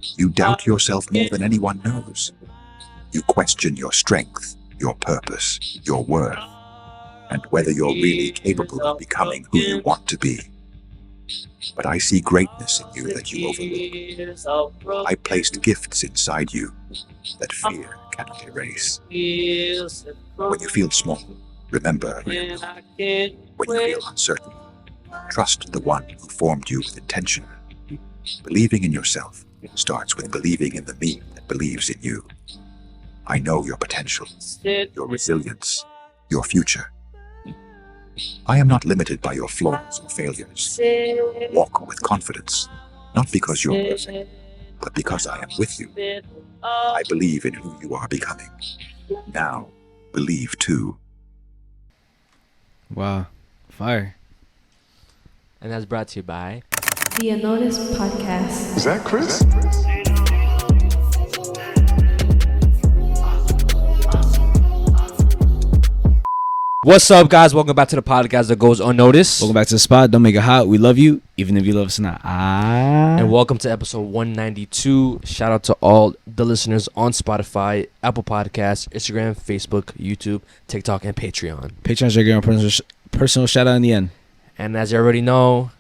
You doubt yourself more than anyone knows. You question your strength, your purpose, your worth, and whether you're really capable of becoming who you want to be. But I see greatness in you that you overlook. I placed gifts inside you that fear cannot erase. When you feel small, remember. When you feel uncertain, trust the one who formed you with intention. Believing in yourself starts with believing in the me that believes in you. I know your potential, your resilience, your future. I am not limited by your flaws or failures. Walk with confidence, not because you're perfect, but because I am with you. I believe in who you are becoming. Now, believe too. Wow. Fire. And that's brought to you by the Unnoticed Podcast. Is that Chris? What's up, guys? Welcome back to the podcast that goes unnoticed. Welcome back to the spot. Don't make it hot. We love you, even if you love us not. And welcome to episode 192. Shout out to all the listeners on Spotify, Apple Podcasts, Instagram, Facebook, YouTube, TikTok, and Patreon. Patreon's your personal shout out in the end. And as you already know,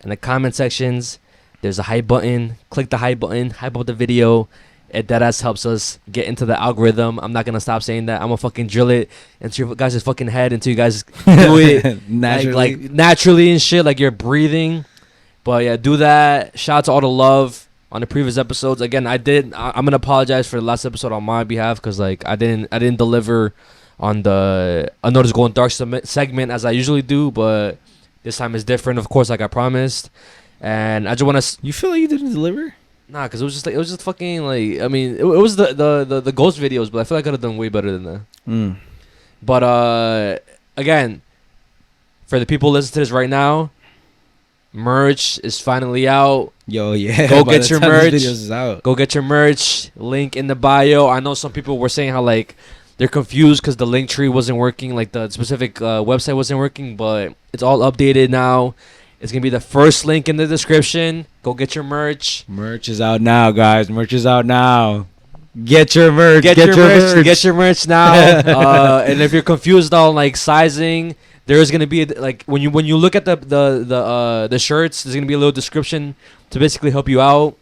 in the comment sections, there's a hype button. Click the hype button, hype up the video. It deadass helps us get into the algorithm. I'm not gonna stop saying that. I'm gonna fucking drill it into your guys' fucking head until you guys do it naturally. like naturally and shit, like you're breathing. But yeah, do that. Shout out to all the love on the previous episodes. Again, I'm gonna apologize for the last episode on my behalf because like I didn't deliver on the Unnoticed Going Dark segment as I usually do, but this time is different, of course, like I promised. And I just wanna. You feel like you didn't deliver? Nah, cause it was just fucking like, I mean, it was the ghost videos, but I feel like I could have done way better than that. But again, for the people listening to this right now, merch is finally out. Yo, yeah. Go get your merch. Videos is out. Go get your merch. Link in the bio. I know some people were saying how like they're confused because the LINKTREE wasn't working, like the specific website wasn't working, but it's all updated now. It's going to be the first link in the description. Go get your merch. Merch is out now, guys. Merch is out now. Get your merch. Get your merch. Get your merch now. And if you're confused on like sizing, there is going to be like when you look at the shirts, there's going to be a little description to basically help you out.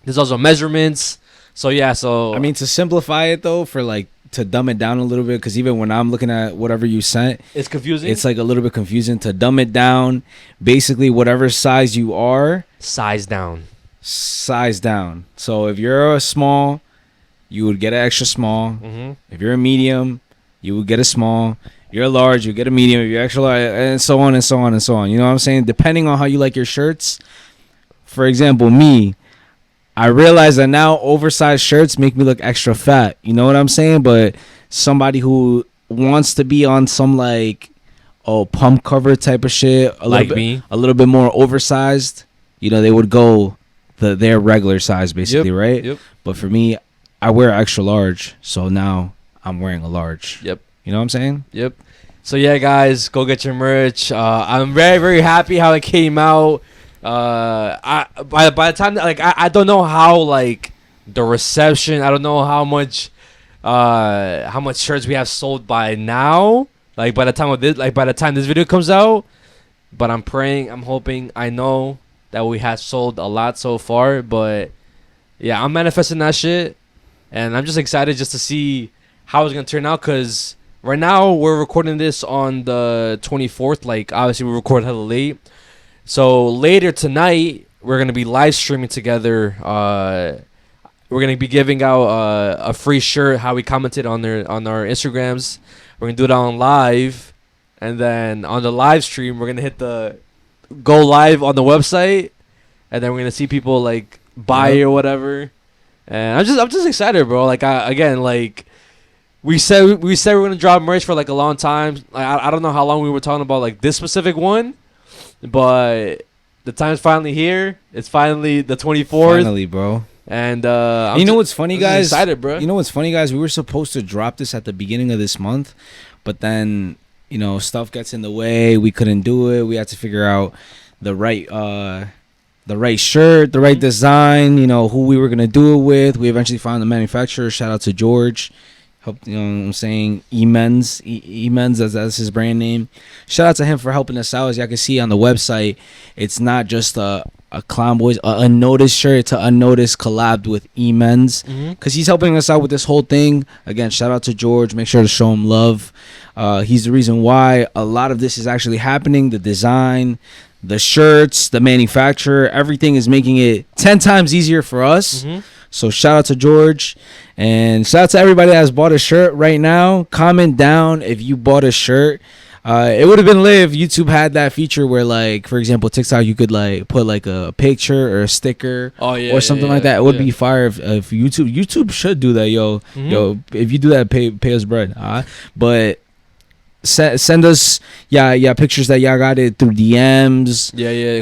There's also measurements. So yeah, I mean, to simplify it though, for like to dumb it down a little bit, because even when I'm looking at whatever you sent, it's confusing. It's like a little bit confusing. To dumb it down, basically whatever size you are, size down. So if you're a small, you would get an extra small. Mm-hmm. If you're a medium, you would get a small. If you're a large, you get a medium. If you're extra large, and so on and so on and so on. You know what I'm saying? Depending on how you like your shirts. For example, me, I realize that now oversized shirts make me look extra fat. You know what I'm saying? But somebody who wants to be on some like pump cover type of shit, a little bit more oversized, you know, they would go their regular size basically, right? Yep. But for me, I wear extra large, so now I'm wearing a large. Yep. You know what I'm saying? Yep. So yeah, guys, go get your merch. I'm very, very happy how it came out. By the time like I don't know how like the reception, I don't know how much shirts we have sold by now, like by the time this video comes out, but I'm praying, I'm hoping, I know that we have sold a lot so far. But yeah, I'm manifesting that shit, and I'm just excited just to see how it's gonna turn out, because right now we're recording this on the 24th. Like obviously we record hella late. So later tonight, we're going to be live streaming together. We're going to be giving out a free shirt, how we commented on our Instagrams. We're going to do it on live. And then on the live stream, we're going to hit the go live on the website. And then we're going to see people like buy or whatever. And I'm just excited, bro. Like we said we're going to drop merch for like a long time. Like I don't know how long we were talking about like this specific one. But the time's finally here. It's finally the 24th. Finally, bro. And you know what's funny, guys? Excited, bro. You know what's funny, guys? We were supposed to drop this at the beginning of this month, but then you know stuff gets in the way. We couldn't do it. We had to figure out the right the right shirt, the right design, you know, who we were gonna do it with. We eventually found the manufacturer. Shout out to George. Help, you know what I'm saying? Emens, that's his brand name. Shout out to him for helping us out. As y'all can see on the website, it's not just a Clown Boys, Unnoticed shirt. It's an Unnoticed collabed with Emens, because he's helping us out with this whole thing. Again, shout out to George. Make sure to show him love. He's the reason why a lot of this is actually happening. The design, the shirts, the manufacturer, everything is making it 10 times easier for us. So shout out to George, and shout out to everybody that has bought a shirt right now. Comment down if you bought a shirt. It would have been lit if YouTube had that feature where, like, for example, TikTok, you could like put like a picture or a sticker or something like that. It would be fire if YouTube should do that, yo. If you do that, pay us bread. But send us pictures that y'all got it through DMs.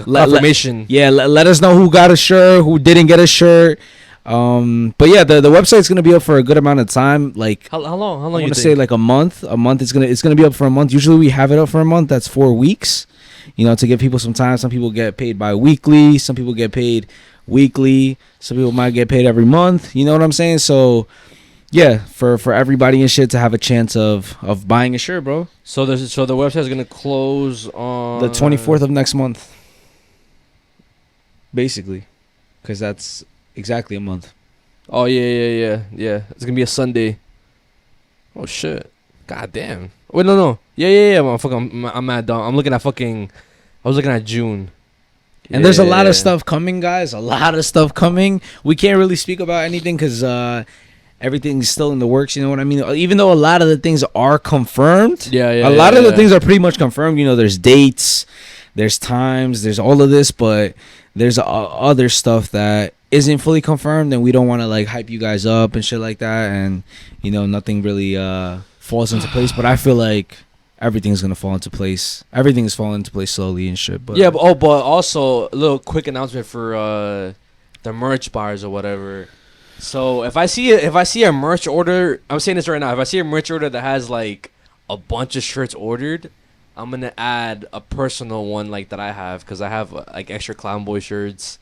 Confirmation. Let us know who got a shirt, who didn't get a shirt. But yeah, the website's gonna be up for a good amount of time. Like how long? I want to say like a month. It's gonna be up for a month. Usually we have it up for a month. That's 4 weeks. You know, to give people some time. Some people get paid bi-weekly. Some people get paid weekly. Some people might get paid every month. You know what I'm saying? So yeah, for everybody and shit to have a chance of buying a shirt, bro. So the website is gonna close on the 24th of next month, basically, because that's exactly a month. Oh yeah. It's gonna be a Sunday. Oh shit. God damn. Wait, no. Yeah. I'm mad dumb. I was looking at June. And there's a lot of stuff coming, guys. A lot of stuff coming. We can't really speak about anything because everything's still in the works. You know what I mean? Even though a lot of the things are confirmed. A lot of the things are pretty much confirmed. You know, there's dates, there's times, there's all of this, but there's other stuff that isn't fully confirmed, and we don't want to like hype you guys up and shit like that, and you know, nothing really falls into place. But I feel like everything's gonna fall into place. Everything's falling into place slowly and shit. But but also a little quick announcement for the merch bars or whatever. So if I see a merch order, I'm saying this right now. If I see a merch order that has like a bunch of shirts ordered, I'm gonna add a personal one like that I have, because I have like extra Clown Boy shirts,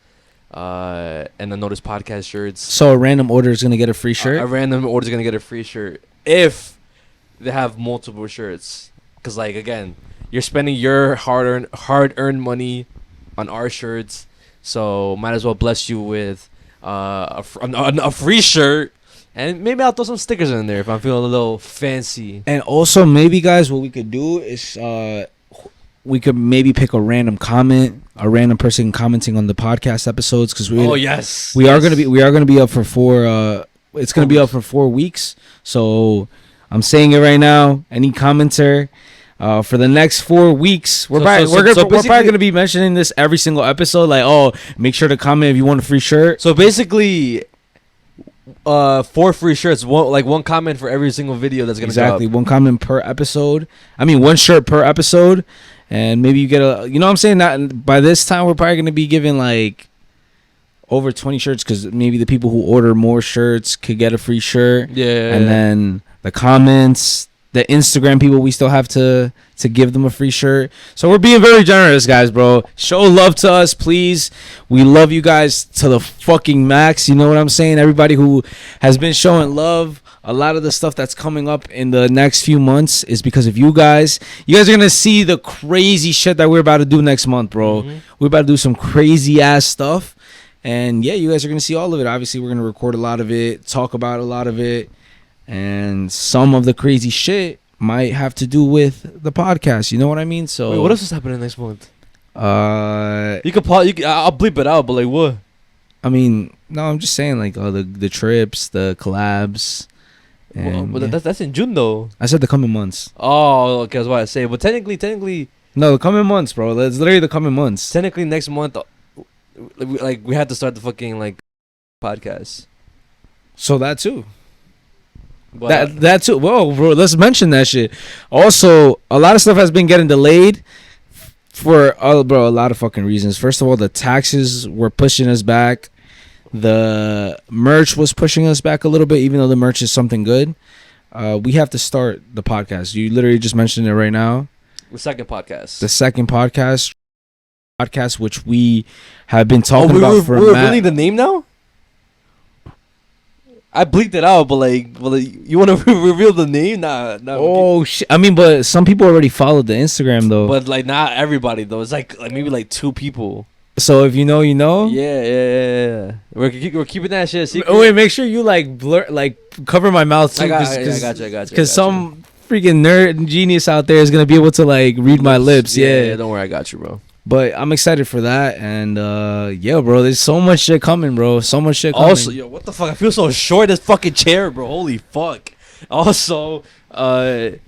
and the Notice Podcast shirts. So a random order is gonna get a free shirt. A random order is gonna get a free shirt if they have multiple shirts. Because like again, you're spending your hard-earned money on our shirts, so might as well bless you with a free shirt. And maybe I'll throw some stickers in there if I'm feeling a little fancy. And also, maybe, guys, what we could do is we could maybe pick a random person commenting on the podcast episodes, because we are gonna be up for 4. It's gonna be up for 4 weeks. So I'm saying it right now. Any commenter for the next 4 weeks, we're probably gonna be mentioning this every single episode. Like, oh, make sure to comment if you want a free shirt. So basically, 4 free shirts, one comment for every single video that's gonna drop. One comment per episode. I mean, 1 shirt per episode, and maybe you get you know what I'm saying? Not by this time we're probably gonna be giving like over 20 shirts, because maybe the people who order more shirts could get a free shirt. And then the comments, the Instagram people, we still have to give them a free shirt. So we're being very generous, guys, bro. Show love to us, please. We love you guys to the fucking max. You know what I'm saying? Everybody who has been showing love. A lot of the stuff that's coming up in the next few months is because of you guys. You guys are gonna see the crazy shit that we're about to do next month, bro. We're about to do some crazy ass stuff, and yeah, you guys are gonna see all of it. Obviously, we're gonna record a lot of it, talk about a lot of it, and some of the crazy shit might have to do with the podcast. You know what I mean? So wait, what else is happening next month? You could I'll bleep it out, but like what? I mean, no, I'm just saying like the trips, the collabs. And well, that's in June though. I said the coming months. Oh, okay, that's what I say. But technically, no, the coming months, bro. It's literally the coming months. Technically, next month, like we had to start the fucking like podcast. So that too. But that too. Whoa, bro. Let's mention that shit. Also, a lot of stuff has been getting delayed for a lot of fucking reasons. First of all, the taxes were pushing us back. The merch was pushing us back a little bit, even though the merch is something good. We have to start the podcast. You literally just mentioned it right now. The second podcast. podcast, which we have been Oh, talking about for we're revealing the name now. I bleeped it out, but you want to reveal the name? Nah. Oh shit! I mean, but some people already followed the Instagram though. But like not everybody though. It's like maybe like 2 people. So if you know, you know. Yeah. We're keeping that shit secret. Oh wait, make sure you like blur, like cover my mouth too. I got you. Because some freaking nerd and genius out there is gonna be able to like read my lips. Yeah. Don't worry, I got you, bro. But I'm excited for that, and yeah, bro. There's so much shit coming, bro. So much shit coming. Also, yo, what the fuck? I feel so short. This fucking chair, bro. Holy fuck. Also, I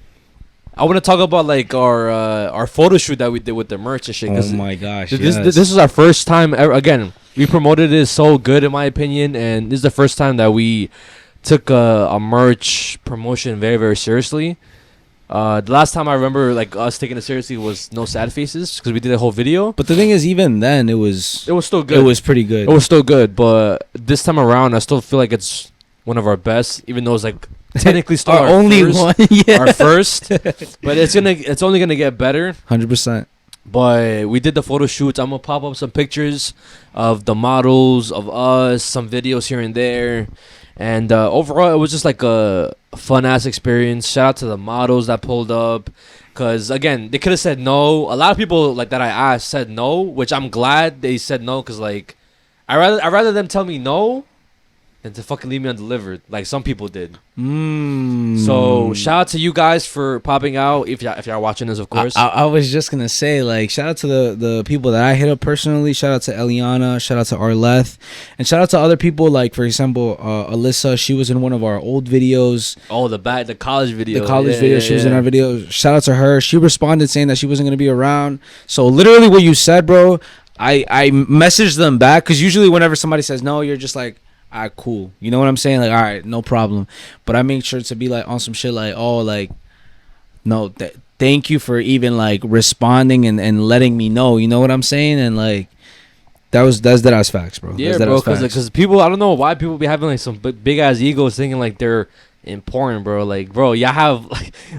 want to talk about like our photo shoot that we did with the merch and shit. Oh my gosh! This is our first time ever. Again, we promoted it so good in my opinion, and this is the first time that we took a merch promotion very, very seriously. The last time I remember like us taking it seriously was No Sad Faces because we did a whole video. But the thing is, even then, it was still good. It was pretty good. It was still good, but this time around, I still feel like it's one of our best, even though it's like technically still our only first, one. Yeah. Our first. But it's only gonna get better. 100%. But we did the photo shoots. I'm gonna pop up some pictures of the models, of us, some videos here and there. And overall, it was just like a fun ass experience. Shout out to the models that pulled up, cause again, they could have said no. A lot of people like that I asked said no, which I'm glad they said no, cause like I rather them tell me no than to fucking leave me undelivered, like some people did. So shout out to you guys for popping out. If y'all watching this, of course. I was just gonna say, like, shout out to the people that I hit up personally. Shout out to Eliana. Shout out to Arleth, and shout out to other people. Like, for example, Alyssa. She was in one of our old videos. Oh, the college video. The college video. She was in our video. Shout out to her. She responded saying that she wasn't gonna be around. So literally, what you said, bro. I messaged them back because usually whenever somebody says no, you're just like, all right, cool. You know what I'm saying? Like, all right, no problem. But I make sure to be like on some shit like, oh, like, no, thank you for even like responding and letting me know. You know what I'm saying? And like, that's dead ass facts, bro. Yeah, bro. Because people, I don't know why people be having like some big ass egos thinking like they're important, bro. Like, bro, y'all have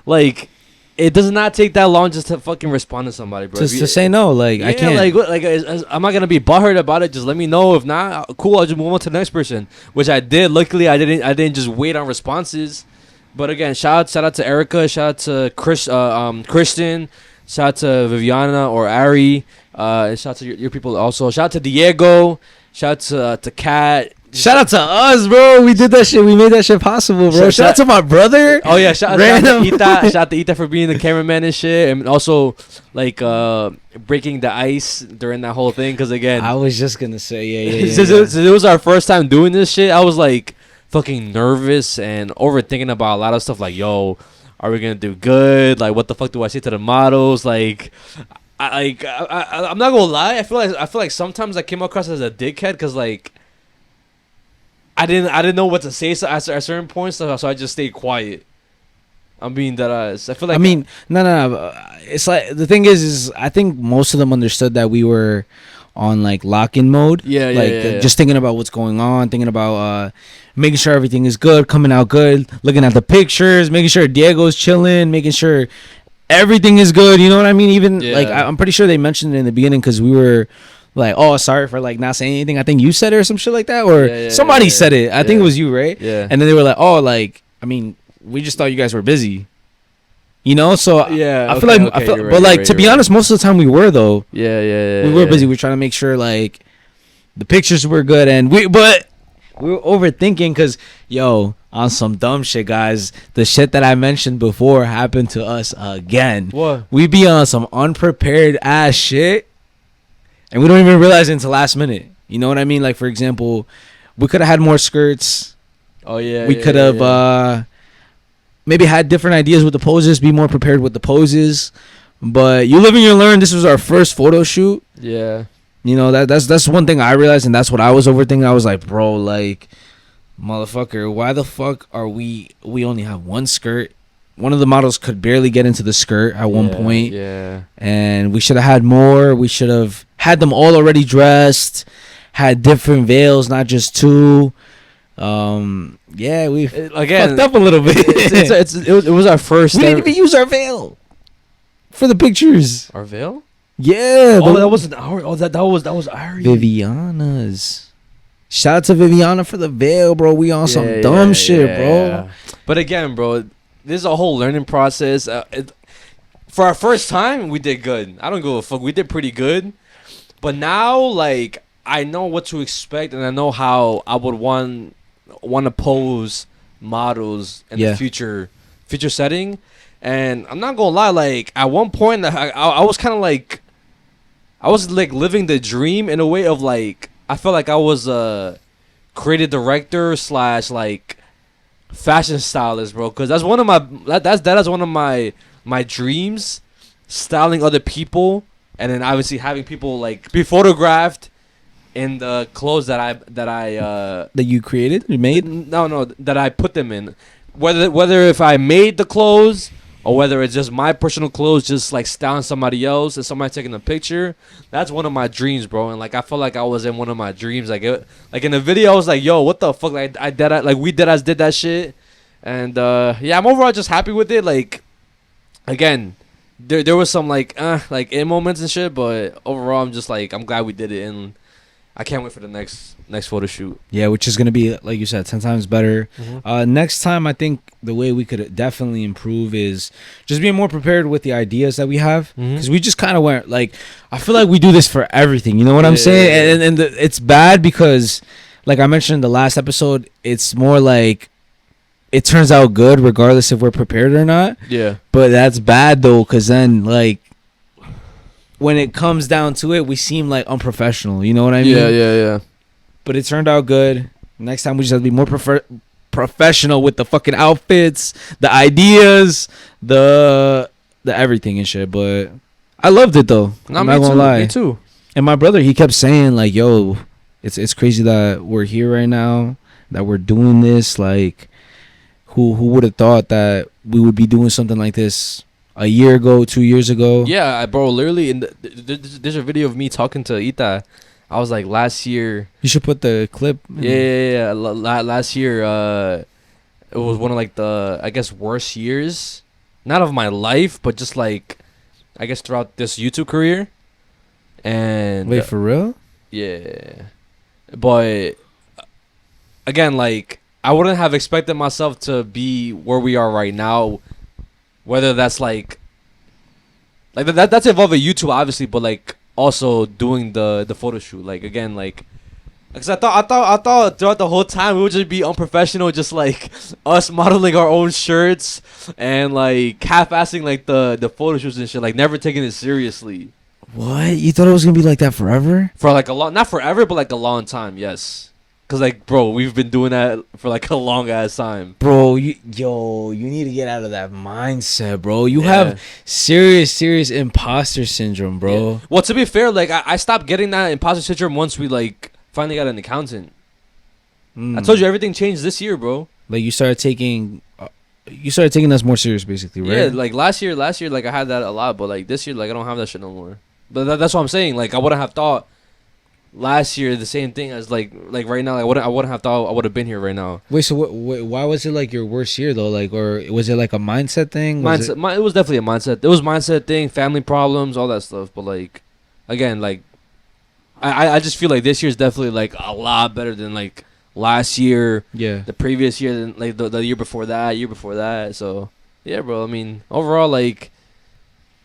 like. It does not take that long just to fucking respond to somebody, bro. Just to say no, like, yeah, I can't. I'm not gonna be butthurt about it. Just let me know. If not, cool. I'll just move on to the next person, which I did. Luckily, I didn't just wait on responses. But again, shout out to Erica. Shout out to Kristen. Shout out to Viviana or Ari. Shout out to your people also. Shout out to Diego. Shout out to Kat. Shout out to us, bro. We did that shit. We made that shit possible, bro. Shout out to my brother. Oh yeah, shout out to Ita. Shout out to Ita for being the cameraman and shit, and also like breaking the ice during that whole thing. Because again, I was just gonna say, yeah. Since it was our first time doing this shit, I was like fucking nervous and overthinking about a lot of stuff. Like, yo, are we gonna do good? Like, what the fuck do I say to the models? Like. I'm not gonna lie. I feel like sometimes I came across as a dickhead because like I didn't know what to say at certain points, so I just stayed quiet. I'm being that ass. I feel like no. It's like the thing is I think most of them understood that we were on like lock-in mode. Yeah. Just thinking about what's going on, thinking about making sure everything is good, coming out good, looking at the pictures, making sure Diego's chilling, making sure everything is good. You know what I mean? Even like I'm pretty sure they mentioned it in the beginning because we were like, oh, sorry for like not saying anything. I think you said it or some shit like that, or somebody said it. I think it was you, right? Yeah. And then they were like, oh, like, I mean, we just thought you guys were busy. You know, so yeah, I feel like, to be honest, most of the time we were though. Yeah. We were busy. We were trying to make sure like the pictures were good, and we were overthinking because on some dumb shit, guys. The shit that I mentioned before happened to us again. What? We be on some unprepared ass shit, and we don't even realize it until last minute. You know what I mean? Like, for example, we could have had more skirts. Oh yeah. We could have maybe had different ideas with the poses, be more prepared with the poses. But you live and you learn. This was our first photo shoot. Yeah. You know, that's one thing I realized, and that's what I was overthinking. I was like, bro, like, motherfucker, why the fuck are we only have one skirt? One of the models could barely get into the skirt at one point. Yeah. And we should have had more. We should have had them all already dressed, had different veils, not just two. Yeah, we fucked up a little bit. It was our first. We didn't even use our veil for the pictures. Our veil? Yeah. Oh, that wasn't Ari. Oh, that was Ari. Viviana's. Shout out to Viviana for the veil, bro. We on some dumb shit, bro. But again, bro, this is a whole learning process. For our first time, we did good. I don't give a fuck. We did pretty good. But now, like, I know what to expect, and I know how I would want to pose models in the future setting. And I'm not gonna lie, like, at one point, I was kind of like, I was like living the dream in a way of like, I felt like I was a creative director / like fashion stylist, bro. Because that's one of my that is one of my dreams, styling other people, and then obviously having people like be photographed in the clothes that you created, you made. No, that I put them in. Whether if I made the clothes or whether it's just my personal clothes, just like styling somebody else and somebody taking a picture. That's one of my dreams, bro. And like I felt like I was in one of my dreams. Like in the video, I was like, "Yo, what the fuck?" Like we did that shit. And yeah, I'm overall just happy with it. Like again, there was some like in moments and shit, but overall, I'm just like I'm glad we did it, and I can't wait for the next photo shoot. Yeah, which is gonna be, like you said, 10 times better. Next time, I think the way we could definitely improve is just being more prepared with the ideas that we have, because we just kind of went like, I feel like we do this for everything. You know what I'm saying? And it's bad because, like I mentioned in the last episode, it's more like it turns out good regardless if we're prepared or not. Yeah, but that's bad though, because then like, when it comes down to it, we seem like unprofessional. You know what I mean? Yeah. But it turned out good. Next time we just have to be more professional with the fucking outfits, the ideas, the everything and shit. But I loved it though. I'm not gonna lie. Me too. And my brother, he kept saying like, "Yo, it's crazy that we're here right now, that we're doing this. Like, who would have thought that we would be doing something like this a year ago, 2 years ago?" Yeah, bro. Literally, there's a video of me talking to Ita. I was like, last year. You should put the clip. Yeah. Last year, it was one of like the, I guess, worst years, not of my life, but just like, I guess throughout this YouTube career. And wait, for real? Yeah, but again, like I wouldn't have expected myself to be where we are right now. Whether that's like that's involving YouTube, obviously, but like also doing the photo shoot. Like again, like because I thought throughout the whole time we would just be unprofessional, just like us modeling our own shirts and like half-assing like the photo shoots and shit, like never taking it seriously. What? You thought it was gonna be like that forever? For like a long, not forever, but like a long time. Yes. Cause like, bro, we've been doing that for like a long ass time, bro. You need to get out of that mindset, bro. You have serious imposter syndrome, bro. Yeah. Well, to be fair, like I stopped getting that imposter syndrome once we like finally got an accountant. I told you everything changed this year, bro. Like you started taking us more serious, basically, right? Yeah, like last year, like I had that a lot, but like this year, like I don't have that shit no more. But that's what I'm saying. Like I wouldn't have thought last year the same thing as like right now. Like I wouldn't have thought I would have been here right now. Wait, so why was it like your worst year though? Like, or was it like a mindset thing? It was definitely a mindset. It was mindset thing, family problems, all that stuff. But like, again, like I just feel like this year's definitely like a lot better than like last year. Yeah. The previous year, than like the year before that. So yeah, bro. I mean, overall, like,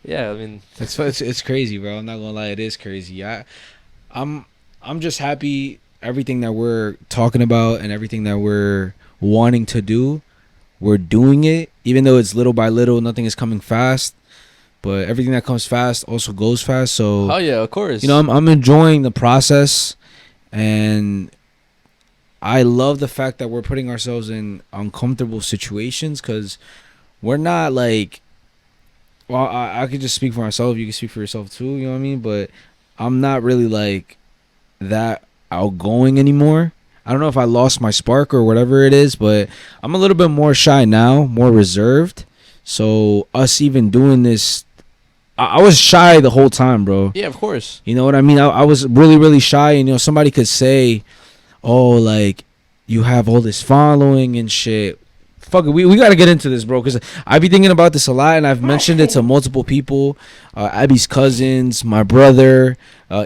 yeah. I mean, it's crazy, bro. I'm not gonna lie, it is crazy. I'm just happy everything that we're talking about and everything that we're wanting to do, we're doing it. Even though it's little by little, nothing is coming fast. But everything that comes fast also goes fast. So, oh yeah, of course. You know, I'm enjoying the process, and I love the fact that we're putting ourselves in uncomfortable situations because we're not like. Well, I could just speak for myself. You can speak for yourself too. You know what I mean? But I'm not really like that outgoing anymore. I don't know if I lost my spark or whatever it is, but I'm a little bit more shy now, more reserved. So us even doing this, I was shy the whole time, bro. Yeah, of course. You know what I mean? I was really shy, and you know, somebody could say, "Oh, like you have all this following and shit." fuck it. We got to get into this, bro, because I be thinking about this a lot, and I've mentioned it to multiple people. Abby's cousins, my brother,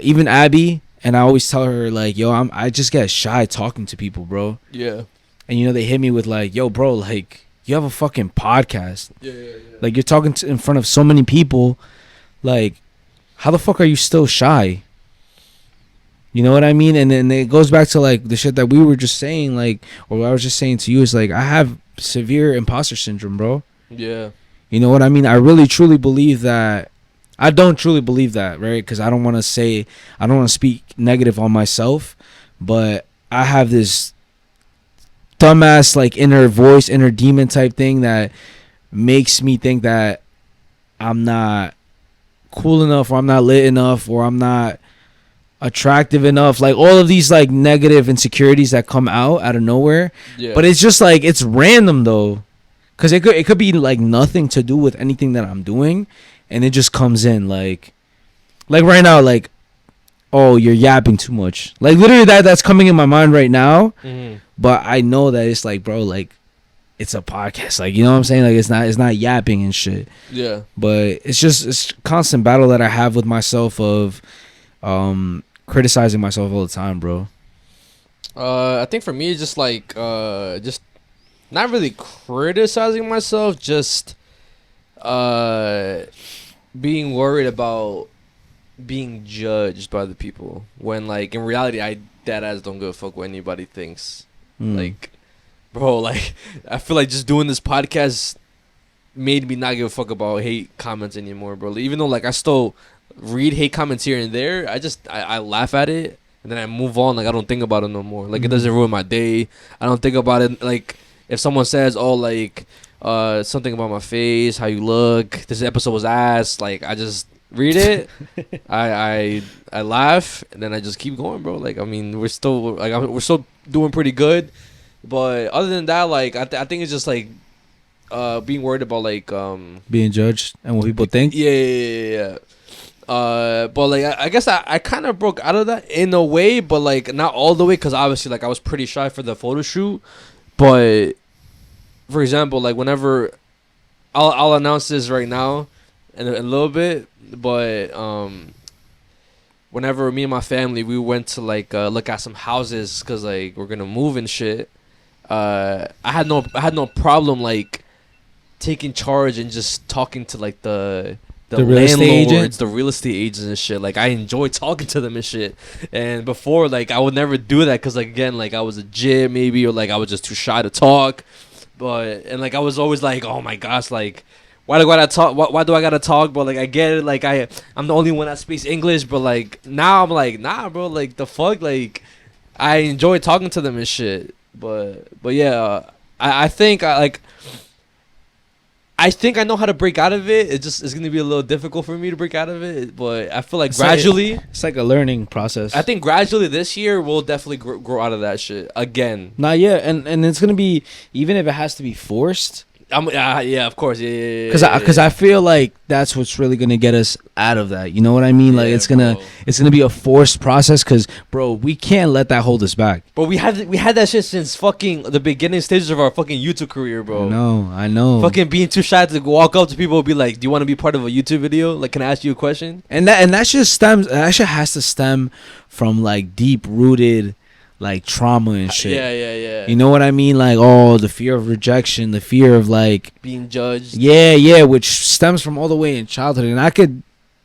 even Abby. And I always tell her, like, yo, I just get shy talking to people, bro. Yeah. And, you know, they hit me with, like, yo, bro, like, you have a fucking podcast. Yeah. Like, you're talking in front of so many people. Like, how the fuck are you still shy? You know what I mean? And then it goes back to, like, the shit that we were just saying, like, or what I was just saying to you is, like, I have severe imposter syndrome, bro. Yeah. You know what I mean? I really, truly believe that. I don't truly believe that, right? Because I don't want to speak negative on myself, but I have this dumbass, like, inner voice, inner demon type thing that makes me think that I'm not cool enough, or I'm not lit enough, or I'm not attractive enough. Like, all of these, like, negative insecurities that come out of nowhere. Yeah. But it's just, like, it's random, though. Because it could be, like, nothing to do with anything that I'm doing. And it just comes in like right now, like, oh, you're yapping too much. Like, literally that's coming in my mind right now. Mm-hmm. But I know that it's like, bro, like, it's a podcast. Like, you know what I'm saying? Like, it's not yapping and shit. Yeah. But it's constant battle that I have with myself of criticizing myself all the time, bro. I think for me, it's just like just not really criticizing myself, just being worried about being judged by the people, when, like, in reality I deadass don't give a fuck what anybody thinks. Like, bro, like, I feel like just doing this podcast made me not give a fuck about hate comments anymore, bro. Even though, like, I still read hate comments here and there, I laugh at it and then I move on. Like, I don't think about it no more. Like, it doesn't ruin my day. I don't think about it. Like, if someone says, oh, like, something about my face, how you look, this episode was ass, like, I just read it, I laugh, and then I just keep going, bro. Like, I mean, we're still doing pretty good, but other than that, like, I think it's just like being worried about, like, being judged and what people think. Yeah. But, like, I guess I kind of broke out of that in a way, but, like, not all the way, because obviously, like, I was pretty shy for the photo shoot. But, for example, like, whenever I'll announce this right now in a little bit, but whenever me and my family, we went to, like, look at some houses because, like, we're gonna move and shit, I had no problem, like, taking charge and just talking to, like, the real estate agent? landlords, the real estate agents and shit. Like, I enjoy talking to them and shit. And before, like, I would never do that because, like, again, like, I was a jit maybe, or, like, I was just too shy to talk. But, and, like, I was always like, oh my gosh, like, why do I gotta talk? Why do I gotta talk? But, like, I get it. Like, I'm the only one that speaks English. But, like, now I'm like, nah, bro. Like, the fuck? Like, I enjoy talking to them and shit. But yeah, I think I think I know how to break out of it. It's gonna be a little difficult for me to break out of it, but I feel like gradually, it's like a learning process. I think gradually this year we'll definitely grow out of that shit again. Not yet, and it's gonna be, even if it has to be forced. Yeah, of course, yeah. Because I feel like that's what's really gonna get us out of that. You know what I mean? Like, it's gonna be a forced process. Because, bro, we can't let that hold us back. But we had that shit since fucking the beginning stages of our fucking YouTube career, bro. I know. Fucking being too shy to walk up to people and be like, "Do you want to be part of a YouTube video? Like, can I ask you a question?" And that shit has to stem from, like, deep rooted, like, trauma and shit. Yeah. You know what I mean? Like, oh, the fear of rejection, the fear of, like, being judged. Yeah, which stems from all the way in childhood. And I could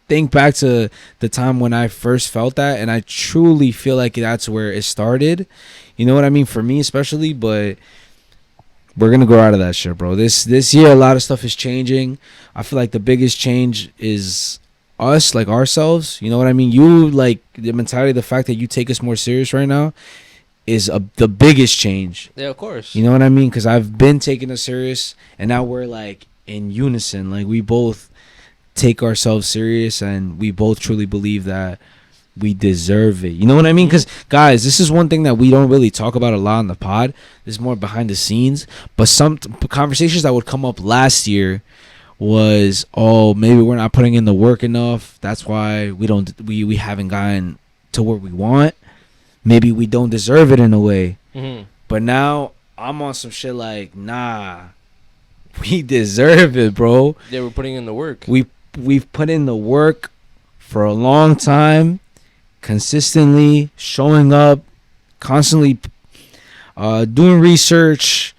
think back to the time when I first felt that, and I truly feel like that's where it started. You know what I mean? For me especially. But we're gonna grow out of that shit, bro. This year a lot of stuff is changing. I feel like the biggest change is us, like, ourselves. You know what I mean? You, like, the mentality, the fact that you take us more serious right now is the biggest change. Yeah, of course. You know what I mean? Because I've been taking us serious, and now we're, like, in unison. Like, we both take ourselves serious, and we both truly believe that we deserve it. You know what I mean? Because, guys, this is one thing that we don't really talk about a lot on the pod. This is more behind the scenes. But some conversations that would come up last year was, oh, maybe we're not putting in the work enough. That's why we haven't gotten to where we want. Maybe we don't deserve it in a way. Mm-hmm. But now I'm on some shit like, nah, we deserve it, bro. Yeah, we're putting in the work. We've put in the work for a long time, consistently showing up, constantly doing research,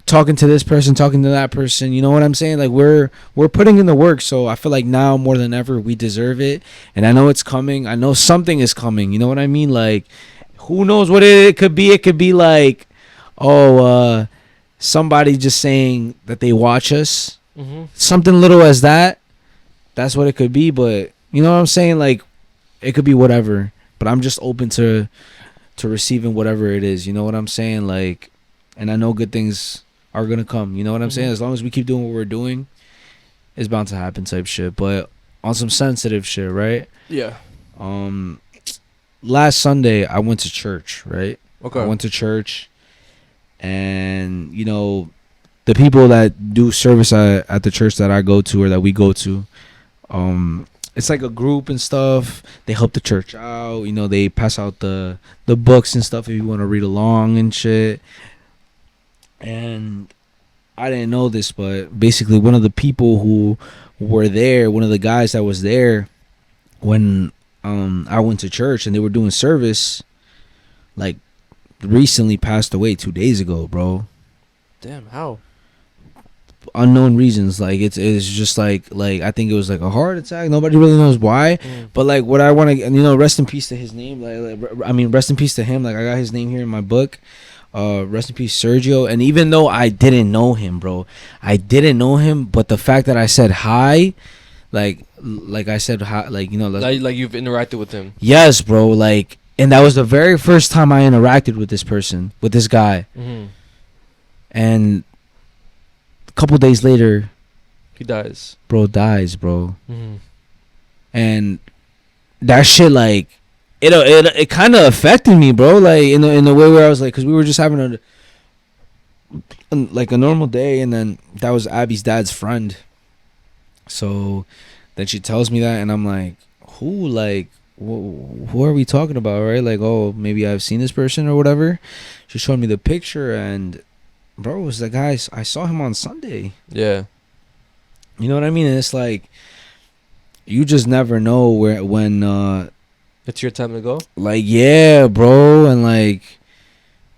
talking to this person, talking to that person. You know what I'm saying? Like we're putting in the work. So I feel like now more than ever we deserve it. And I know it's coming. I know something is coming. You know what I mean? Like who knows what it could be? It could be like, somebody just saying that they watch us. Mm-hmm. Something little as that. That's what it could be. But you know what I'm saying? Like it could be whatever. But I'm just open to receiving whatever it is. You know what I'm saying? Like, and I know good things are gonna come. You know what I'm saying? As long as we keep doing what we're doing, it's bound to happen type shit. But on some sensitive shit, right? Yeah. Last Sunday I went to church, right? Okay. I went to church, and you know, the people that do service at the church that I go to or that we go to, it's like a group and stuff. They help the church out. You know, they pass out the books and stuff if you want to read along and shit. And I didn't know this, but basically one of the people who were there, one of the guys that was there when I went to church and they were doing service, like recently passed away 2 days ago, bro. Damn, how? Unknown reasons. Like it's just like I think it was like a heart attack. Nobody really knows why. But like what I want to, you know, rest in peace to his name. I mean, rest in peace to him. Like I got his name here in my book. Rest in peace, Sergio. And even though I didn't know him, bro, but the fact that I said hi, like I said hi, like, you know, Like you've interacted with him. yes, bro. Like, and that was the very first time I interacted with this person, with this guy. Mm-hmm. And a couple days later, He dies. bro dies, bro. Mm-hmm. And that shit, like, it kind of affected me, bro. Like in the way where I was like, because we were just having a normal day, and then that was Abby's dad's friend. So then she tells me that, and I'm like, who? Like, who are we talking about, right? Like, oh, maybe I've seen this person or whatever. She showed me the picture, and bro, it was the guy. I saw him on Sunday. Yeah. You know what I mean? And it's like, you just never know when It's your time to go? like, yeah, bro, and like,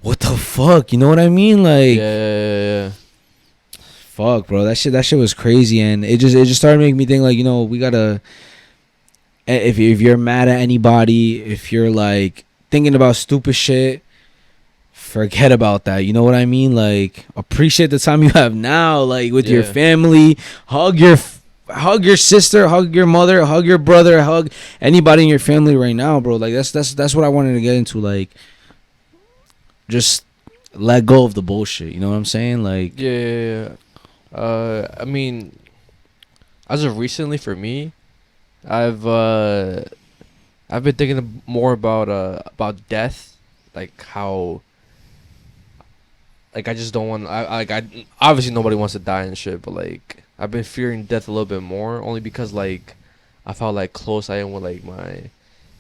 what the fuck? You know what I mean? Like, Yeah. fuck, bro, that shit was crazy, and it just started making me think, like, you know, we gotta, if you're mad at anybody, if you're like thinking about stupid shit, forget about that. You know what I mean? Like, appreciate the time you have now, like with your Yeah. family. Hug your sister, hug your mother, hug your brother, hug anybody in your family right now, bro. Like that's what I wanted to get into. Like, just let go of the bullshit. You know what I'm saying? Like, Yeah. I mean, as of recently, for me, I've been thinking more about death, like how, like, I just don't want. I obviously nobody wants to die and shit, but like I've been fearing death a little bit more, only because like I felt like close I am with like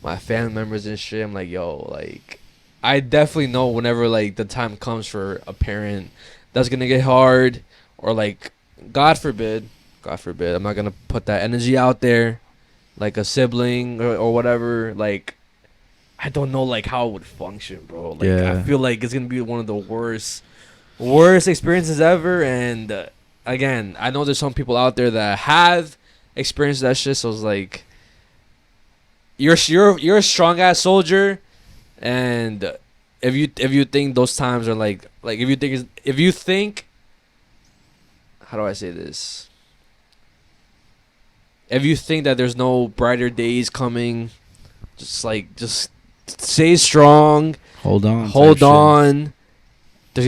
my family members and shit. I'm like, yo, like I definitely know whenever like the time comes for a parent that's gonna get hard, or like God forbid, I'm not gonna put that energy out there, like a sibling or whatever. Like I don't know like how it would function, bro. Like Yeah. I feel like it's gonna be one of the worst experiences ever. And again, I know there's some people out there that have experienced that shit. So it's like you're a strong ass soldier, and if you think those times are like if you think how do I say this? If you think that there's no brighter days coming, just stay strong. hold on. Hold type shit. on. There's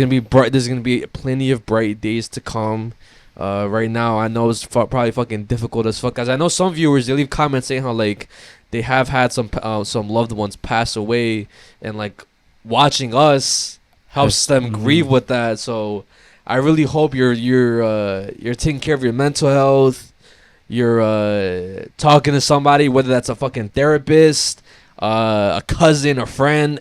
gonna be plenty of bright days to come. Right now, I know it's probably fucking difficult as fuck, guys. I know some viewers, they leave comments saying how like they have had some loved ones pass away, and like watching us helps them grieve with that. So I really hope you're taking care of your mental health. You're talking to somebody, whether that's a fucking therapist, a cousin, a friend,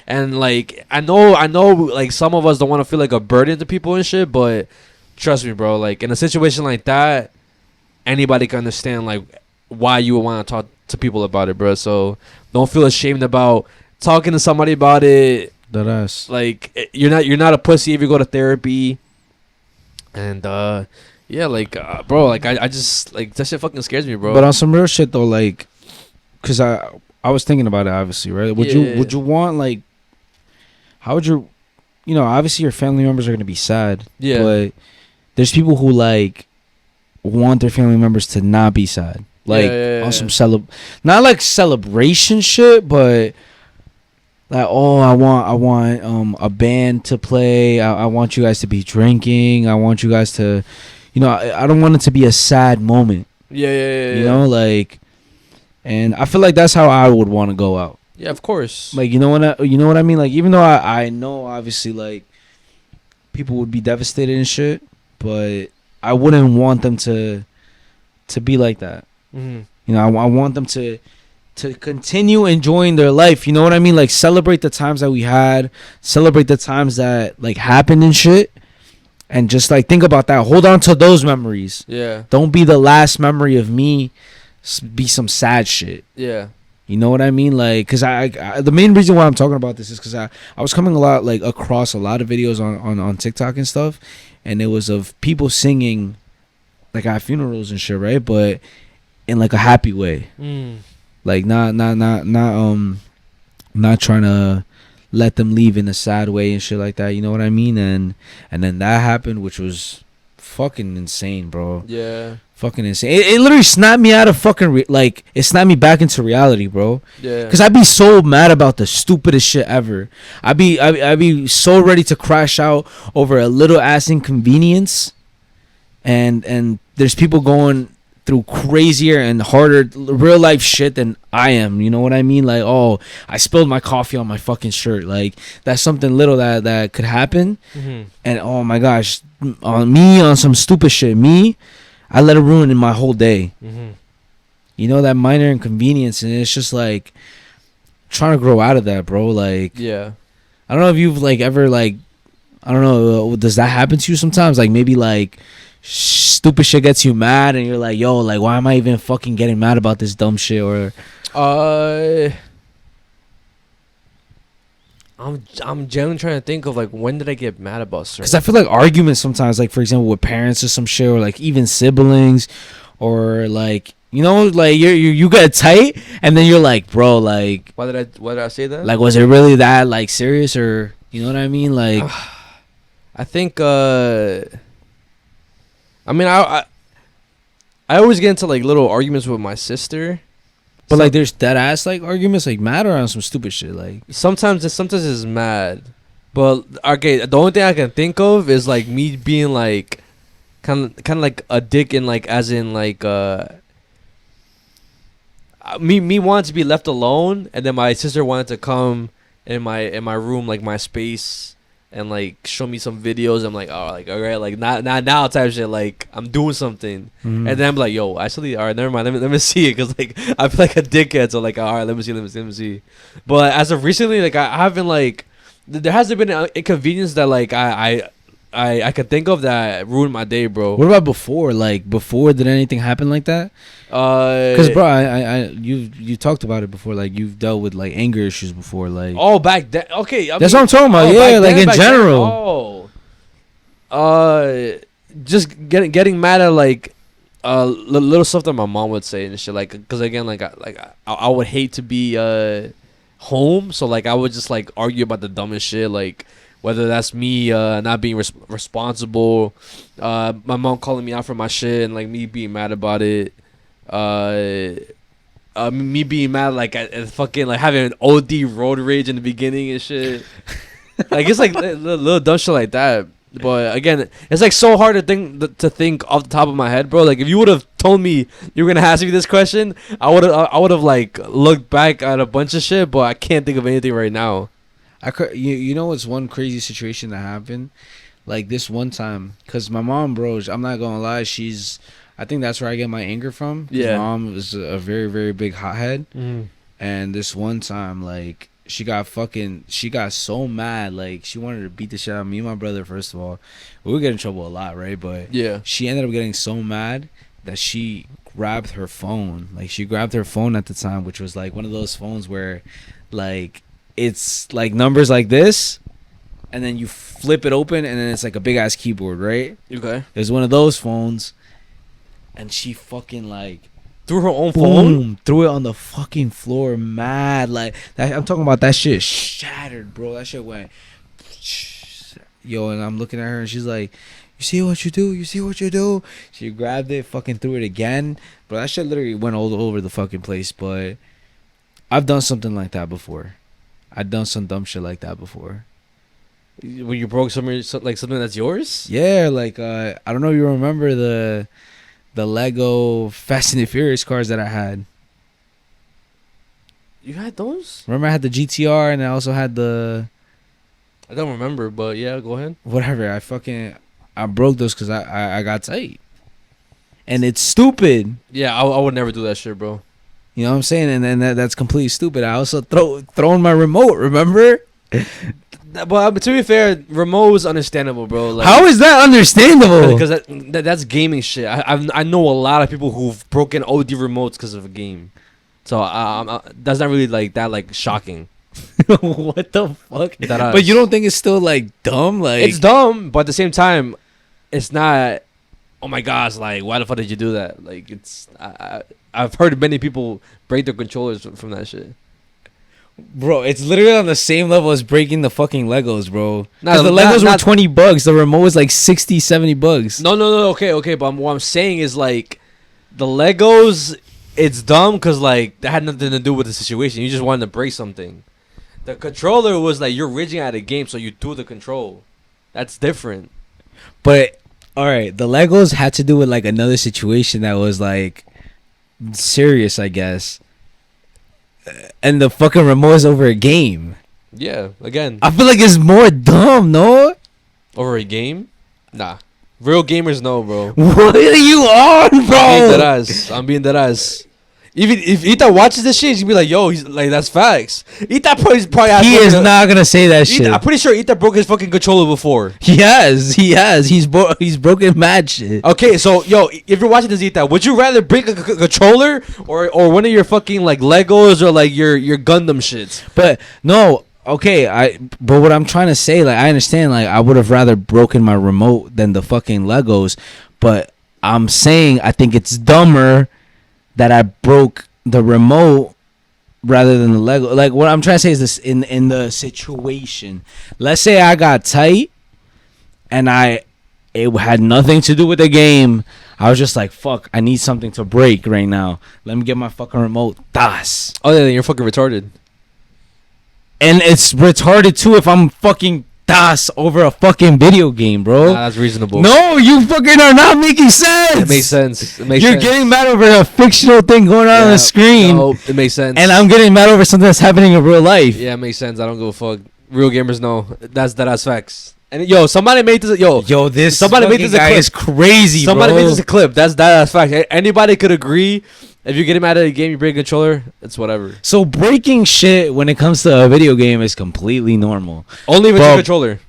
And like I know like some of us don't want to feel like a burden to people and shit, but trust me, bro, like in a situation like that, anybody can understand like why you would want to talk to people about it, bro. So don't feel ashamed about talking to somebody about it. That ass. Like you're not a pussy if you go to therapy. And yeah, like bro, like I just like that shit fucking scares me, bro. But on some real shit though, like, cause I was thinking about it, obviously, right? Would you want like, how would you, obviously your family members are gonna be sad, Yeah. but there's people who like want their family members to not be sad, like on some not like celebration shit, but like, oh, I want a band to play. I want you guys to be drinking. I want you guys to, I don't want it to be a sad moment. Yeah. You know, like, and I feel like that's how I would want to go out. Yeah, of course. Like, you know what I mean? Like, even though I know obviously like people would be devastated and shit, but I wouldn't want them to be like that. Mm-hmm. I want them to continue enjoying their life. You know what I mean? Like, celebrate the times that we had, celebrate the times that like happened and shit, and just like think about that. Hold on to those memories. Yeah. Don't be the last memory of me be some sad shit. Yeah. You know what I mean? Like, because I the main reason why I'm talking about this is because I was coming across a lot of videos on TikTok and stuff, and it was of people singing like at funerals and shit, right? But in like a happy way. Like not trying to let them leave in a sad way and shit like that. You know what I mean? And then that happened, which was fucking insane, bro. Yeah. Fucking insane. It literally snapped me out of fucking it snapped me back into reality, bro. Yeah. Cause I'd be so mad about the stupidest shit ever. I'd be so ready to crash out over a little ass inconvenience, and there's people going through crazier and harder real life shit than I am. You know what I mean? Like, oh, I spilled my coffee on my fucking shirt. Like, that's something little that could happen. Mm-hmm. And oh my gosh, on some stupid shit, I let it ruin my whole day. Mm-hmm. You know, that minor inconvenience, and it's just like trying to grow out of that, bro. Like, yeah, I don't know if you've like ever like, I don't know, does that happen to you sometimes? Like, maybe like stupid shit gets you mad and you're like, yo, like, why am I even fucking getting mad about this dumb shit? Or I'm generally trying to think of like, when did I get mad about certain? because I feel like arguments sometimes, like for example with parents or some shit, or like even siblings, or like, like you get tight and then you're like, bro, like, why did I say that? like, was it really that like serious? Or you know what I mean? Like, I think I mean, I always get into like little arguments with my sister, but like there's dead ass like arguments like mad or on some stupid shit. Like sometimes it's mad, but okay, the only thing I can think of is like me being like kind of like a dick, in like, as in like me wanting to be left alone, and then my sister wanted to come in my room, like my space, and like show me some videos. I'm like, oh, like, all right, like not now type of shit, like I'm doing something. And then I'm like, yo, actually, all right, never mind, let me see it, because like I feel like a dickhead. So like, all right, let me see. But as of recently, like I haven't, like, there hasn't been an inconvenience that like I could think of that ruined my day, bro. what about before? Like before, did anything happen like that? Because bro, you talked about it before. Like you've dealt with like anger issues before. Like, oh, back then. Okay, that's what I'm talking about. Yeah, like in general. Just getting mad at like little stuff that my mom would say and shit. Like, because again, like I would hate to be home, so like I would just like argue about the dumbest shit, like whether that's me not being responsible, my mom calling me out for my shit, and like me being mad about it, me being mad like at fucking like having an OD road rage in the beginning and shit. Like it's like little dumb shit like that. But again, it's like so hard to think off the top of my head, bro. Like if you would have told me you were gonna ask me this question, I would have like looked back at a bunch of shit, but I can't think of anything right now. You know what's one crazy situation that happened? Like this one time, because my mom, bro, I'm not gonna lie, I think that's where I get my anger from. Yeah. My mom was a very, very big hothead. Mm-hmm. And this one time, like, she got so mad, like she wanted to beat the shit out of me and my brother. First of all, we would get in trouble a lot, right? But Yeah. she ended up getting so mad that she grabbed her phone. Like she grabbed her phone at the time, which was like one of those phones where like it's like numbers like this, and then you flip it open, and then it's like a big ass keyboard, right? Okay. It was one of those phones, and she fucking like Through her own phone. boom, threw it on the fucking floor, mad. Like that, I'm talking about that shit shattered, bro. That shit went, yo, and I'm looking at her, and she's like, "You see what you do? You see what you do?" She grabbed it, fucking threw it again, bro. That shit literally went all over the fucking place. But I've done something like that before. I've done some dumb shit like that before. When you broke something that's yours. Yeah, like I don't know if you remember the Lego Fast and the Furious cars that I had. You had those? Remember I had the GTR, and I also had the I don't remember, but yeah, go ahead. whatever. I broke those because I got tight, and it's stupid. Yeah, I would never do that shit, bro. You know what I'm saying? And then that's completely stupid. I also thrown my remote. Remember? But to be fair, remote is understandable, bro. Like, How is that understandable? Because that's gaming shit. I know a lot of people who've broken OD remotes because of a game. So that's not really like that like shocking. What the fuck? That But you don't think it's still like dumb? Like it's dumb, but at the same time, it's not. Oh my gosh! Like, why the fuck did you do that? Like, it's I've heard many people break their controllers from that shit. Bro, it's literally on the same level as breaking the fucking Legos, bro. Nah, Because the Legos were not- $20. The remote was like 60, 70 bucks. No. Okay. But what I'm saying is like, the Legos, it's dumb because like that had nothing to do with the situation. You just wanted to break something. The controller was like you're rigging at a game, so you do the control. That's different. But all right, the Legos had to do with like another situation that was like serious, I guess. And the fucking remote is over a game. Yeah. Again, I feel like it's more dumb, no? over a game. Nah. Real gamers know, bro. What are you on, I'm being dead ass. Even if Ita watches this shit, he's gonna be like, "Yo, he's like, that's facts." Ita probably has He is fucking- not gonna say that shit. I'm pretty sure Ita broke his fucking controller before. He has. He's broken mad shit. Okay, so yo, if you're watching this, Ita, would you rather break a controller or one of your fucking like Legos or like your Gundam shits? But no, okay, but what I'm trying to say, like, I understand, like, I would have rather broken my remote than the fucking Legos, but I'm saying I think it's dumber that I broke the remote rather than the Lego. Like, what I'm trying to say is this: in the situation, let's say I got tight and it had nothing to do with the game. I was just like, fuck, I need something to break right now. Let me get my fucking remote. Das. Oh yeah, then you're fucking retarded. And it's retarded too if I'm fucking das over a fucking video game, bro. Nah, that's reasonable. No, you fucking are not making sense. It makes sense. You're getting mad over a fictional thing going on the screen. No, it makes sense. And I'm getting mad over something that's happening in real life. Yeah, it makes sense. I don't give a fuck. Real gamers know. That's facts. And yo, somebody made this. Yo, this somebody made fucking this a guy clip. is crazy, Somebody bro. made this a clip. That's fact. Anybody could agree. If you get him out of the game, you break a controller. It's whatever. So breaking shit when it comes to a video game is completely normal. Only with Bro. your controller.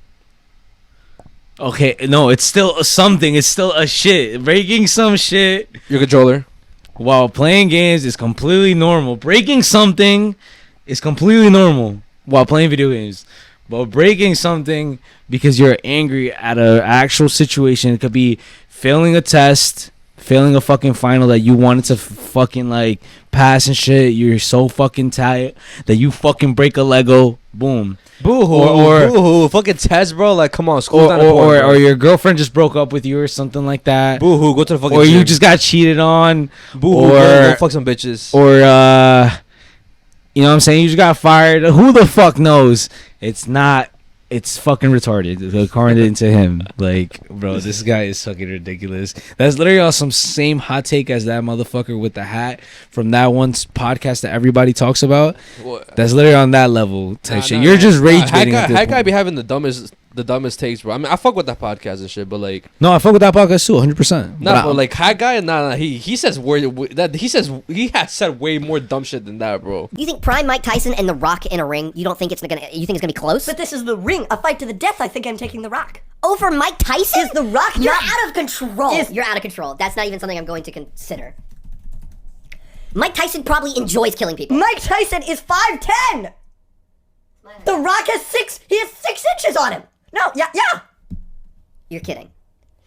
Okay, no, it's still something. It's still a shit. Breaking some shit Your controller. while playing games is completely normal. Breaking something is completely normal while playing video games. But breaking something because you're angry at an actual situation, it could be failing a test, failing a fucking final that you wanted to fucking like pass and shit. You're so fucking tired that you fucking break a Lego. Boom. Boo-hoo. Or- Boo-hoo. Fucking test, bro. Like, come on. School's Or, not important, bro. or your girlfriend just broke up with you or something like that. Boo-hoo. Go to the fucking Or you gym. just got cheated on. Boo-hoo. Go fuck some bitches. Or you know what I'm saying? You just got fired. Who the fuck knows? It's not. It's fucking retarded, according to him. Like, bro, this guy is fucking ridiculous. That's literally on some same hot take as that motherfucker with the hat from that one podcast that everybody talks about. What? That's literally on that level type Nah, shit. nah, You're nah. just rage That baiting. guy, at this that guy point. be having the dumbest the dumbest takes, bro. I mean, I fuck with that podcast and shit, but like, No, I fuck with that podcast too, 100%. nah, but like, Hat Guy, nah, he says he has said way more dumb shit than that, bro. You think prime Mike Tyson and The Rock in a ring? You don't think it's gonna? You think it's gonna be close? But this is the ring, a fight to the death. I think I'm taking The Rock. Over Mike Tyson? Is The Rock You're not- out of control. Is- You're out of control. That's not even something I'm going to consider. Mike Tyson probably enjoys killing people. Mike Tyson is 5'10". The Rock has 6. He has 6 inches on him. No, yeah. You're kidding.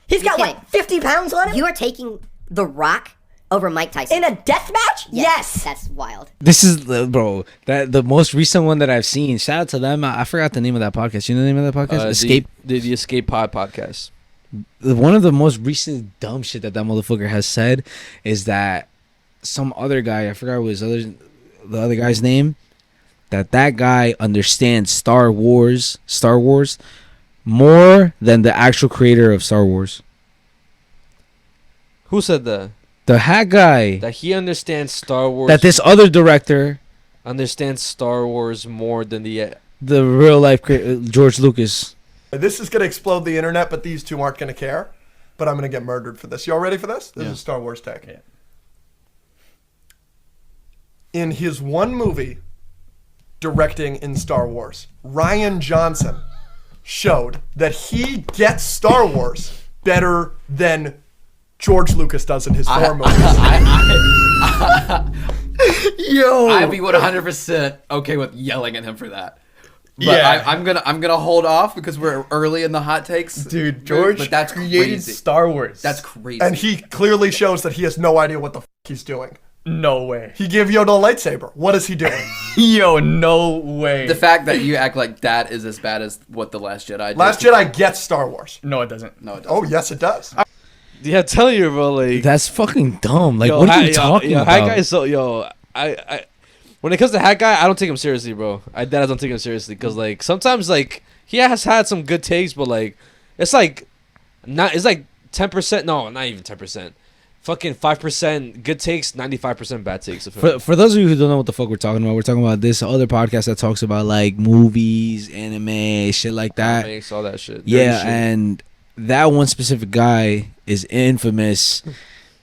He's You're got kidding. what, 50 pounds on him? You are taking The Rock over Mike Tyson. In a death match? Yes. That's wild. This is bro. That the most recent one that I've seen. Shout out to them. I forgot the name of that podcast. You know the name of that podcast? Escape. The Escape Pod podcast. One of the most recent dumb shit that motherfucker has said is that some other guy, I forgot what the other guy's name, that guy understands Star Wars more than the actual creator of Star Wars. Who said that? The hat guy. That he understands Star Wars. That this other director, understands Star Wars more than the real life George Lucas. This is going to explode the internet, but these two aren't going to care. But I'm going to get murdered for this. Y'all ready for this? This is Star Wars tech. Yeah. In his one movie directing in Star Wars, Rian Johnson showed that he gets Star Wars better than George Lucas does in his Thor movies. Yo, I'd be 100% okay with yelling at him for that. But Yeah. I'm gonna hold off because we're early in the hot takes, Dude, George But that's created crazy. Star Wars. That's crazy. And he clearly shows that he has no idea what the he's doing. no way. He gave Yoda a lightsaber. What is he doing? Yo, no way. the fact that you act like that is as bad as what The Last Jedi did. Last Jedi gets Star Wars. No, it doesn't. No, it doesn't. Oh, yes, it does. Yeah, I'm telling you, bro. Like, That's fucking dumb. Like, what are you talking about? Hat Guy is so I when it comes to Hat Guy, I don't take him seriously, bro. I don't take him seriously because like sometimes like he has had some good takes, but like it's like 10%. No, not even 10%. Fucking 5% good takes, 95% bad takes. For those of you who don't know what the fuck we're talking about this other podcast that talks about like movies, anime, shit like that. Makes all that shit. Yeah, Dirty shit. and that one specific guy is infamous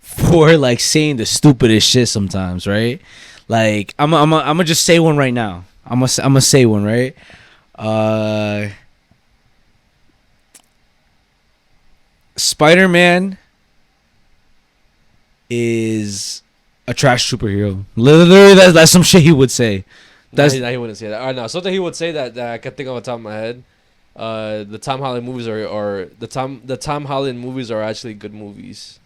for like saying the stupidest shit sometimes, right? Like I'm gonna just say one right now. I'm gonna say one, right? Spider-Man is a trash superhero. Literally, that's some shit he would say. That's he wouldn't say that. No, something he would say that I can think of on the top of my head. The Tom Holland movies are the Tom Holland movies are actually good movies.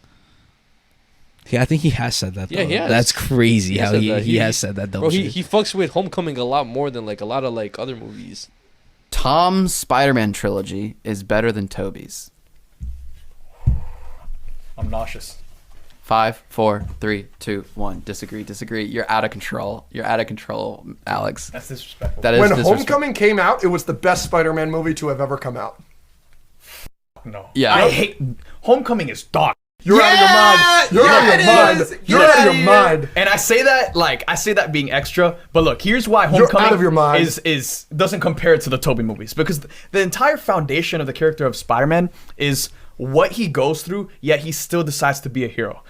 yeah, I think he has said that. Though. Yeah, he has. That's crazy He how said he, that. he has said that. Dumb Bro, shit. he fucks with Homecoming a lot more than like a lot of like other movies. Tom's Spider-Man trilogy is better than Toby's. I'm nauseous. 5, 4, 3, 2, 1. Disagree. You're out of control. Alex. That's disrespectful. That is When disrespectful. Homecoming came out, it was the best Spider-Man movie to have ever come out. No. Yeah. I hate. Homecoming is dog. You're out of your mind. You're out of your mind. You're out of your mind. And I say that being extra, but look, here's why You're Homecoming out of your mind. is doesn't compare to the Tobey movies, because the entire foundation of the character of Spider-Man is what he goes through, yet he still decides to be a hero.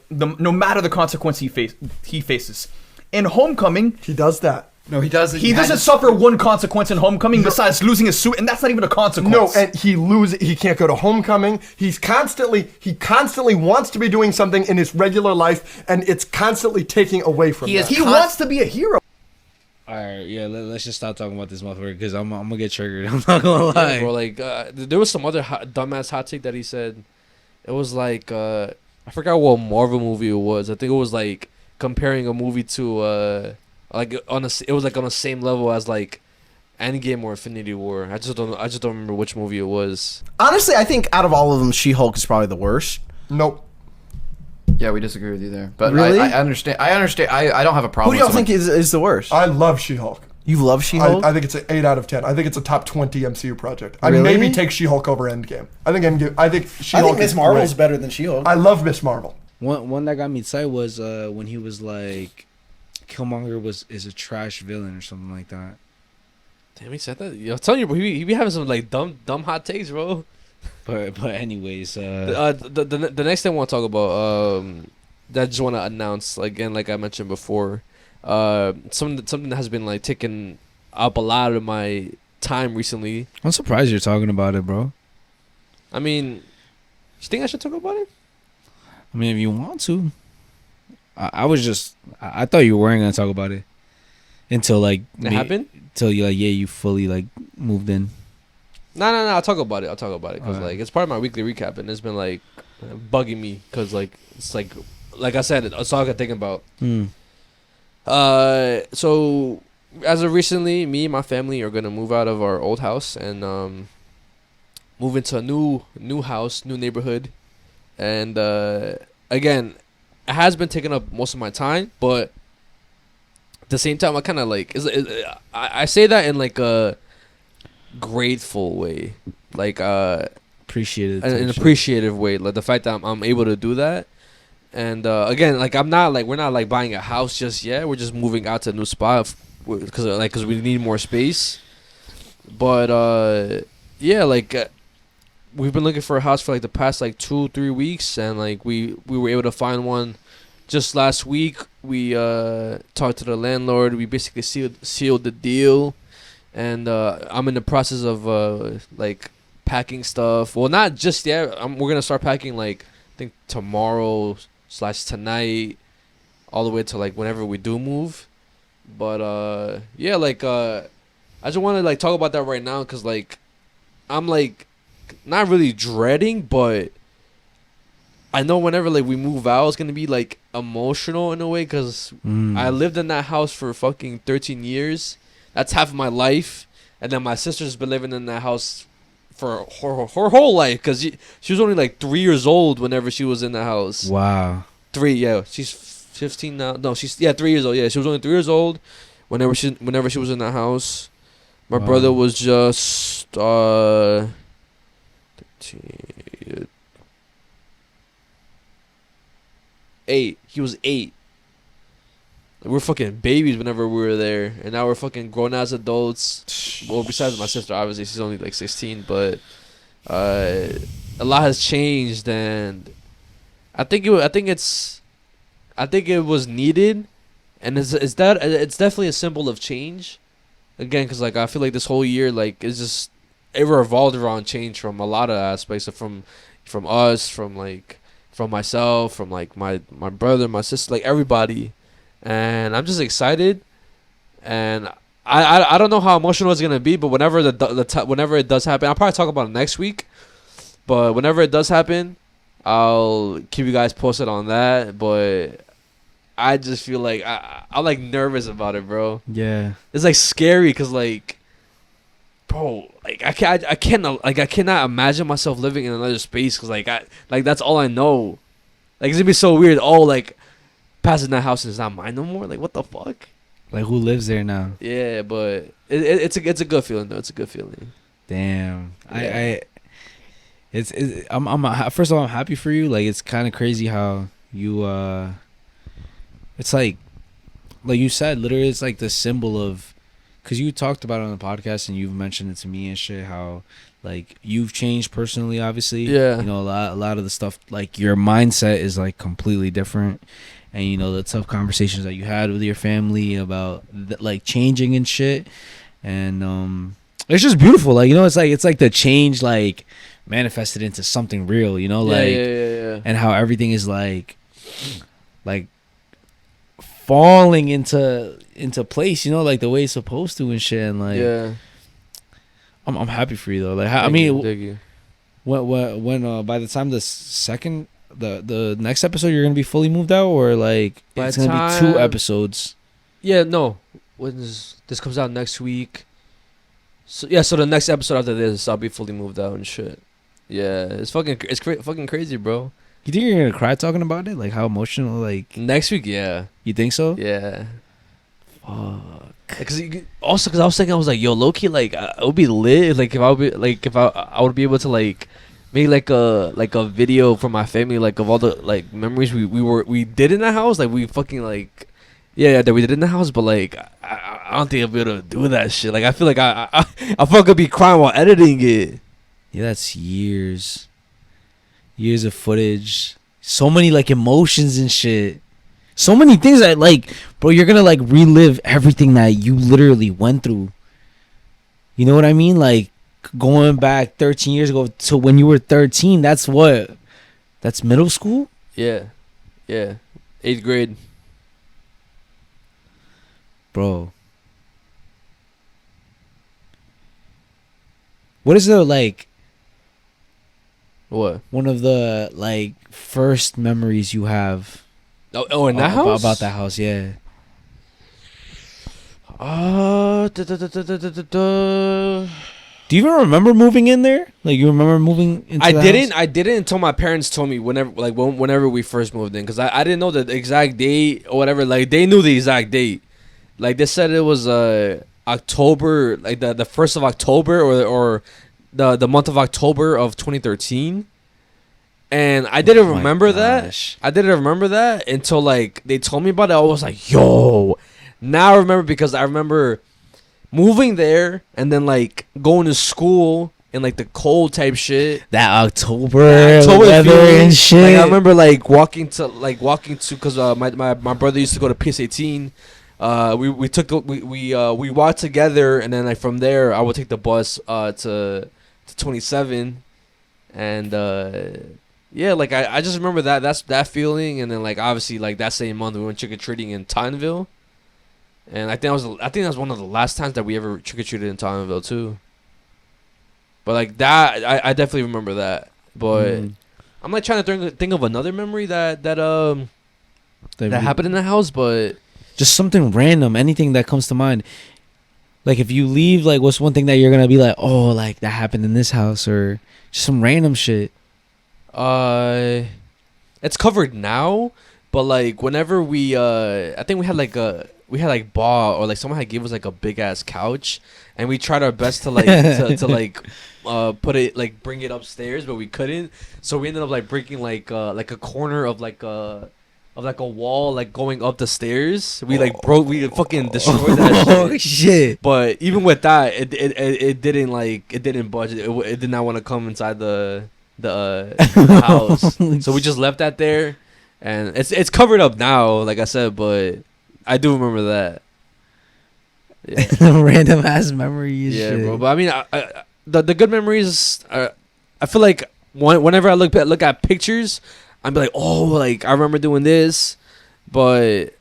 No matter the consequence he faces. In Homecoming, He does that. No, he doesn't. he doesn't suffer one consequence in Homecoming besides losing his suit, and that's not even a consequence. No, and he can't go to Homecoming. He constantly wants to be doing something in his regular life, and it's constantly taking away from him. he wants to be a hero. All right, yeah. Let's just stop talking about this motherfucker because I'm gonna get triggered. I'm not gonna lie. Yeah, bro, like there was some other dumbass hot take that he said. It was like I forgot what Marvel movie it was. I think it was like comparing a movie to it was like on the same level as like Endgame or Infinity War. I just don't remember which movie it was. Honestly, I think out of all of them, She-Hulk is probably the worst. Nope. Yeah, we disagree with you there. But Really? I understand. I don't have a Who problem do y'all with think is the worst? I love She-Hulk. You love She-Hulk? I think it's an 8 out of 10. I think it's a top 20 MCU project. I Really? maybe take She-Hulk over Endgame. I think She-Hulk Miss is Marvel's great. better than She-Hulk. I love Miss Marvel. One that got me excited was when he was like, Killmonger is a trash villain or something like that. Damn, he said that. Yo, I'm telling you, bro, he be having some like dumb hot takes, bro. But anyways, The next thing I want to talk about, that I just want to announce again, like I mentioned before, something that has been like taking up a lot of my time recently. I'm surprised you're talking about it, bro. I mean, you think I should talk about it? I mean, if you want to. I thought you weren't gonna talk about it until like It happened. Till you you fully like moved in. No. I'll talk about it because like it's part of my weekly recap, and it's been like bugging me because like it's like I said, it's all I can think about. So as of recently, me and my family are gonna move out of our old house and move into a new house, new neighborhood, and again, it has been taking up most of my time, but at the same time, I kind of like I say that in like a grateful way, like appreciative, an appreciative way, like the fact that I'm able to do that. And again, like we're not like buying a house just yet. We're just moving out to a new spot because we need more space. But yeah, like we've been looking for a house for like the past like 2-3 weeks, and like we were able to find one just last week. We talked to the landlord. We basically sealed the deal, and I'm in the process of like packing stuff. Well, not just yet. We're gonna start packing like I think tomorrow/tonight, all the way to like whenever we do move. But yeah, like I just want to like talk about that right now because like I'm like not really dreading, but I know whenever like we move out, it's gonna be like emotional in a way because I lived in that house for fucking 13 years. That's half of my life, and then my sister's been living in that house for her whole life because she was only like 3 years old whenever she was in the house. Wow. 3, yeah. She's 15 now. No, she's 3 years old. Yeah, she was only 3 years old whenever she was in the house. My brother was just 8. He was 8. We're fucking babies whenever we were there, and now we're fucking grown ass adults. Well, besides my sister, obviously she's only like 16, but a lot has changed, and I think it was needed, and it's definitely a symbol of change. Again, because like I feel like this whole year like it's just it revolved around change from a lot of aspects, from us, from myself, from like my brother, my sister, like everybody. And I'm just excited, and I don't know how emotional it's gonna be, but whenever whenever it does happen, I'll probably talk about it next week. But whenever it does happen, I'll keep you guys posted on that. But I just feel like I'm like nervous about it, bro. Yeah, it's like scary because like, bro, like I cannot imagine myself living in another space because like that's all I know. Like it's gonna be so weird. Oh, like passing that house and it's not mine no more. Like what the fuck? Like who lives there now? Yeah, but it's a good feeling though. It's a good feeling. Damn, yeah. I'm first of all I'm happy for you. Like it's kind of crazy how you it's like you said, literally it's like the symbol of, because you talked about it on the podcast and you've mentioned it to me and shit, how like you've changed personally, obviously. Yeah, you know, a lot of the stuff, like your mindset is like completely different. And you know the tough conversations that you had with your family about like changing and shit, and it's just beautiful. Like, you know, it's like the change like manifested into something real. You know, like yeah. And how everything is like falling into place. You know, like the way it's supposed to and shit. And like, yeah, I'm happy for you though. Like, I mean, when by the time the next episode you're gonna be fully moved out, or like it's gonna be 2 episodes? Yeah, no. When this comes out next week, so the next episode after this I'll be fully moved out and shit. Yeah, it's fucking crazy, bro. You think you're gonna cry talking about it? Like how emotional? Like next week? Yeah. You think so? Yeah. Fuck. Because I was thinking, I was like, yo, low key, like it would be lit. Like if I would be able to like make like a video for my family, like of all the like memories we did in the house, like we fucking like that we did in the house. But like I I don't think I'll be able to do that shit. Like I feel like I fucking be crying while editing it. Yeah, that's years of footage. So many like emotions and shit. So many things that like, bro, you're gonna like relive everything that you literally went through. You know what I mean? Like going back 13 years ago to when you were 13. That's middle school. Yeah, 8th grade, bro. What is the like? What? One of the like first memories you have? Oh, in that house? About that house, yeah. Do you even remember moving in there? Like you remember moving into I the didn't. house? I didn't until my parents told me whenever we first moved in, because I didn't know the exact date or whatever. Like they knew the exact date. Like they said it was October, like the 1st of October or the month of October of 2013. And I didn't remember that. I didn't remember that until like they told me about it. I was like, yo, now I remember, because I remember moving there and then like going to school in like the cold type shit. That October weather feeling, and shit. Like I remember like walking to because my brother used to go to PS18. We walked together, and then like from there I would take the bus to 27, and yeah, like I just remember that feeling. And then like obviously like that same month we went trick-or-treating in Tottenville, and I think that was one of the last times that we ever trick-or-treated in Tottenville too. But like that, I definitely remember that. But I'm like trying to think of another memory that happened in the house, but just something random, anything that comes to mind. Like if you leave, like what's one thing that you're gonna be like, oh, like that happened in this house, or just some random shit. It's covered now, but like whenever I think we had bought, or like someone had gave us like a big ass couch, and we tried our best to like to like put it, like bring it upstairs, but we couldn't. So we ended up like breaking like a corner of like a wall, like going up the stairs. We we fucking destroyed that shit. Oh shit. But even with that, it didn't budge. It did not want to come inside the house. So we just left that there, and it's covered up now, like I said, but I do remember that. Yeah. Random ass memories. Yeah, shit. Bro. But I mean, the good memories. I feel like whenever I look at pictures, I'm like, oh, like I remember doing this. But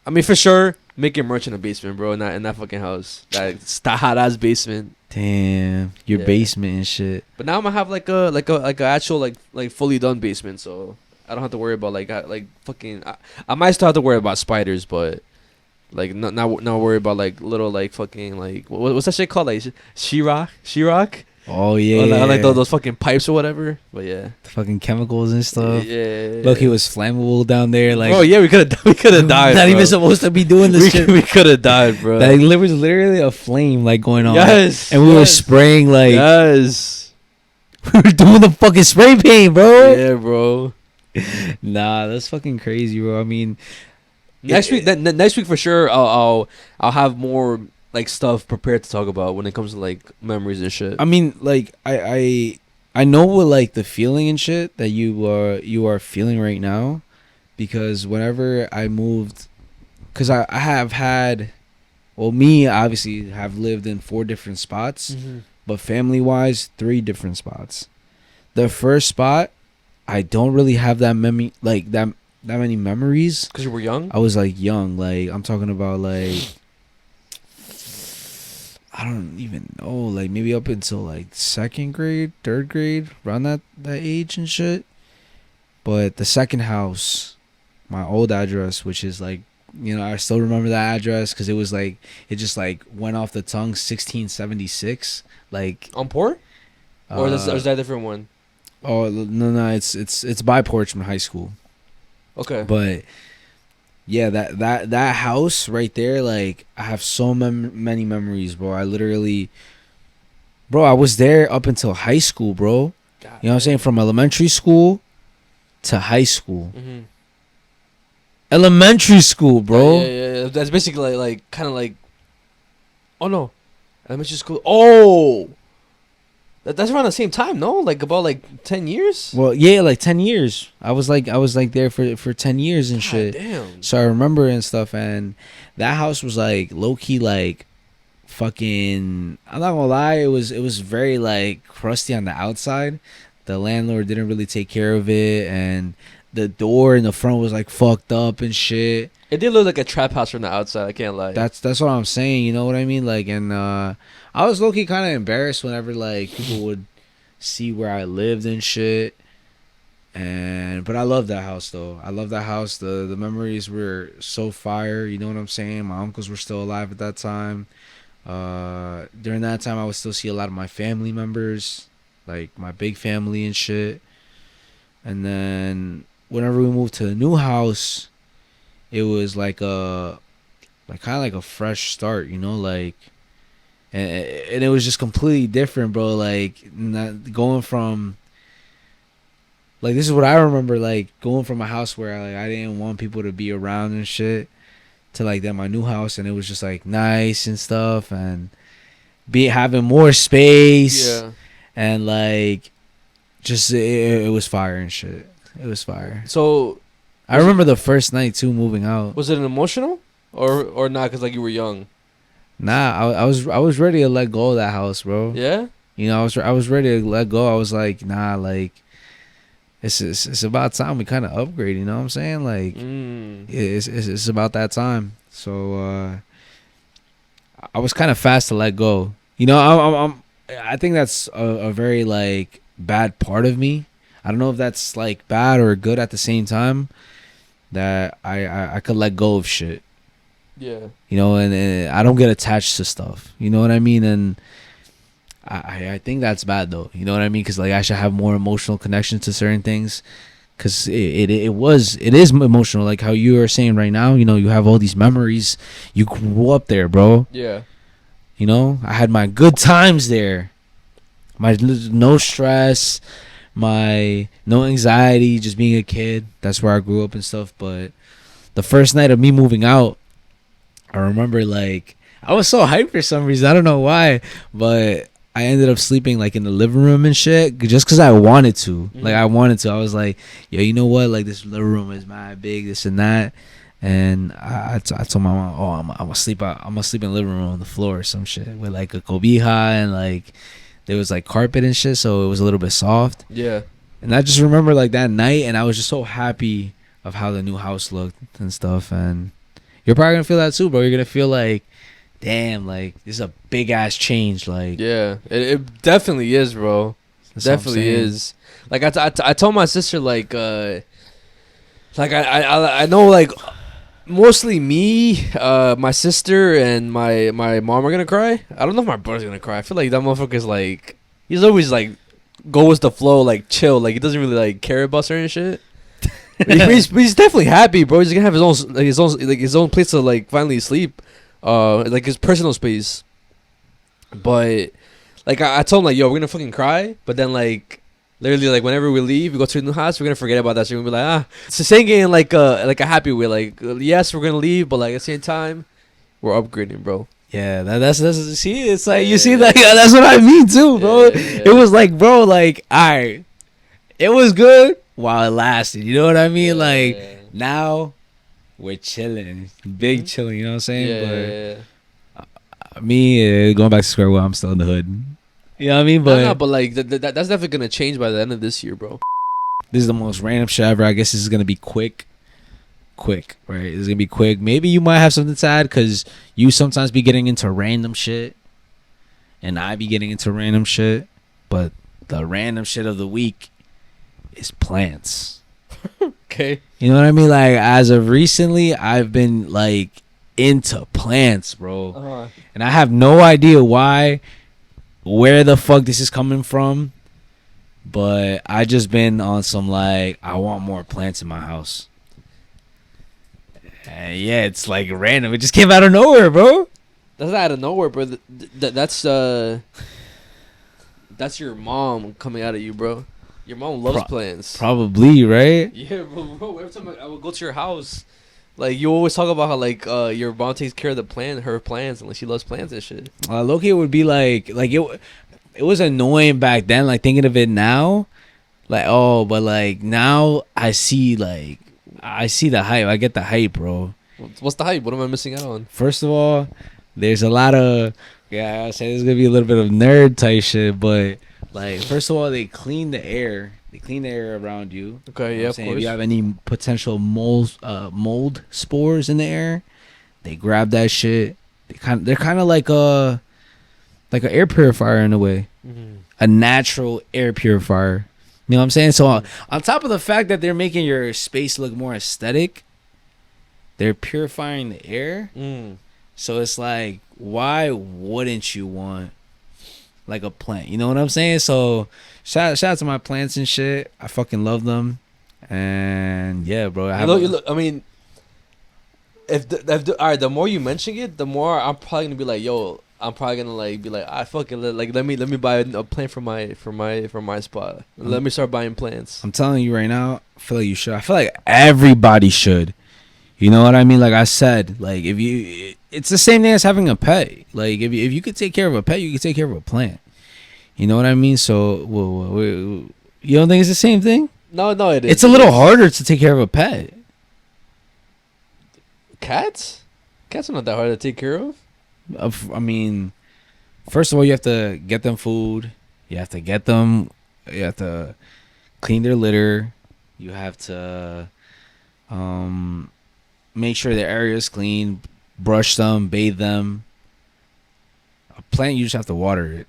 I mean, for sure, making merch in the basement, bro, in that fucking house, that hot ass basement. Damn, your basement and shit. But now I'm gonna have like a actual like fully done basement, so I don't have to worry about like fucking. I might still have to worry about spiders, but like not worry about like little like fucking like what's that shit called, like sheetrock. Oh yeah, or like those fucking pipes or whatever. But yeah, the fucking chemicals and stuff. Yeah. Look, he was flammable down there. Like, oh yeah, we could have died. Not even supposed to be doing this shit. We could have died, bro. That was literally a flame like going on. Yes, and we were spraying like. Yes. We were doing the fucking spray paint, bro. Yeah, bro. Nah, that's fucking crazy, bro. I mean, next week for sure, I'll have more like stuff prepared to talk about when it comes to like memories and shit. I mean, like I know what like the feeling and shit that you are feeling right now, because whenever I moved, because I have had, well, me obviously have lived in 4 different spots, but family wise 3 different spots. The first spot, I don't really have that many memories because you were young. I was like young, like I'm talking about like. I don't even know, like maybe up until like 2nd grade, 3rd grade, around that age and shit. But the second house, my old address, which is like, you know, I still remember that address because it was like, it just like went off the tongue, 1676, like on Port, or is that a different one? Oh no, it's by Porchman High School. Okay, but. Yeah, that house right there, like, I have so many memories, bro. I literally, bro, I was there up until high school, bro. God, you know what I'm saying? From elementary school to high school. Mm-hmm. Elementary school, bro. Yeah. That's basically like kind of like Oh no, elementary school. Oh, that's around the same time, no? Like about like 10 years. Well, yeah, like 10 years. I was like there for 10 years and shit. Damn. So I remember and stuff, and that house was like low key like fucking. I'm not gonna lie, it was very like crusty on the outside. The landlord didn't really take care of it, and the door in the front was like fucked up and shit. It did look like a trap house from the outside. I can't lie. That's what I'm saying. You know what I mean? Like, and I was low key kind of embarrassed whenever like people would see where I lived and shit. But I love that house though. I love that house. The memories were so fire. You know what I'm saying? My uncles were still alive at that time. During that time, I would still see a lot of my family members, like my big family and shit. And then whenever we moved to the new house, it was like kind of like a fresh start, you know, like, and it was just completely different, bro. Like, not going from, like, this is what I remember, like, going from a house where like I didn't want people to be around and shit, to like that my new house, and it was just like nice and stuff, and having more space, Yeah. and like, just it was fire and shit. It was fire. So I remember the first night too, moving out. was it an emotional or not? Because like you were young. Nah, I was ready to let go of that house, bro. Yeah. You know, I was ready to let go. I was like, nah, like, it's about time we kind of upgrade. You know what I'm saying? Like, it's about that time. So I was kind of fast to let go. You know, I think that's a very like bad part of me. I don't know if that's like bad or good at the same time. That I could let go of shit. Yeah. You know, and I don't get attached to stuff. You know what I mean? And I think that's bad though. You know what I mean? Because like I should have more emotional connection to certain things. Because it is emotional. Like how you are saying right now. You know, you have all these memories. You grew up there, bro. Yeah. You know, I had my good times there. My no stress, my no anxiety, just being a kid. That's where I grew up and stuff. But the first night of me moving out, I remember like I was so hyped for some reason. I don't know why, but I ended up sleeping like in the living room and shit just because I wanted to. Like I wanted to. I was like, yo, you know what? Like this living room is mad big, this and that. And I told my mom, oh, I'm gonna sleep out. I'm gonna sleep in the living room on the floor or some shit with like a cobija, and like there was like carpet and shit, so it was a little bit soft. Yeah. And I just remember like that night, and I was just so happy of how the new house looked and stuff. And you're probably gonna feel that too, bro. You're gonna feel like, damn, like this is a big ass change. Like, yeah, it definitely is, bro. Definitely is. Like I told my sister like I know like mostly me, my sister and my mom are gonna cry. I don't know if my brother's gonna cry. I feel like that motherfucker's like he's always like go with the flow, like chill, like he doesn't really like care about certain shit. But he's definitely happy, bro. He's gonna have his own place to like finally sleep, like his personal space. But like I told him like, yo, we're gonna fucking cry, but then like literally like whenever we leave, we go to the new house, we're gonna forget about that shit. We're gonna be like, it's the same game like a happy way. Like yes, we're gonna leave, but like at the same time, we're upgrading, bro. yeah, that's see, it's like you see that. Yeah, that's what I mean too, bro. It was like, bro, like, alright, it was good while it lasted. You know what I mean? Like now we're chilling, big chilling. You know what I'm saying? But me going back to square one, I'm still in the hood. You know what I mean? But but like that's definitely gonna change by the end of this year, bro. This is the most random shit ever. I guess this is gonna be quick, right? It's gonna be quick. Maybe you might have something to add because you sometimes be getting into random shit, and I be getting into random shit. But the random shit of the week is plants. Okay. You know what I mean? Like as of recently, I've been like into plants, bro, and I have no idea where the fuck this is coming from, but I just been on some like I want more plants in my house. And yeah, it's like random. It just came out of nowhere, bro. That's not out of nowhere, bro. That's your mom coming out of you, bro. Your mom loves plants. Probably, right? Yeah, bro. Every time I would go to your house, Like you always talk about how like your mom takes care of her plants, and like she loves plants and shit. Loki would be like it was annoying back then. Like thinking of it now, like but like now I see the hype. I get the hype, bro. What's the hype? What am I missing out on? First of all, there's a lot of I say there's gonna be a little bit of nerd type shit, but like first of all, they clean the air. They clean the air around you. Okay, You know yeah, what I'm of saying? course. If you have any potential mold spores in the air, they grab that shit. They're kind of like an air purifier in a way, a natural air purifier. You know what I'm saying? So on top of the fact that they're making your space look more aesthetic, they're purifying the air. So it's like, why wouldn't you want like a plant? You know what I'm saying? So shout out to my plants and shit. I fucking love them. And yeah, bro. I mean, all right, the more you mention it, the more I'm probably gonna be like, yo, I'm probably gonna like be like, I fucking let me buy a plant for my spot. Let me start buying plants. I'm telling you right now, I feel like you should. I feel like everybody should. You know what I mean? Like I said, like it's the same thing as having a pet. Like if you could take care of a pet, you could take care of a plant. You know what I mean? So, you don't think it's the same thing? No, it is. It's a little harder to take care of a pet. Cats are not that hard to take care of. I mean, first of all, you have to get them food. You have to clean their litter. You have to make sure their area is clean, brush them, bathe them. A plant, you just have to water it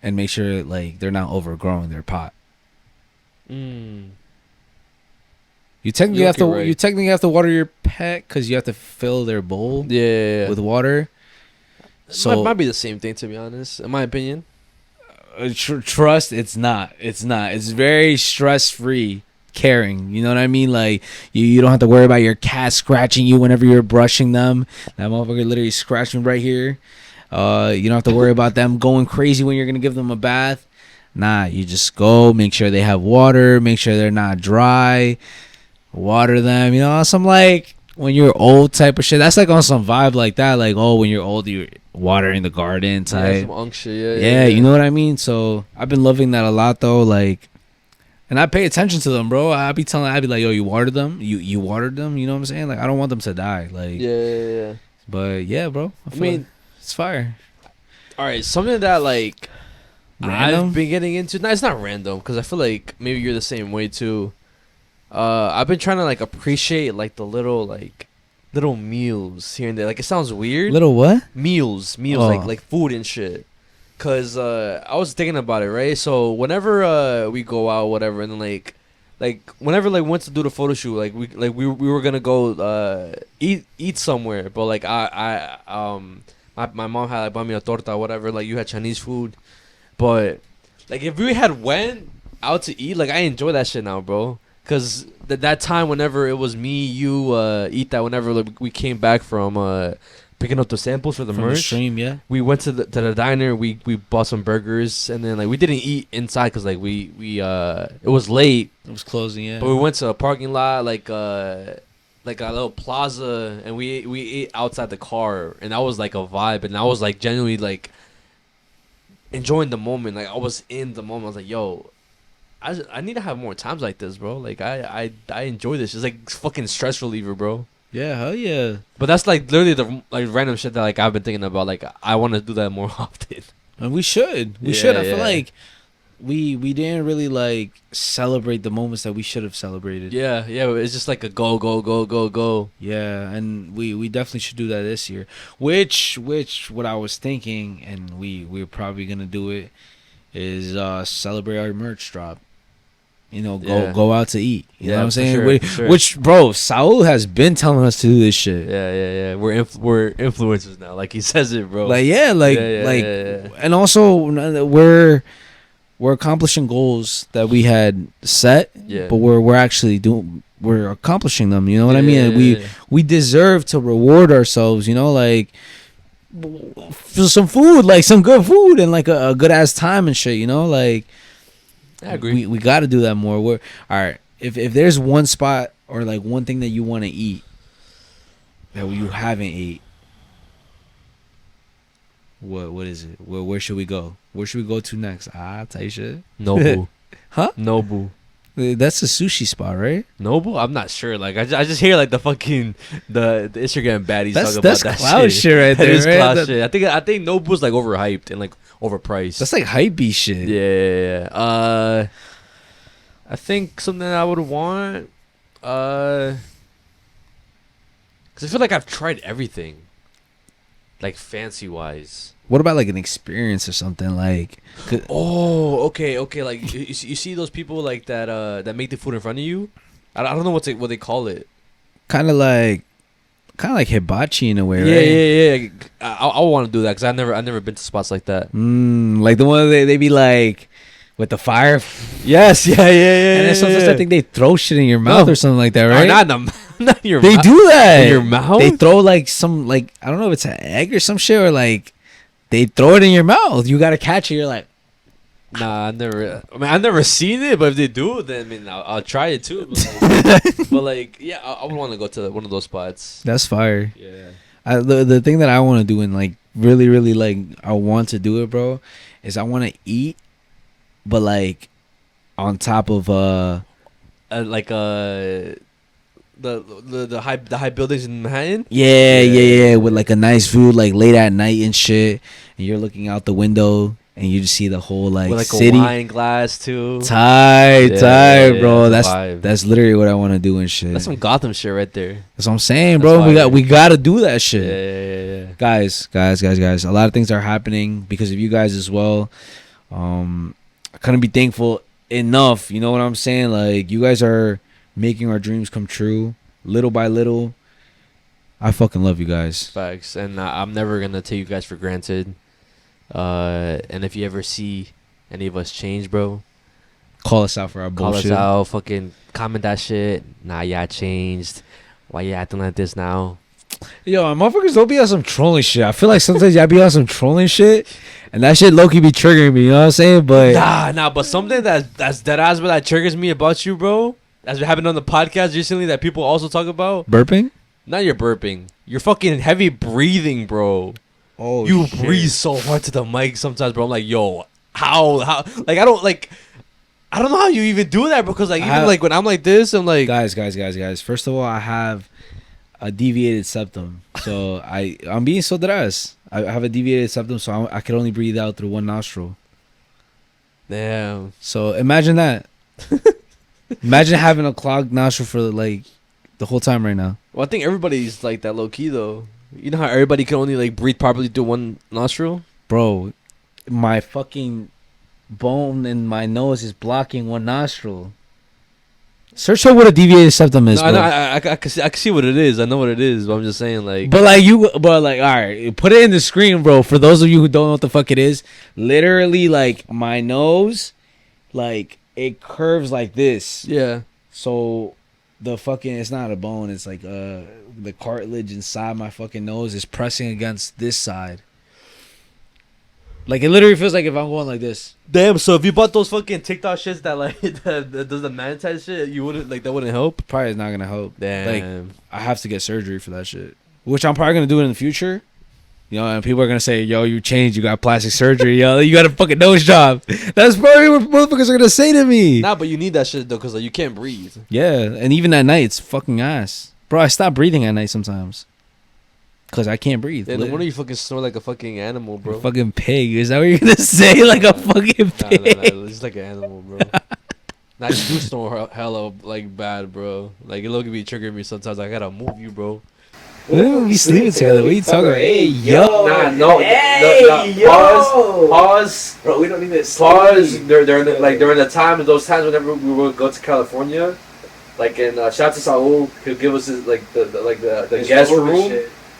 and make sure like they're not overgrowing their pot. You technically have to water your pet because you have to fill their bowl with water. So Might be the same thing, to be honest, in my opinion. Trust, it's not. It's very stress free caring. You know what I mean? Like you don't have to worry about your cat scratching you whenever you're brushing them. That motherfucker literally scratched me right here. You don't have to worry about them going crazy when you're gonna give them a bath. Nah, you just go, make sure they have water, make sure they're not dry, water them. You know, some like when you're old type of shit. That's like on some vibe like that. Like, when you're old, you're watering the garden type. Yeah, some unk shit. Yeah, you know what I mean? So I've been loving that a lot though. Like, and I pay attention to them, bro. I'd be like, yo, you watered them? You watered them? You know what I'm saying? Like, I don't want them to die. Like, yeah. But yeah, bro. I mean, like it's fire. All right, something that like random? I've been getting into. No, it's not random because I feel like maybe you're the same way too. I've been trying to like appreciate like the little meals here and there. Like it sounds weird. Little what? Meals, Oh. like food and shit. Cause I was thinking about it, right? So whenever we go out, whatever, and then like whenever like went to do the photo shoot, like we were gonna go eat somewhere, but like my mom had like bought me a torta, whatever. Like you had Chinese food, but like if we had went out to eat, like I enjoy that shit now, bro. Cause that time whenever it was me, you, eat that whenever like, we came back from picking up the samples for the From merch. the stream, yeah. We went to the diner. We bought some burgers, and then like we didn't eat inside because like we it was late. It was closing, yeah. But we went to a parking lot, like a little plaza, and we ate outside the car, and that was like a vibe, and I was like genuinely like enjoying the moment. Like I was in the moment. I was like, yo, I need to have more times like this, bro. Like I enjoy this. It's like fucking stress reliever, bro. Yeah, hell yeah. But that's like literally the like random shit that like I've been thinking about. Like I want to do that more often. And we should. I feel like we didn't really like celebrate the moments that we should have celebrated. Yeah. It's just like a go. Yeah, and we definitely should do that this year. Which what I was thinking, and we're probably gonna do it, is celebrate our merch drop. You know, go out to eat. You know what I'm saying? Sure. Which, bro, Saul has been telling us to do this shit. Yeah. We're influencers now, like he says it, bro. Like, and also we're accomplishing goals that we had set. Yeah. But we're actually we're accomplishing them. You know what I mean? Yeah. We deserve to reward ourselves. You know, like for some food, like some good food, and like a good ass time and shit. You know, like. I agree. We got to do that more. All right. If there's one spot or like one thing that you want to eat that you haven't ate. What is it? Where should we go? Where should we go to next? Tight shit. Nobu. Huh? Nobu. That's a sushi spot, right? Nobu? I'm not sure. Like I just hear like the fucking the Instagram baddies That's talk about that cloud shit right That there, is right? cloud shit. I think Nobu's like overhyped and like overpriced. That's like hype-y shit. Yeah. I think something I would want. Cause I feel like I've tried everything. Like fancy wise. What about like an experience or something like? Oh, okay. Like you see those people like that that make the food in front of you. I don't know what they call it. Kind of like hibachi in a way, right? Yeah. I want to do that because I've never been to spots like that. Like the one they be like with the fire. Yes, yeah. And then sometimes I think they throw shit in your mouth or something like that, right? Not in your they mouth. do that In your mouth. They throw like some like I don't know if it's an egg or some shit or like they throw it in your mouth. You gotta catch it. You're like, nah, I've never seen it, but if they do, then I mean I'll try it too. But like yeah, I would want to go to one of those spots. that's fire. Yeah. The thing that I want to do and like really like I want to do it, bro, is I want to eat, but like on top of the high buildings in Manhattan. Yeah, with like a nice view, like late at night and shit, and you're looking out the window and you just see the whole like, With like city. a wine glass too. Tight, bro. the That's vibe. that's literally what I want to do and shit. That's some Gotham shit right there. That's what I'm saying, That's bro. fire. We gotta do that shit. Yeah. Guys. A lot of things are happening because of you guys as well. I couldn't be thankful enough. You know what I'm saying? Like you guys are making our dreams come true, little by little. I fucking love you guys. Facts. And I'm never gonna take you guys for granted. And if you ever see any of us change, bro, Call us out for our call bullshit. us out. Fucking comment that shit. Nah, y'all changed. Why you acting like this now? Yo, motherfuckers don't be on some trolling shit. I feel like sometimes y'all be on some trolling shit, and that shit low-key be triggering me. You know what I'm saying? But Nah. But something that's dead ass, but that triggers me about you, bro. As happened on the podcast recently, that people also talk about. burping. Not your burping. You're fucking heavy breathing, bro. Oh, You breathe so hard to the mic sometimes, bro. I'm like, yo, how? Like, I don't know how you even do that, because like even like when I'm like this, I'm like, guys. First of all, I have a deviated septum, so I'm being so dress. I have a deviated septum, so I can only breathe out through one nostril. damn. So imagine that. Imagine having a clogged nostril for like the whole time right now. Well, I think everybody's like that low key though. You know how everybody can only like breathe properly through one nostril? Bro, my fucking bone in my nose is blocking one nostril. Search up what a deviated septum is, No, bro. I can see what it is. I know what it is, but I'm just saying like. But all right, put it in the screen, bro. For those of you who don't know what the fuck it is, literally, like my nose, like it curves like this. Yeah. So the fucking, it's not a bone. It's like the cartilage inside my fucking nose is pressing against this side. Like it literally feels like if I'm going like this. Damn. So if you bought those fucking TikTok shits that like that does the monetize shit, you wouldn't like that wouldn't help. Probably is not gonna help. Damn. Like I have to get surgery for that shit, which I'm probably gonna do it in the future. You know, and people are gonna say, "Yo, you changed. You got plastic surgery. Yo, you got a fucking nose job." That's probably what motherfuckers are gonna say to me. Nah, but you need that shit though, cause like you can't breathe. Yeah, and even at night, it's fucking ass, bro. I stop breathing at night sometimes, cause I can't breathe. Yeah, no wonder you fucking snore like a fucking animal, bro. Fucking pig. Is that what you're gonna say? Like a fucking pig? Nah, it's like an animal, bro. Nah, you do snore hella like bad, bro. Like it look be triggering me sometimes. I gotta move you, bro. We sleeping together. What are you talking about? Hey, yo. Nah, no. Pause. Bro, we don't need this. Pause. During the time, those times whenever we would go to California, like in shout out to Saul, he'll give us his, like the guest room.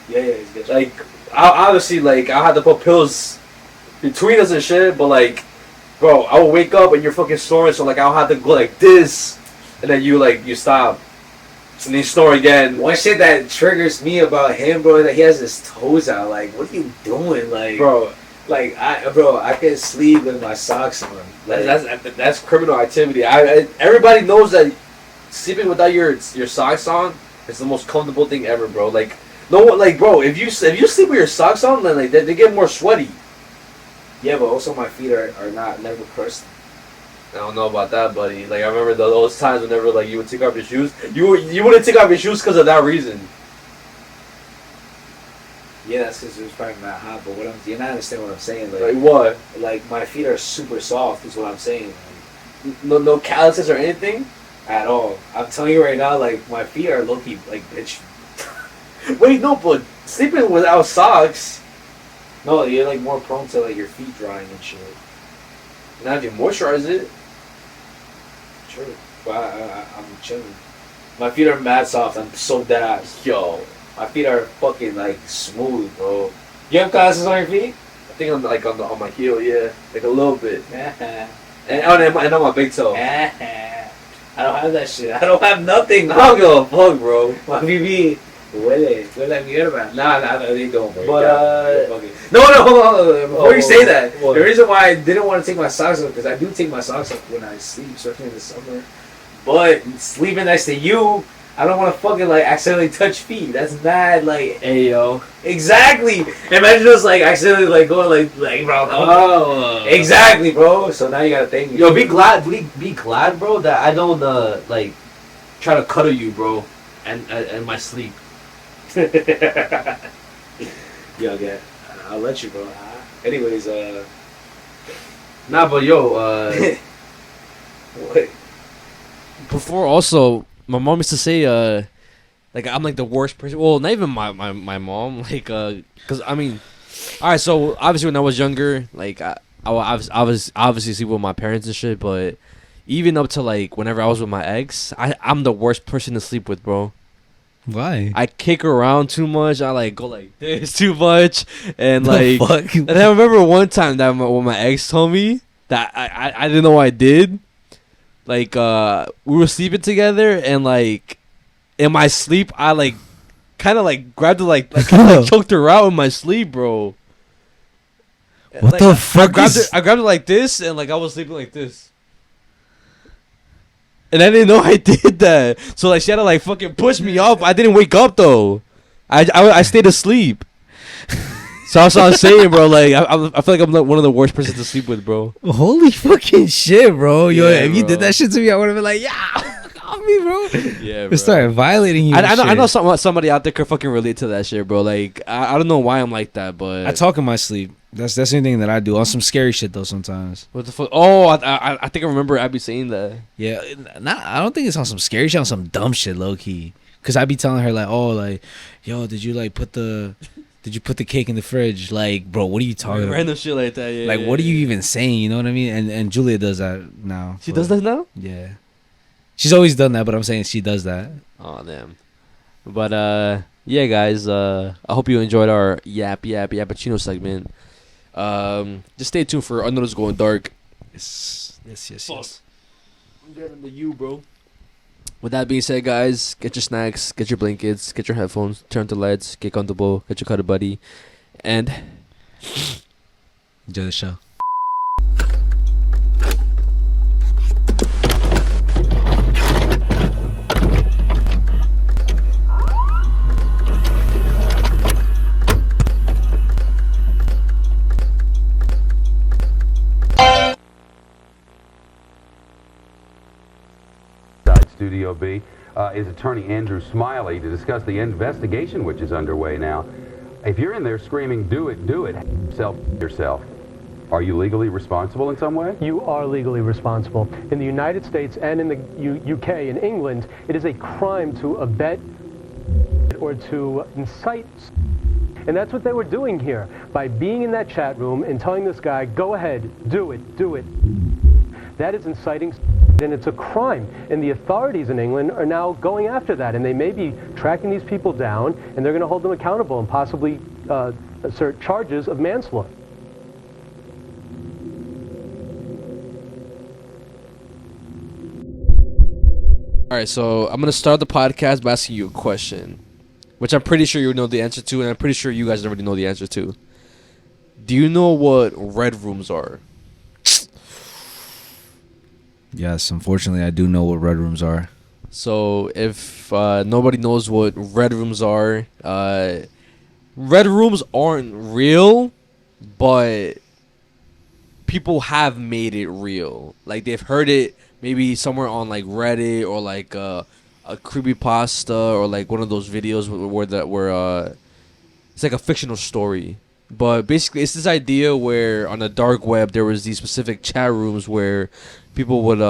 Yeah, he's guest Like obviously, like I had to put pills between us and shit, but like, bro, I would wake up and you're fucking snoring, so like I'll have to go like this, and then you stop. And then you snore again. One shit that triggers me about him, bro, is that he has his toes out. Like, what are you doing? Like, Bro, I can sleep with my socks on. Like, that's criminal activity. Everybody knows that sleeping without your socks on is the most comfortable thing ever, bro. Like No one like, bro. If you sleep with your socks on, then like they get more sweaty. Yeah, but also my feet are not never crusty. I don't know about that, buddy. Like I remember those times whenever like you would take off your shoes, you wouldn't take off your shoes because of that reason. Yeah, that's because it was probably not hot. But you're not understanding what I'm saying. Like what? Like my feet are super soft. Is what I'm saying. No calluses or anything At all. I'm telling you right now. Like my feet are low key like bitch. Wait, no, but sleeping without socks. No, you're like more prone to like your feet drying and shit. Now if you moisturize it. True. But I'm chilling. My feet are mad soft. I'm so dead ass. Yo. My feet are fucking like smooth, bro. You have calluses on your feet? I think I'm like on my heel, yeah. Like a little bit. and on my big toe. I don't have that shit. I don't have nothing. I don't give a fuck, bro. My BB. Huele a mierda. Nah, they don't, bro. But, No, hold on. Before you say that, the reason why I didn't want to take my socks off, because I do take my socks off when I sleep, especially in the summer. But sleeping next to you, I don't want to fucking like accidentally touch feet. That's bad. Like, hey yo, exactly. Imagine us like accidentally like going like bro. Oh, exactly, bro. So now you gotta thank me. Yo, be glad, bro, that I don't like try to cuddle you, bro, and my sleep. Yo, yeah, I'll let you, bro. Anyways, nah, but yo, what? Before also. My mom used to say, like I'm like the worst person. Well, not even my mom, like, cause I mean, all right. So obviously when I was younger, like I was obviously sleep with my parents and shit. But even up to like whenever I was with my ex, I'm the worst person to sleep with, bro. Why? I kick her around too much. I like go like this too much, and The like. fuck? And I remember one time that when my ex told me that I didn't know what I did. Like we were sleeping together and like in my sleep I like kind of like grabbed her like kinda, like choked her out in my sleep, bro. What like, the fuck? I grabbed her like this and like I was sleeping like this. And I didn't know I did that. So like she had to like fucking push me off. I didn't wake up though. I stayed asleep. So that's what I'm saying, bro. Like, I feel like I'm like one of the worst persons to sleep with, bro. Holy fucking shit, bro. Yo, Yeah, if you bro. did that shit to me, I would have been like, yeah, on me, bro. Yeah, I bro. started violating you. I know somebody out there could fucking relate to that shit, bro. Like, I don't know why I'm like that, but I talk in my sleep. That's the only thing that I do. On some scary shit though, sometimes. What the fuck? Oh, I think I remember Abby saying that. Yeah, I don't think it's on some scary shit. On some dumb shit, low key. Cause I be telling her like, oh, like, yo, did you put the cake in the fridge? Like, bro, what are you talking about? Random shit like that. Yeah. Like, what are you even saying? You know what I mean? And Julia does that now. She does that now? Yeah. She's always done that, but I'm saying she does that. Oh damn. But yeah, guys. I hope you enjoyed our Yappuccino segment. Just stay tuned for Unnoticed Going Dark. Yes. I'm getting the you, bro. With that being said, guys, get your snacks, get your blankets, get your headphones, turn the lights, get comfortable, get your cuddle buddy, and enjoy the show. Studio B is attorney Andrew Smiley to discuss the investigation which is underway now. If you're in there screaming, do it, yourself, are you legally responsible in some way? You are legally responsible. In the United States and in the UK, in England, it is a crime to abet or to incite. And that's what they were doing here by being in that chat room and telling this guy, go ahead, do it. That is inciting, and it's a crime. And the authorities in England are now going after that, and they may be tracking these people down, and they're going to hold them accountable and possibly assert charges of manslaughter. all right. So I'm gonna start the podcast by asking you a question, which I'm pretty sure you know the answer to, and I'm pretty sure you guys already know the answer to. Do you know what red rooms are? Yes, unfortunately, I do know what red rooms are. So if nobody knows what red rooms are, red rooms aren't real, but people have made it real. Like they've heard it maybe somewhere on like Reddit or like a creepypasta or like one of those videos where it's like a fictional story. But basically, it's this idea where on the dark web there was these specific chat rooms where people would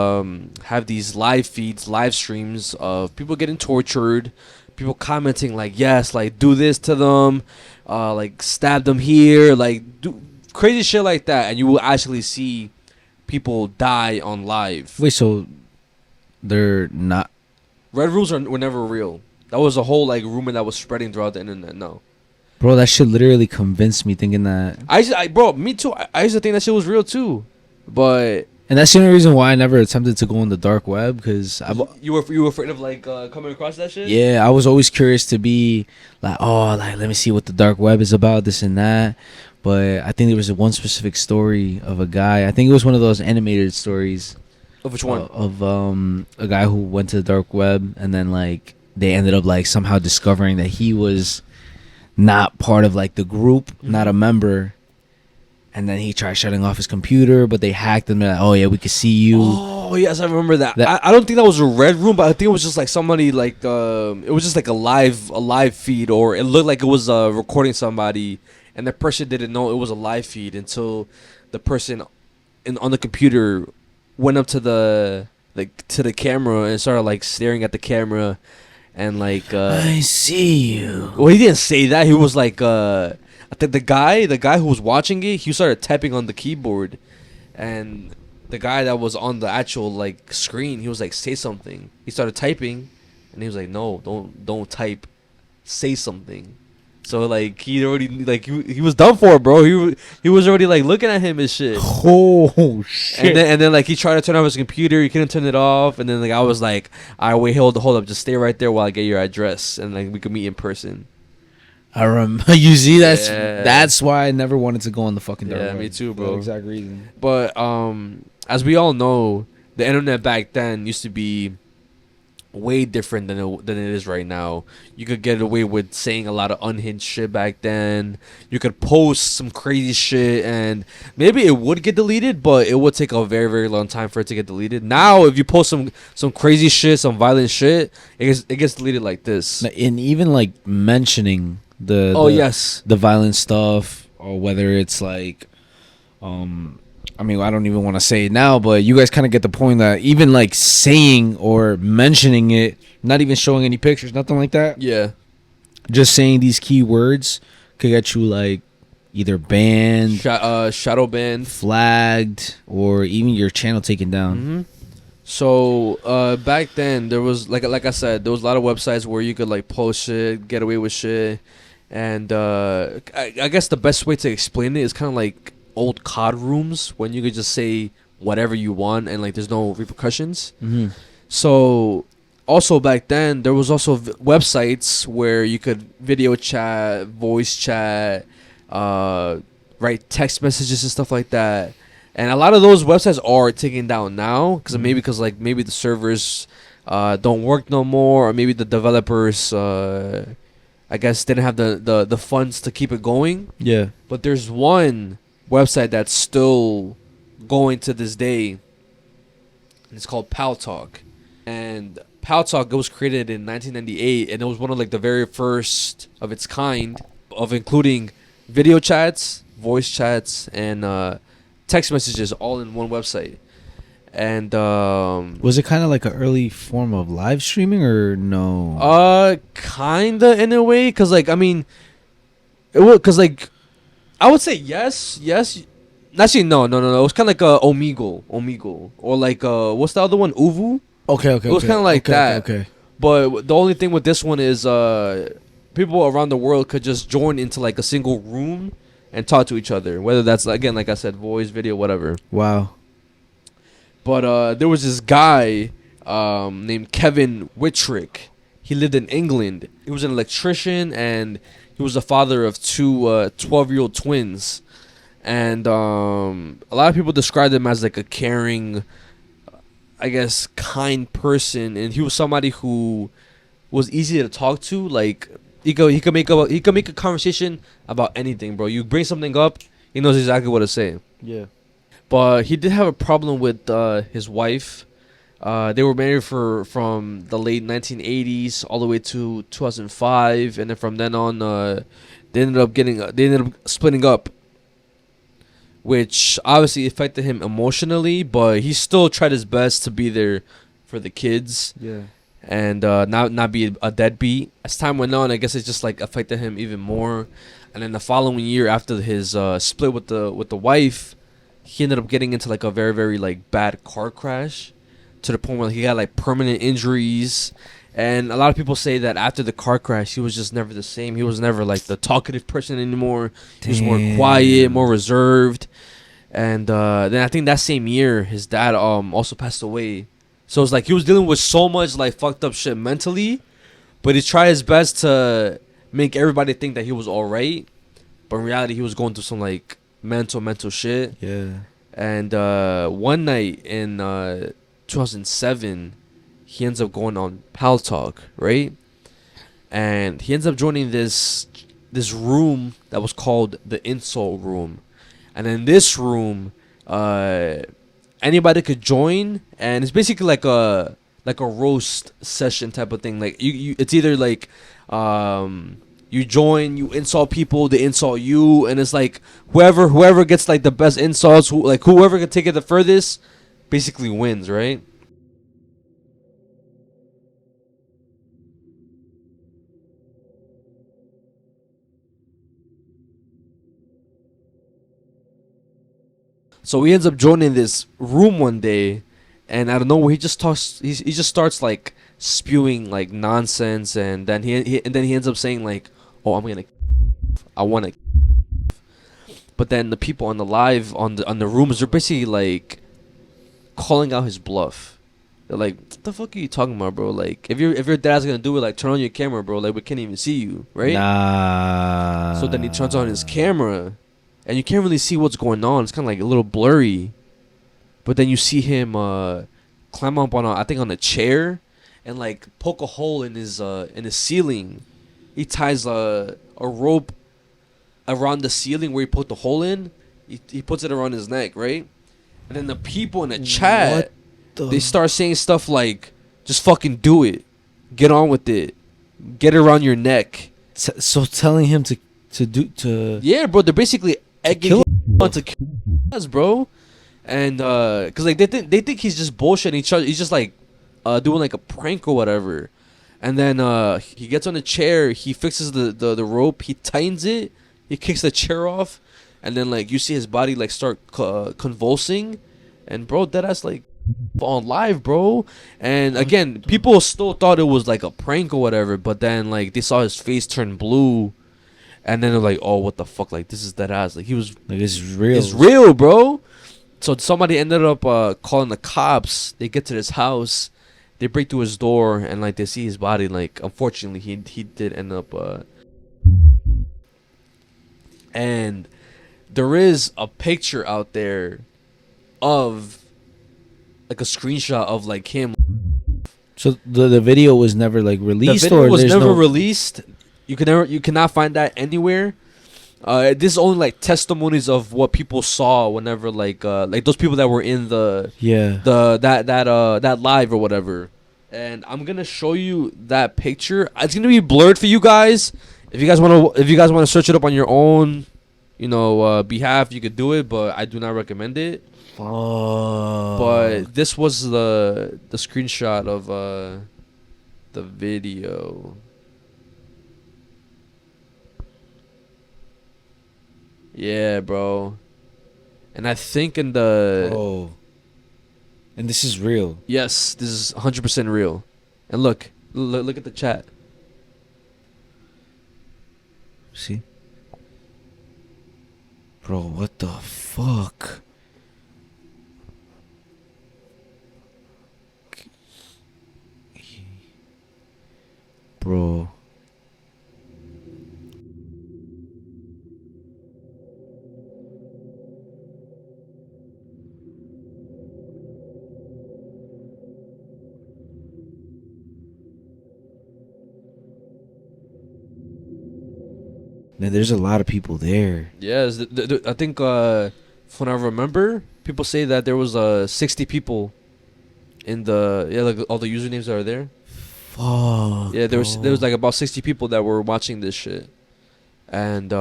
have these live feeds, live streams of people getting tortured, people commenting like, yes, like do this to them, like stab them here, like do crazy shit like that, and you will actually see people die on live. Wait, so they're not red rooms were never real. That was a whole like rumor that was spreading throughout the internet. No. Bro, that shit literally convinced me thinking that. Bro, me too. I used to think that shit was real too, but and that's the only reason why I never attempted to go on the dark web, because you were afraid of like coming across that shit. Yeah, I was always curious to be like, oh, like let me see what the dark web is about, this and that. But I think there was one specific story of a guy. I think it was one of those animated stories. Of which one? Of a guy who went to the dark web, and then like they ended up like somehow discovering that he was not part of like the group, not a member, and then he tried shutting off his computer, but they hacked him. Like, oh yeah, we could see you. Oh yes, I remember that. I don't think that was a red room, but I think it was just like somebody like it was just like a live feed, or it looked like it was recording somebody, and the person didn't know it was a live feed until the person on the computer went up to the camera and started like staring at the camera. And like I see you. Well, he didn't say that. He was like I think the guy who was watching it, he started tapping on the keyboard, and the guy that was on the actual like screen, he was like, say something. He started typing, and he was like, no, don't type, say something. So like he already like he was done for, bro. He was already like looking at him and shit. Oh shit! And then like he tried to turn off his computer, he couldn't turn it off. And then like I was like, all right, wait, hold up, just stay right there while I get your address, and like we could meet in person. I remember. You see, that's why I never wanted to go on the fucking dark web. Me too, bro. For that exact reason. But as we all know, the internet back then used to be way different than it is right now. You could get away with saying a lot of unhinged shit back then. You could post some crazy shit and maybe it would get deleted, but it would take a very, very long time for it to get deleted. Now, if you post some crazy shit, some violent shit, it gets deleted like this. And even like mentioning the violent stuff, or whether it's like I mean, I don't even want to say it now, but you guys kind of get the point that even like saying or mentioning it, not even showing any pictures, nothing like that. Yeah. Just saying these key words could get you like either banned, shadow banned, flagged, or even your channel taken down. Mm-hmm. So back then there was like I said, there was a lot of websites where you could like post shit, get away with shit, and I guess the best way to explain it is kind of like old COD rooms when you could just say whatever you want and like there's no repercussions. Mm-hmm. So also back then there was also websites where you could video chat, voice chat, write text messages and stuff like that. And a lot of those websites are taken down now because maybe the servers don't work no more, or maybe the developers I guess didn't have the funds to keep it going. Yeah. But there's one website that's still going to this day, and it's called Paltalk. And Paltalk was created in 1998, and it was one of like the very first of its kind of including video chats, voice chats, and text messages all in one website. And was it kind of like an early form of live streaming or no? Kinda in a way, cause like I mean, it was cause like I would say yes. Actually, no. It was kind of like Omegle, or like what's the other one? Uvu. Okay. It was kind of like that. Okay. But the only thing with this one is people around the world could just join into like a single room and talk to each other, whether that's again like I said, voice, video, whatever. Wow. But there was this guy named Kevin Whitrick. He lived in England. He was an electrician, and he was the father of two 12-year-old twins. And a lot of people described him as like a caring, I guess, kind person, and he was somebody who was easy to talk to. Like he could make a conversation about anything, bro. You bring something up, he knows exactly what to say. Yeah. But he did have a problem with his wife. They were married from the late 1980s all the way to 2005, and then from then on, they ended up splitting up, which obviously affected him emotionally. But he still tried his best to be there for the kids. Yeah. And not be a deadbeat. As time went on, I guess it just like affected him even more. And then the following year, after his split with the wife, he ended up getting into like a very, very like bad car crash, to the point where he got like permanent injuries. And a lot of people say that after the car crash, he was just never the same. He was never like the talkative person anymore. He was more quiet, more reserved. And then I think that same year, his dad also passed away. So it's like he was dealing with so much like fucked up shit mentally, but he tried his best to make everybody think that he was alright. But in reality, he was going through some like mental shit. Yeah. And one night in 2007, he ends up going on Pal Talk, right? And he ends up joining this room that was called the Insult Room. And in this room, anybody could join, and it's basically like a roast session type of thing. Like you it's either like you join, you insult people, they insult you, and it's like whoever gets like the best insults, whoever can take it the furthest, basically wins, right? So he ends up joining this room one day, and out of nowhere he just starts like spewing like nonsense, and then he ends up saying like, "Oh, I want to." But then the people on the live on the rooms are basically like calling out his bluff. They're like, "What the fuck are you talking about, bro? Like, if your dad's gonna do it, like, turn on your camera, bro. Like, we can't even see you, right?" Nah. So then he turns on his camera, and you can't really see what's going on. It's kind of like a little blurry. But then you see him climb up on a chair, and like poke a hole in his ceiling. He ties a rope around the ceiling where he put the hole in. He puts it around his neck, right? And then the people in the chat, they start saying stuff like, "Just fucking do it, get on with it, get it around your neck." So telling him to Yeah, bro, they're basically egging him on to kill us, bro. And cause like they think he's just bullshitting each other. He's just like doing like a prank or whatever. And then he gets on the chair, he fixes the rope, he tightens it, he kicks the chair off, and then like you see his body like start convulsing, and bro, deadass like on live, bro. And again, people still thought it was like a prank or whatever, but then like they saw his face turn blue, and then they're like, "Oh, what the fuck? Like, this is deadass." Like, he was like, it's real. It's real, bro. So somebody ended up calling the cops. They get to his house, they break through his door, and like they see his body. Like, unfortunately, he did end up. And there is a picture out there of like a screenshot of like him. So the video was never like released. The video or was never no released. You cannot find that anywhere. This is only like testimonies of what people saw whenever like those people that were in that live or whatever. And I'm gonna show you that picture. It's gonna be blurred for you guys. If you guys wanna search it up on your own, behalf, you could do it. But I do not recommend it. But this was the screenshot of the video. Yeah, bro. And I think in the... Oh. And this is real. Yes, this is 100% real. And look at the chat. See? Bro, what the fuck? Bro. Man, there's a lot of people there. Yes, I think from what I remember, people say that there was 60 people in the like all the usernames that are there. Fuck. Yeah, there was like about 60 people that were watching this shit, and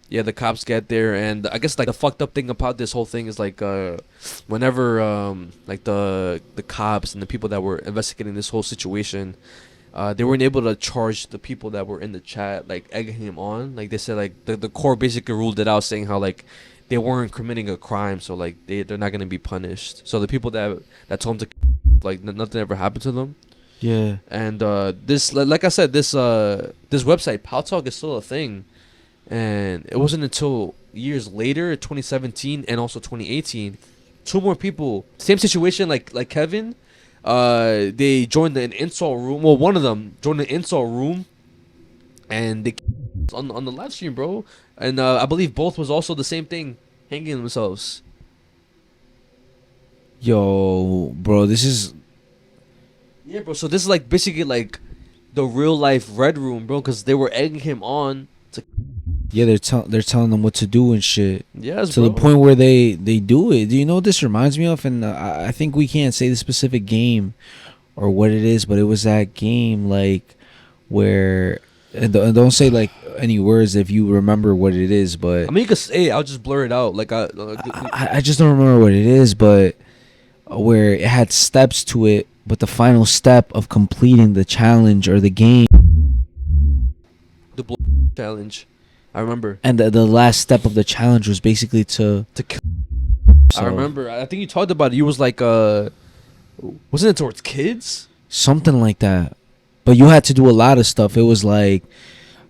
yeah, the cops get there, and I guess like the fucked up thing about this whole thing is like whenever like the cops and the people that were investigating this whole situation, they weren't able to charge the people that were in the chat like egging him on. Like they said, like the court basically ruled it out, saying how like they weren't committing a crime, so like they're not gonna be punished. So the people that told him to, like nothing ever happened to them. Yeah. And this, like I said, this website Pal Talk is still a thing, and it wasn't until years later, 2017 and also 2018, two more people, same situation like Kevin. They joined an insult room. Well, one of them joined an insult room, and they on the live stream, bro. And I believe both was also the same thing, hanging themselves. Yo, bro, this is. Yeah, bro. So this is like basically like the real life Red Room, bro, because they were egging him on to. Yeah, they're telling them what to do and shit. Yes, to bro. the point where they do it. Do you know what this reminds me of? And I think we can't say the specific game or what it is, but it was that game like where. And don't say like any words if you remember what it is, but I mean, you could say it, I'll just blur it out. Like I just don't remember what it is, but where it had steps to it, but the final step of completing the challenge or the game, the challenge, I remember. And the last step of the challenge was basically to kill. I remember. I think you talked about it. You was like, wasn't it towards kids? Something like that. But you had to do a lot of stuff. It was like,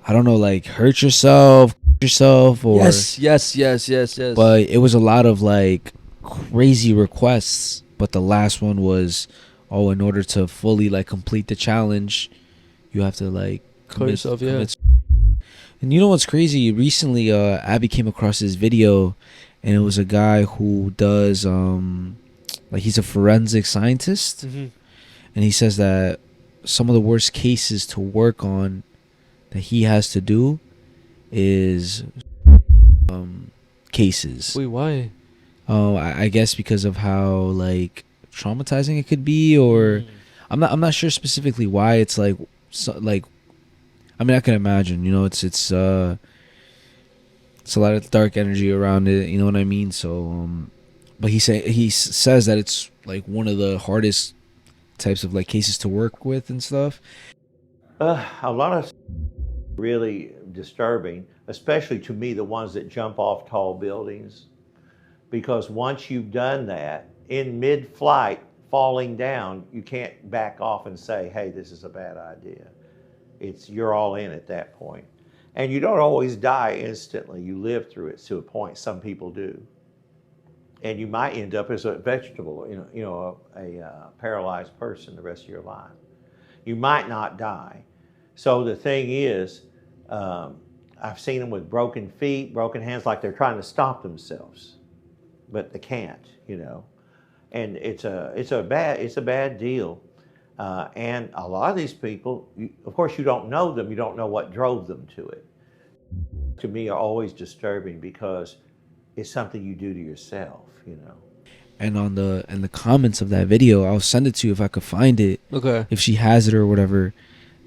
I don't know, like hurt yourself, or yes. But it was a lot of like crazy requests. But the last one was, in order to fully like complete the challenge, you have to like commit yourself. Yeah. And you know what's crazy? Recently, Abby came across this video, and it was a guy who does like he's a forensic scientist, and he says that some of the worst cases to work on that he has to do is cases. Wait, why? I guess because of how like traumatizing it could be, or I'm not sure specifically why. It's like I mean, I can imagine, you know, it's a lot of dark energy around it, you know what I mean? So but he says that it's like one of the hardest types of like cases to work with and stuff. A lot of really disturbing, especially to me, the ones that jump off tall buildings, because once you've done that in mid-flight, falling down, you can't back off and say, hey, this is a bad idea. You're all in at that point. And you don't always die instantly. You live through it to a point. Some people do. And you might end up as a vegetable, a paralyzed person the rest of your life. You might not die. So the thing is, I've seen them with broken feet, broken hands, like they're trying to stop themselves, but they can't, you know. And it's a bad deal. And a lot of these people, of course, you don't know them. You don't know what drove them to it. To me, are always disturbing because it's something you do to yourself, you know. And in the comments of that video, I'll send it to you if I could find it. Okay. If she has it or whatever.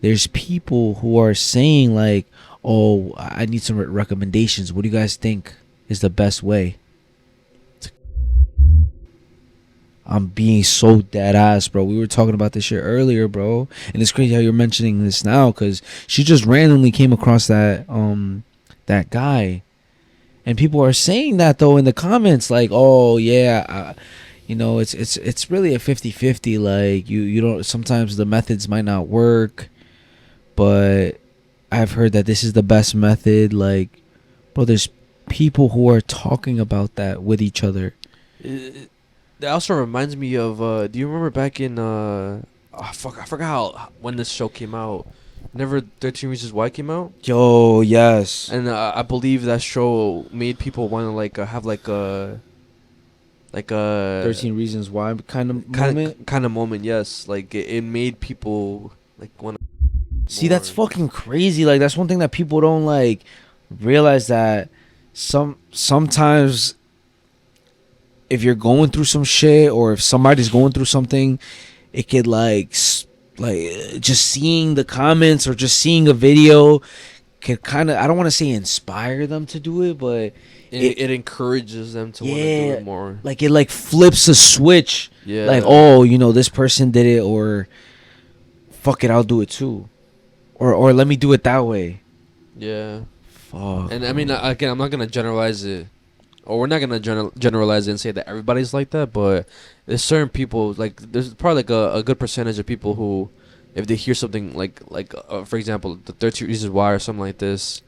There's people who are saying like, "Oh, I need some recommendations. What do you guys think is the best way?" I'm being so dead ass, bro. We were talking about this shit earlier, bro. And it's crazy how you're mentioning this now, because she just randomly came across that guy. And people are saying that though in the comments, like, oh yeah, it's really a 50-50. Like you don't, sometimes the methods might not work, but I've heard that this is the best method. Like, bro, there's people who are talking about that with each other. That also reminds me of, do you remember back in, I forgot when this show came out. Whenever 13 Reasons Why came out? Yo, yes. And I believe that show made people want to like have like a 13 Reasons Why kind of moment. Kind of moment, yes. Like it made people like want to See, that's fucking crazy. Like, that's one thing that people don't like realize, that sometimes if you're going through some shit, or if somebody's going through something, it could like just seeing the comments or just seeing a video could kind of, I don't want to say inspire them to do it, but it encourages them to want to do it more. Like, it like flips a switch. Yeah. Like, oh, you know, this person did it, or fuck it, I'll do it too. Or let me do it that way. Yeah. Fuck. And I mean, again, I'm not gonna generalize it, or we're not gonna generalize it and say that everybody's like that. But there's certain people, like there's probably like a good percentage of people who, if they hear something like for example, the 13 Reasons Why or something like this,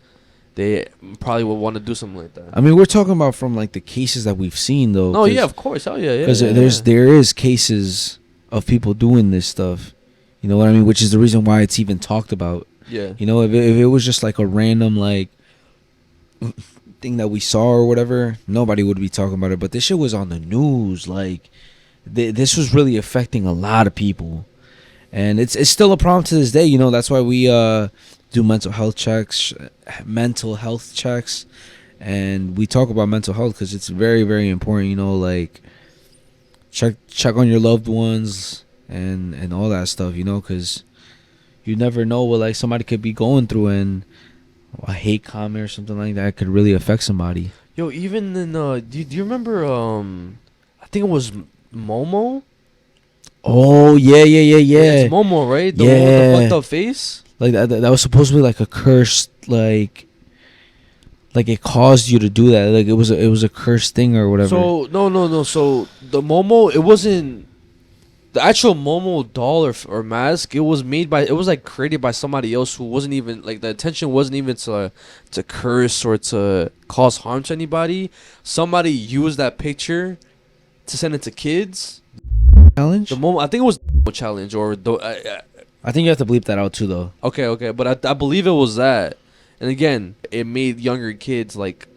they probably will want to do something like that. I mean, we're talking about from like the cases that we've seen, though. No, yeah, of course, hell yeah, Because there is cases of people doing this stuff. You know what I mean? Which is the reason why it's even talked about. Yeah. You know, if it was just like a random like thing that we saw or whatever, nobody would be talking about it. But this shit was on the news. Like, this was really affecting a lot of people, and it's still a problem to this day. You know, that's why we do mental health checks, and we talk about mental health because it's very, very important. You know, like check on your loved ones and all that stuff. You know, because you never know what like somebody could be going through, and a hate comment or something like that could really affect somebody. Yo, even in do you remember I think it was Momo? Oh yeah. It's Momo, right? The one with the fucked up face. Like that was supposed to be like a curse, like it caused you to do that. Like it was a cursed thing or whatever. So no. So the Momo, it wasn't the actual Momo doll or mask. It was like created by somebody else who wasn't even like, the intention wasn't even to curse or to cause harm to anybody. Somebody used that picture to send it to kids. Challenge? The Momo, I think it was the challenge, or the. I think you have to bleep that out too, though. Okay, but I believe it was that. And again, it made younger kids like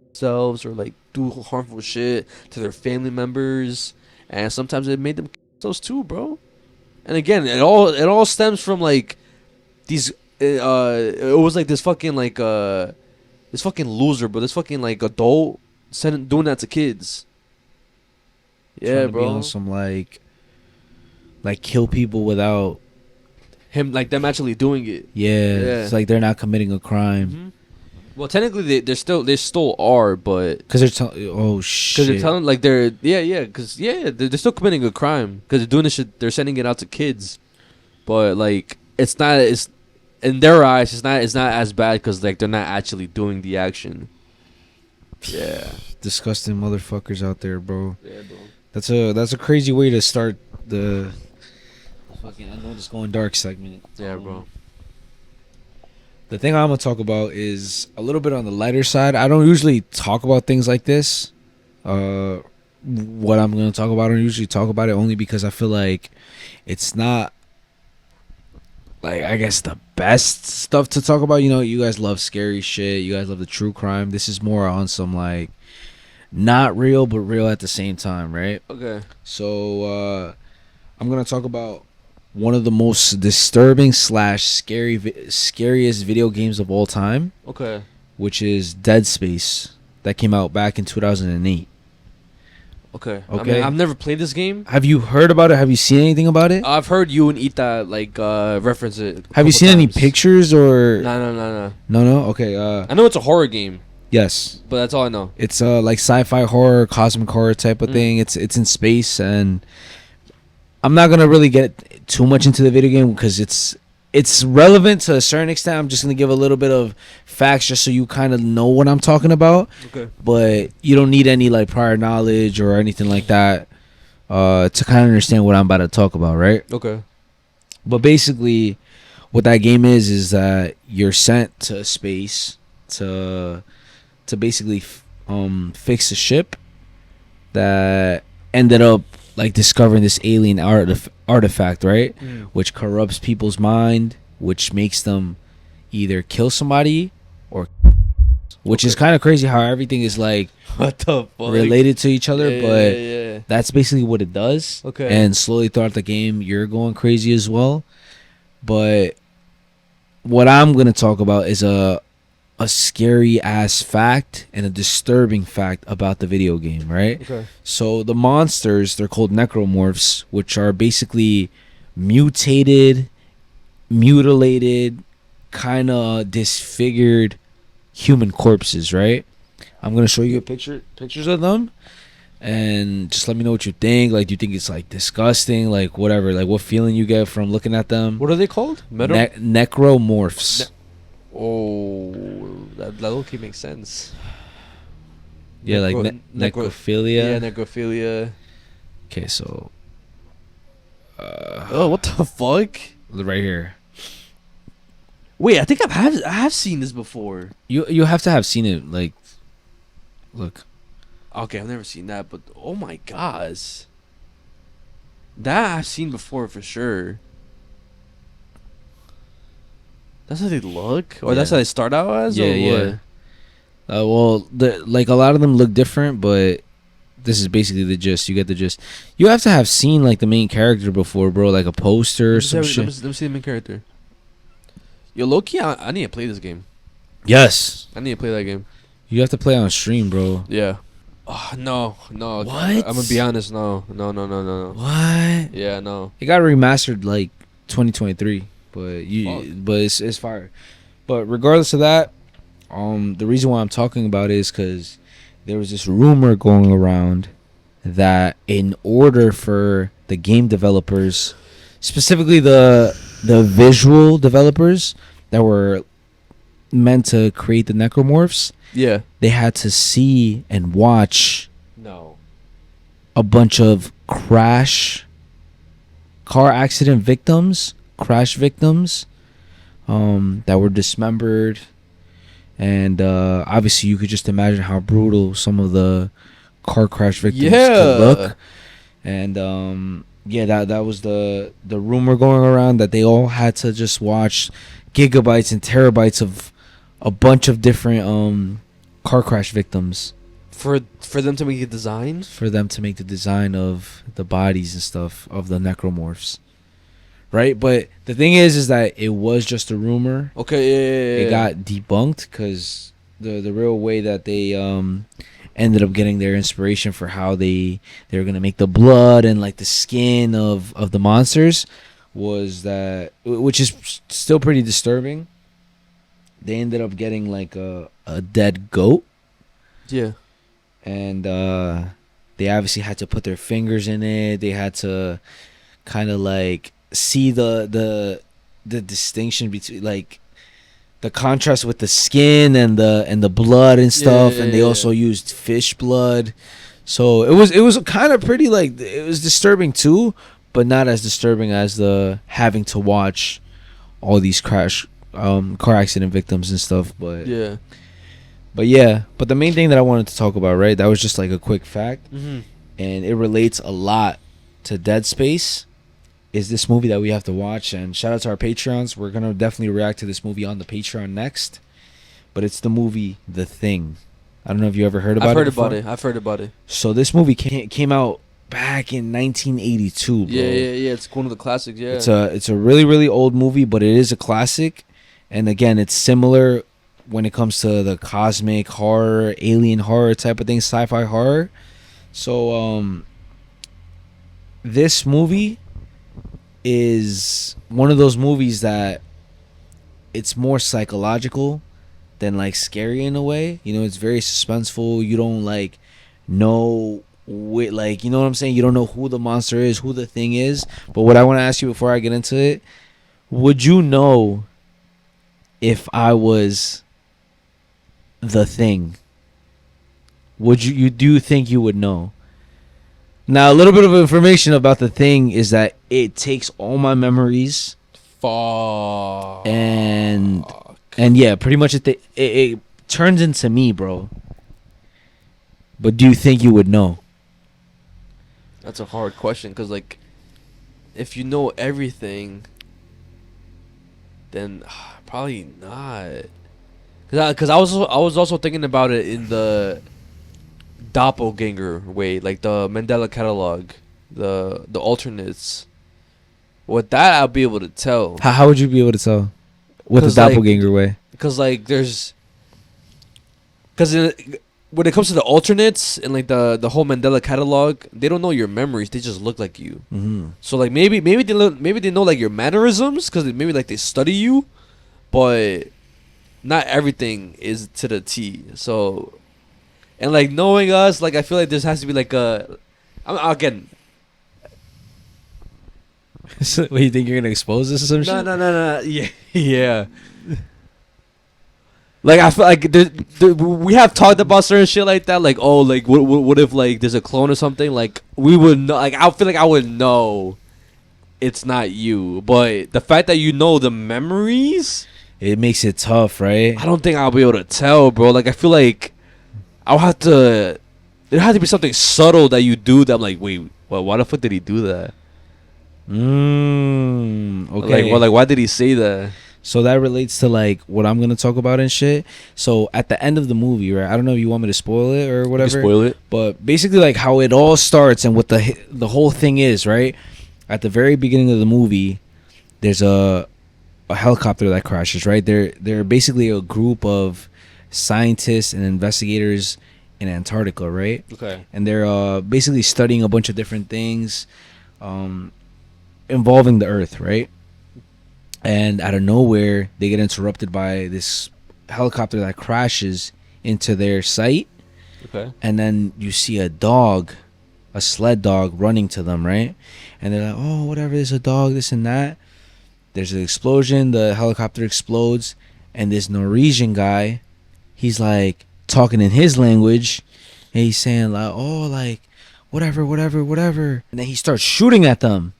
themselves or like do harmful shit to their family members, and sometimes it made them kill themselves too, bro. And again, it all stems from like these. It was like this fucking like this fucking loser, but this fucking like adult doing that to kids. Yeah, bro. Be on some like kill people without him, like them actually doing it. Yeah, it's like they're not committing a crime. Mm-hmm. Well, technically they still are, but because they're because they're telling like they're still committing a crime because they're doing this shit. They're sending it out to kids, but like it's in their eyes it's not as bad because like they're not actually doing the action. Yeah, disgusting motherfuckers out there, bro. Yeah, bro. That's a crazy way to start the fucking I know this going dark segment. Yeah, bro. The thing I'm gonna talk about is a little bit on the lighter side. I don't usually talk about things like this. What I'm gonna talk about, I don't usually talk about it only because I feel like it's not like, I guess, the best stuff to talk about. You know, you guys love scary shit. You guys love the true crime. This is more on some like not real but real at the same time, right? Okay. So I'm gonna talk about one of the most disturbing / scariest video games of all time. Okay. Which is Dead Space, that came out back in 2008. Okay. Okay. I mean, I've never played this game. Have you heard about it? Have you seen anything about it? I've heard you and Ita like reference it. Have you seen any pictures or? No. No. Okay. I know it's a horror game. Yes. But that's all I know. It's like sci-fi horror, cosmic horror type of thing. It's in space, and I'm not gonna really get too much into the video game because it's relevant to a certain extent. I'm just gonna give a little bit of facts just so you kind of know what I'm talking about. Okay. But you don't need any like prior knowledge or anything like that to kind of understand what I'm about to talk about, right? Okay. But basically, what that game is that you're sent to space to basically fix a ship that ended up like discovering this alien artifact, right? Which corrupts people's mind, which makes them either kill somebody or which is kind of crazy how everything is like what the fuck? Related to each other, but yeah. That's basically what it does. Okay. And slowly throughout the game you're going crazy as well. But what I'm gonna talk about is a scary ass fact and a disturbing fact about the video game, right? Okay. So the monsters, they're called necromorphs, which are basically mutated, mutilated, kind of disfigured human corpses, right? I'm gonna show you pictures of them, and just let me know what you think. Like, do you think it's like disgusting, like whatever, like what feeling you get from looking at them? What are they called? Necromorphs. Oh, that low-key makes sense. Yeah, like necrophilia. Yeah, necrophilia. Okay, so. Oh, what the fuck? Right here. Wait, I think I have seen this before. You have to have seen it. Like, look. Okay, I've never seen that, but oh my gosh, that I've seen before for sure. That's how they look, or that's how they start out as. Yeah, or yeah. what? Well, like a lot of them look different, but this is basically the gist. You get the gist. You have to have seen like the main character before, bro. Like a poster or some shit. Let me see the main character. Yo, low-key, I need to play this game. Yes. I need to play that game. You have to play on stream, bro. Yeah. Oh, no. What? I'm gonna be honest. No. What? Yeah, no. It got remastered like 2023, but it's fire. But regardless of that, the reason why I'm talking about it is because there was this rumor going around that in order for the game developers, specifically the visual developers that were meant to create the necromorphs, yeah, they had to see and watch no a bunch of car accident victims, crash victims, that were dismembered. And obviously you could just imagine how brutal some of the car crash victims could look. And yeah, that was the rumor going around, that they all had to just watch gigabytes and terabytes of a bunch of different car crash victims for them to make a design, for them to make the design of the bodies and stuff of the necromorphs, right? But the thing is that it was just a rumor. Okay, it got debunked because the real way that they ended up getting their inspiration for how they were gonna make the blood and like the skin of the monsters was that, which is still pretty disturbing. They ended up getting like a dead goat. Yeah. And they obviously had to put their fingers in it. They had to kind of like see the distinction between like the contrast with the skin and the blood and stuff. And they also used fish blood. So it was kind of pretty, like, it was disturbing too, but not as disturbing as the having to watch all these car accident victims and stuff. But yeah, but the main thing that I wanted to talk about, right, that was just like a quick fact, and it relates a lot to Dead Space, is this movie that we have to watch. And shout out to our Patreons. We're gonna definitely react to this movie on the Patreon next, but it's the movie The Thing. I don't know if you ever heard about it before. I've heard about it. So this movie came out back in 1982, bro. Yeah. It's one of the classics. Yeah. It's a really, really old movie, but it is a classic. And again, it's similar when it comes to the cosmic horror, alien horror type of thing, sci-fi horror. So this movie is one of those movies that it's more psychological than like scary in a way. You know, it's very suspenseful. You don't like know like, you know what I'm saying? You don't know who the monster is, who the thing is. But what I want to ask you before I get into it, would you know if I was the thing? Would you do think you would know? Now, a little bit of information about The Thing is that it takes all my memories. Fuck. And yeah, pretty much it turns into me, bro. But do you think you would know? That's a hard question, because like, if you know everything, then probably not. Because I was also thinking about it in the doppelganger way, like the Mandela catalog, the alternates. With that, I'll be able to tell. How would you be able to tell? with the 'Cause, like, doppelganger way. Because like there's, because when it comes to the alternates and like the whole Mandela catalog, they don't know your memories. They just look like you. Mm-hmm. So like maybe they know like your mannerisms because maybe like they study you, but not everything is to the T. So, and like knowing us, like I feel like there has to be like again. So, what, you think you're gonna expose this or some shit? No. Yeah, yeah. Like I feel like we have talked about certain shit like that. Like, oh, like what if like there's a clone or something? Like we would know. Like I feel like I would know it's not you. But the fact that you know the memories, it makes it tough, right? I don't think I'll be able to tell, bro. Like I feel like I'll have to. There has to be something subtle that you do that I'm like, wait, why the fuck did he do that? Okay. Like why did he say that? So that relates to like what I'm gonna talk about and shit. So at the end of the movie, right? I don't know if you want me to spoil it or whatever. Spoil it. But basically, like how it all starts and what the whole thing is, right? At the very beginning of the movie, there's a helicopter that crashes, right? They're basically a group of scientists and investigators in Antarctica, right? Okay. And they're basically studying a bunch of different things involving the Earth, right? And out of nowhere, they get interrupted by this helicopter that crashes into their site. Okay. And then you see a dog, a sled dog, running to them, right? And they're like, oh, whatever, there's a dog, this and that. There's an explosion, the helicopter explodes, and this Norwegian guy, he's like talking in his language, and he's saying like, oh, like, whatever. And then he starts shooting at them.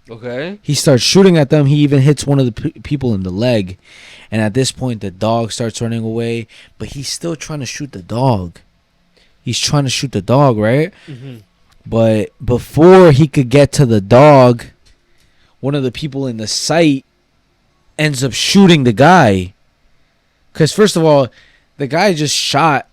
Okay. He starts shooting at them. He even hits one of the people in the leg. And at this point, the dog starts running away. But he's still trying to shoot the dog. He's trying to shoot the dog, right? Mm-hmm. But before he could get to the dog, one of the people in the site ends up shooting the guy. Because first of all, the guy just shot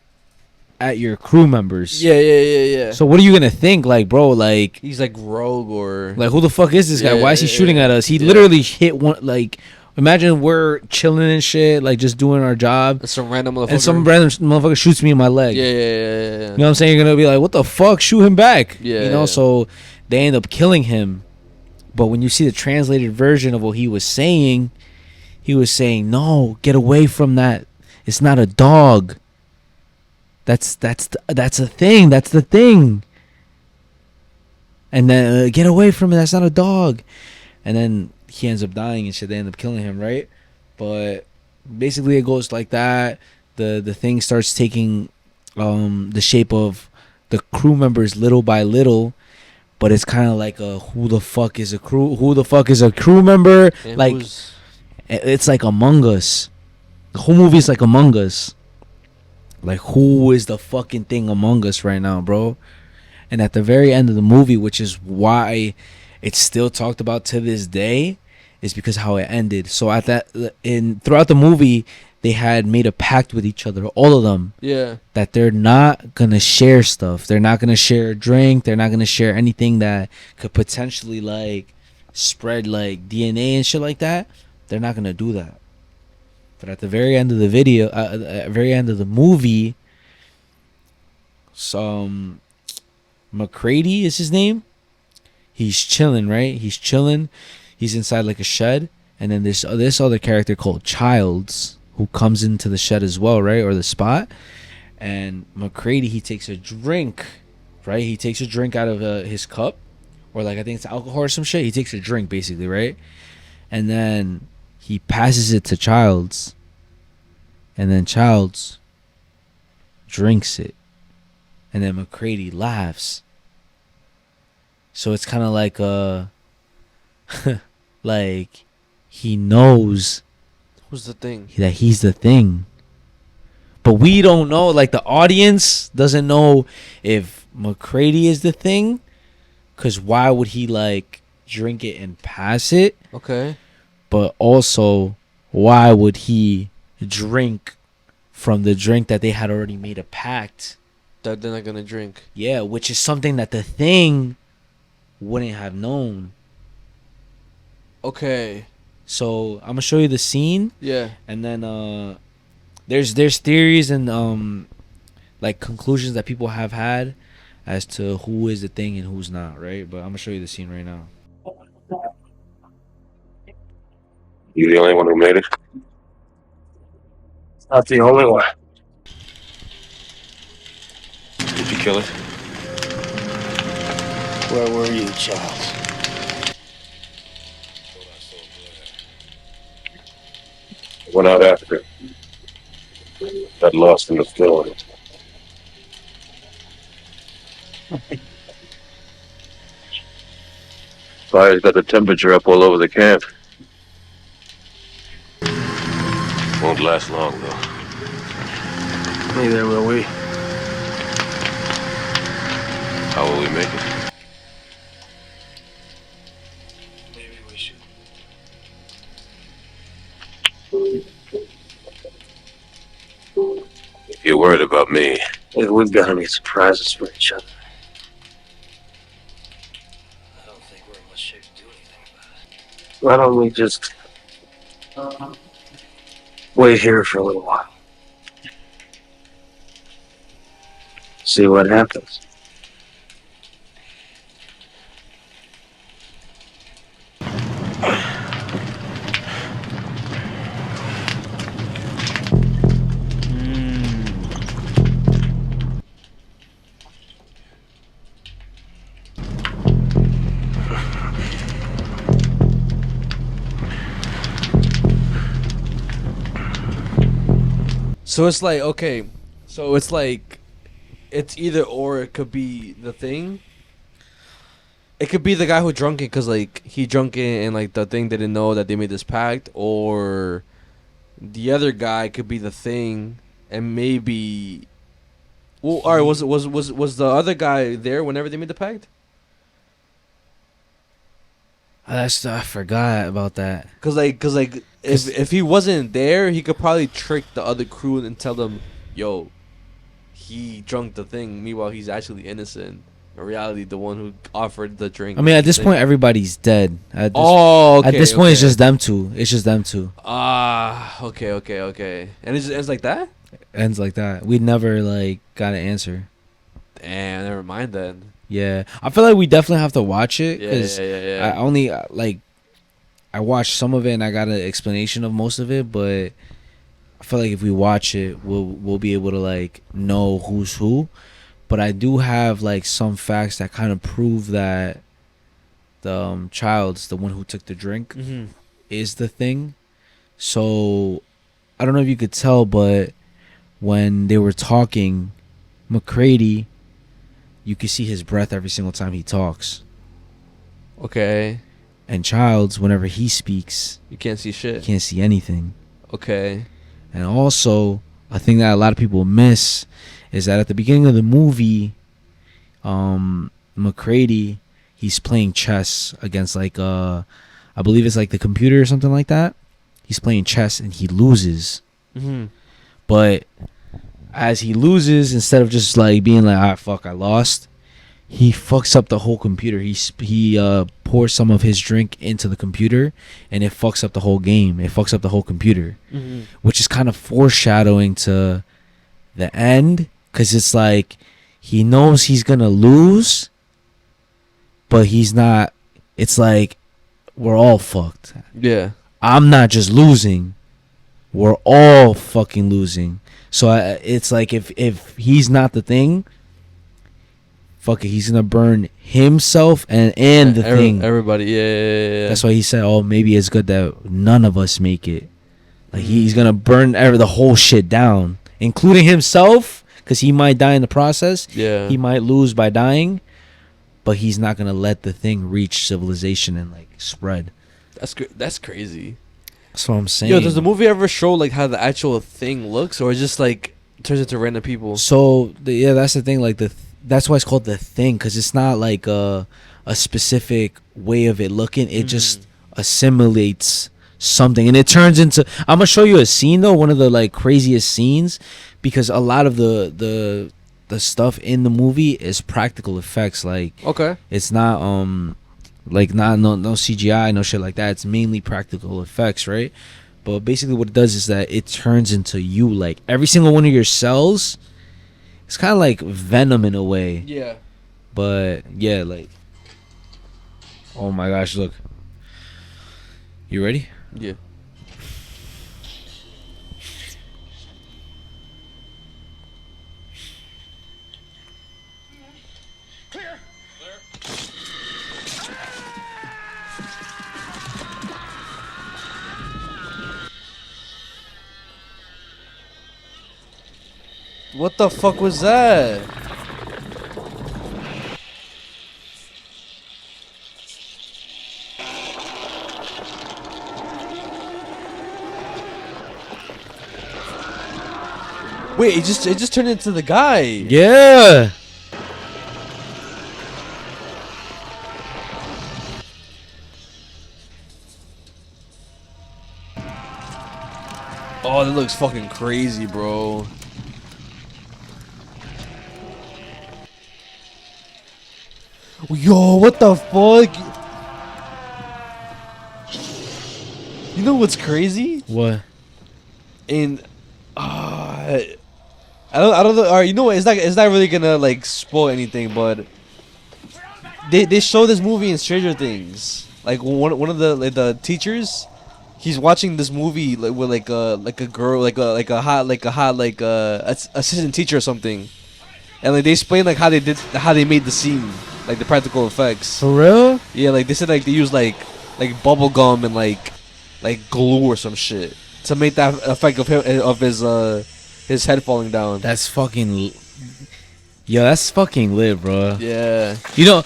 at your crew members. Yeah. So what are you gonna think, like, bro? Like he's like rogue or like who the fuck is this guy? Yeah, Why is he shooting at us? He literally hit one. Like, imagine we're chilling and shit, like just doing our job. Some random motherfucker. And some random motherfucker shoots me in my leg. Yeah. You know what I'm saying? You're gonna be like, what the fuck? Shoot him back. Yeah. You know. So they end up killing him. But when you see the translated version of what he was saying, no, get away from that. It's not a dog. That's a thing. That's the thing. And then get away from it. That's not a dog. And then he ends up dying and shit. They end up killing him, right? But basically, it goes like that. The thing starts taking the shape of the crew members little by little. But it's kind of like who the fuck is a crew member? And like it's like Among Us. The whole movie is like Among Us. Like, who is the fucking thing among us right now, bro? And at the very end of the movie, which is why it's still talked about to this day, is because how it ended. So throughout the movie, they had made a pact with each other, all of them. Yeah. That they're not gonna share stuff. They're not gonna share a drink. They're not gonna share anything that could potentially like spread like DNA and shit like that. They're not gonna do that. But at the very end of the video, very end of the movie, some McCready is his name. He's chilling, right? He's chilling. He's inside like a shed, and then there's this other character called Childs who comes into the shed as well, right, or the spot. And McCready, he takes a drink, right? He takes a drink out of his cup, or like I think it's alcohol or some shit. He takes a drink basically, right? And then he passes it to Childs, and then Childs drinks it, and then McCready laughs. So it's kind of like like he knows who's the thing, that he's the thing, but we don't know. Like the audience doesn't know if McCready is the thing, because why would he like drink it and pass it? Okay. But also, why would he drink from the drink that they had already made a pact that they're not gonna drink? Yeah, which is something that the thing wouldn't have known. Okay. So I'm gonna show you the scene. Yeah. And then there's theories and like conclusions that people have had as to who is the thing and who's not, right? But I'm gonna show you the scene right now. You the only one who made it? Not the only one. Did you kill it? Where were you, Charles? Went out after it. Got lost in the film. Fire's got the temperature up all over the camp. Won't last long, though. Neither will we. How will we make it? Maybe we should. If you're worried about me, If we've got any surprises for each other. I don't think we're in much shape to do anything about it. Why don't we just wait here for a little while? See what happens. So it's like, okay, so it's like, it's either or. It could be the thing. It could be the guy who drunk it because, like, he drunk it and, like, the thing didn't know that they made this pact. Or the other guy could be the thing and maybe... Well, all right, was the other guy there whenever they made the pact? I forgot about that. Cause if he wasn't there, he could probably trick the other crew and tell them, "Yo, he drunk the thing." Meanwhile, he's actually innocent. In reality, the one who offered the drink. I mean, at this point, everybody's dead. At this point, it's just them two. It's just them two. Okay. And it just ends like that? Ends like that. We never, like, got an answer. Damn, never mind then. Yeah. I feel like we definitely have to watch it. Yeah. I only, I watched some of it and I got an explanation of most of it, but I feel like if we watch it, we'll be able to, like, know who's who. But I do have, like, some facts that kind of prove that the Childs, the one who took the drink, is the thing. So I don't know if you could tell, but when they were talking, McCready, you can see his breath every single time he talks. Okay. And Childs, whenever he speaks, you can't see shit. You can't see anything. Okay. And also, a thing that a lot of people miss is that at the beginning of the movie, McCready, he's playing chess against, like, I believe it's like the computer or something like that. He's playing chess and he loses. But as he loses, instead of just, like, being like, "Ah, fuck, I lost," he fucks up the whole computer. He pours some of his drink into the computer, and it fucks up the whole game. It fucks up the whole computer, which is kind of foreshadowing to the end, because it's like he knows he's gonna lose, but he's not. It's like we're all fucked. Yeah. I'm not just losing. We're all fucking losing. So it's like if he's not the thing, fuck it, he's gonna burn himself and the thing. Everybody, yeah. That's why he said, "Oh, maybe it's good that none of us make it." Like he's gonna burn the whole shit down, including himself, because he might die in the process. Yeah. He might lose by dying, but he's not gonna let the thing reach civilization and, like, spread. That's crazy. That's what I'm saying. Yo, does the movie ever show, like, how the actual thing looks, or just, like, turns into random people? So that's the thing. Like, that's why it's called the thing, because it's not like a specific way of it looking. It just assimilates something, and it turns into. I'm gonna show you a scene though, one of the, like, craziest scenes, because a lot of the stuff in the movie is practical effects. Like, okay, it's not like not no CGI, no shit like that. It's mainly practical effects, right? But basically what it does is that it turns into you. Like every single one of your cells, it's kind of like venom in a way. Yeah. But yeah, like, oh my gosh, look. You ready? Yeah. What the fuck was that? Wait, it just turned into the guy. Yeah. Oh, that looks fucking crazy, bro. Yo, what the fuck? You know what's crazy? What? And I don't know. All right, you know what? It's not really gonna like spoil anything, but they show this movie in Stranger Things. Like one of the teachers, he's watching this movie like with like a girl like a hot assistant teacher or something, and like they explain like how they made the scene, like the practical effects. For real? Yeah, like they said like they used like bubble gum and like glue or some shit to make that effect of his head falling down. That's fucking. Yo, that's fucking lit, bro. Yeah. You know,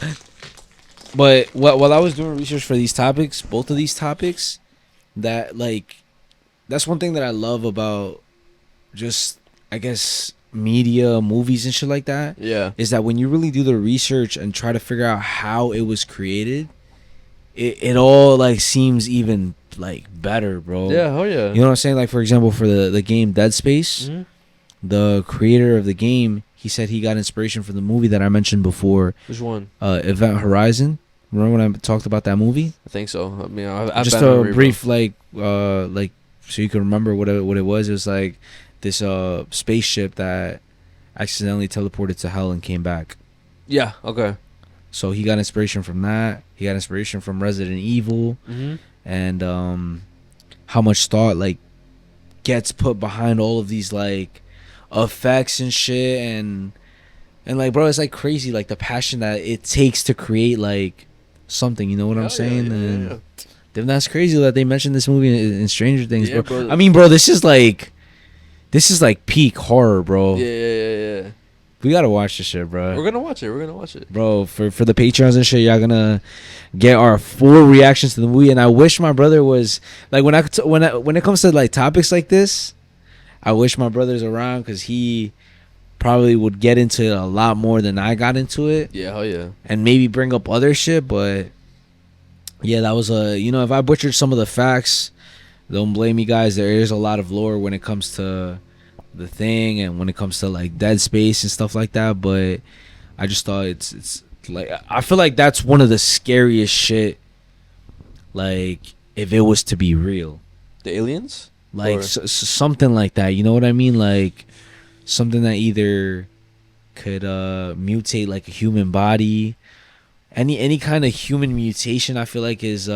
but while I was doing research for these topics, both of these topics, that like, that's one thing that I love about just, I guess, media, movies and shit like that. Yeah. Is that when you really do the research and try to figure out how it was created, it all like seems even like better, bro. Yeah, oh yeah. You know what I'm saying? Like for example, for the game Dead Space, the creator of the game, he said he got inspiration from the movie that I mentioned before. Which one? Event Horizon. Remember when I talked about that movie? I think so. I mean, I've just a brief like so you can remember what it was. It was like this spaceship that accidentally teleported to hell and came back. Yeah. Okay. So he got inspiration from that. He got inspiration from Resident Evil, and how much thought like gets put behind all of these like effects and shit, and like, bro, it's like crazy, like the passion that it takes to create like something. You know what I'm saying? And then that's crazy that they mentioned this movie in Stranger Things, bro. I mean, bro, this is like peak horror, bro. Yeah. We gotta watch this shit, bro. We're gonna watch it. Bro, for the Patreons and shit, y'all gonna get our full reactions to the movie. And I wish my brother was like, when it comes to like topics like this, I wish my brother's around, because he probably would get into it a lot more than I got into it. Yeah, hell yeah. And maybe bring up other shit, but yeah, that was if I butchered some of the facts, don't blame me, guys. There is a lot of lore when it comes to the thing and when it comes to like Dead Space and stuff like that, but I just thought it's like, I feel like that's one of the scariest shit, like if it was to be real. The aliens? Like something like that, you know what I mean? Like something that either could mutate like a human body. Any kind of human mutation, I feel like is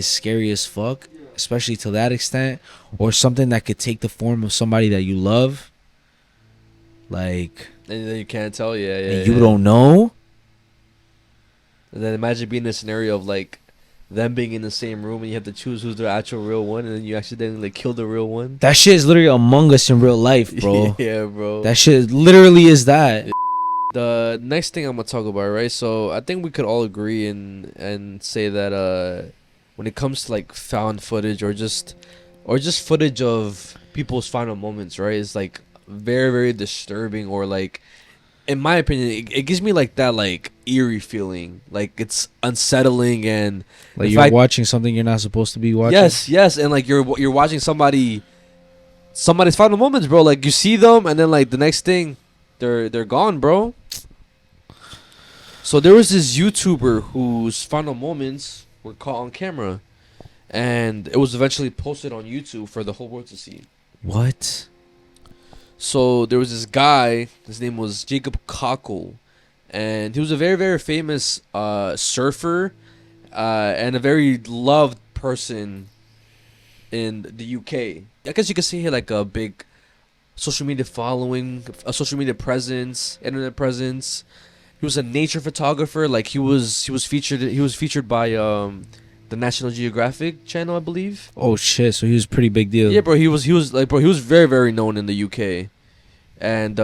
scary as fuck, especially to that extent, or something that could take the form of somebody that you love, like, and then you can't tell. And you don't know. And then imagine being in a scenario of like them being in the same room and you have to choose who's the actual real one, and then you accidentally like kill the real one. That shit is literally Among Us in real life, bro. Yeah, bro. That shit literally is that. The next thing I'm gonna talk about, right? So I think we could all agree and say that when it comes to like found footage or just footage of people's final moments, right? It's like very, very disturbing, or like, in my opinion, it gives me like that like eerie feeling, like it's unsettling, and like you're watching something you're not supposed to be watching. Yes, and like you're watching somebody's final moments, bro. Like you see them, and then like the next thing, they're gone, bro. So there was this YouTuber whose final moments were caught on camera, and it was eventually posted on YouTube for the whole world to see. What? So there was this guy. His name was Jacob Cockle, and he was a very, very famous surfer and a very loved person in the UK. I guess you could say he had like a big social media following, a social media presence, internet presence. He was a nature photographer. Like he was featured by the National Geographic channel, I believe. Oh shit! So he was a pretty big deal. Yeah, bro. He was very, very known in the UK, and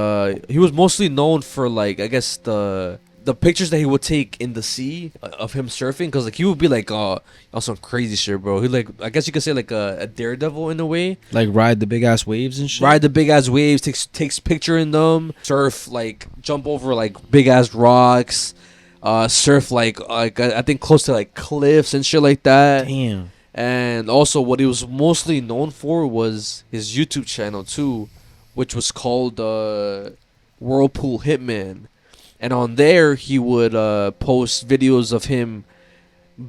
he was mostly known for like, I guess, the pictures that he would take in the sea of him surfing, because like he would be like on some crazy shit, bro. He like, I guess you could say like a daredevil in a way. Like ride the big ass waves and shit. Ride the big ass waves, takes picture in them, surf, like jump over like big ass rocks, surf like I think close to like cliffs and shit like that. Damn. And also what he was mostly known for was his YouTube channel too, which was called Whirlpool Hitman. And on there, he would post videos of him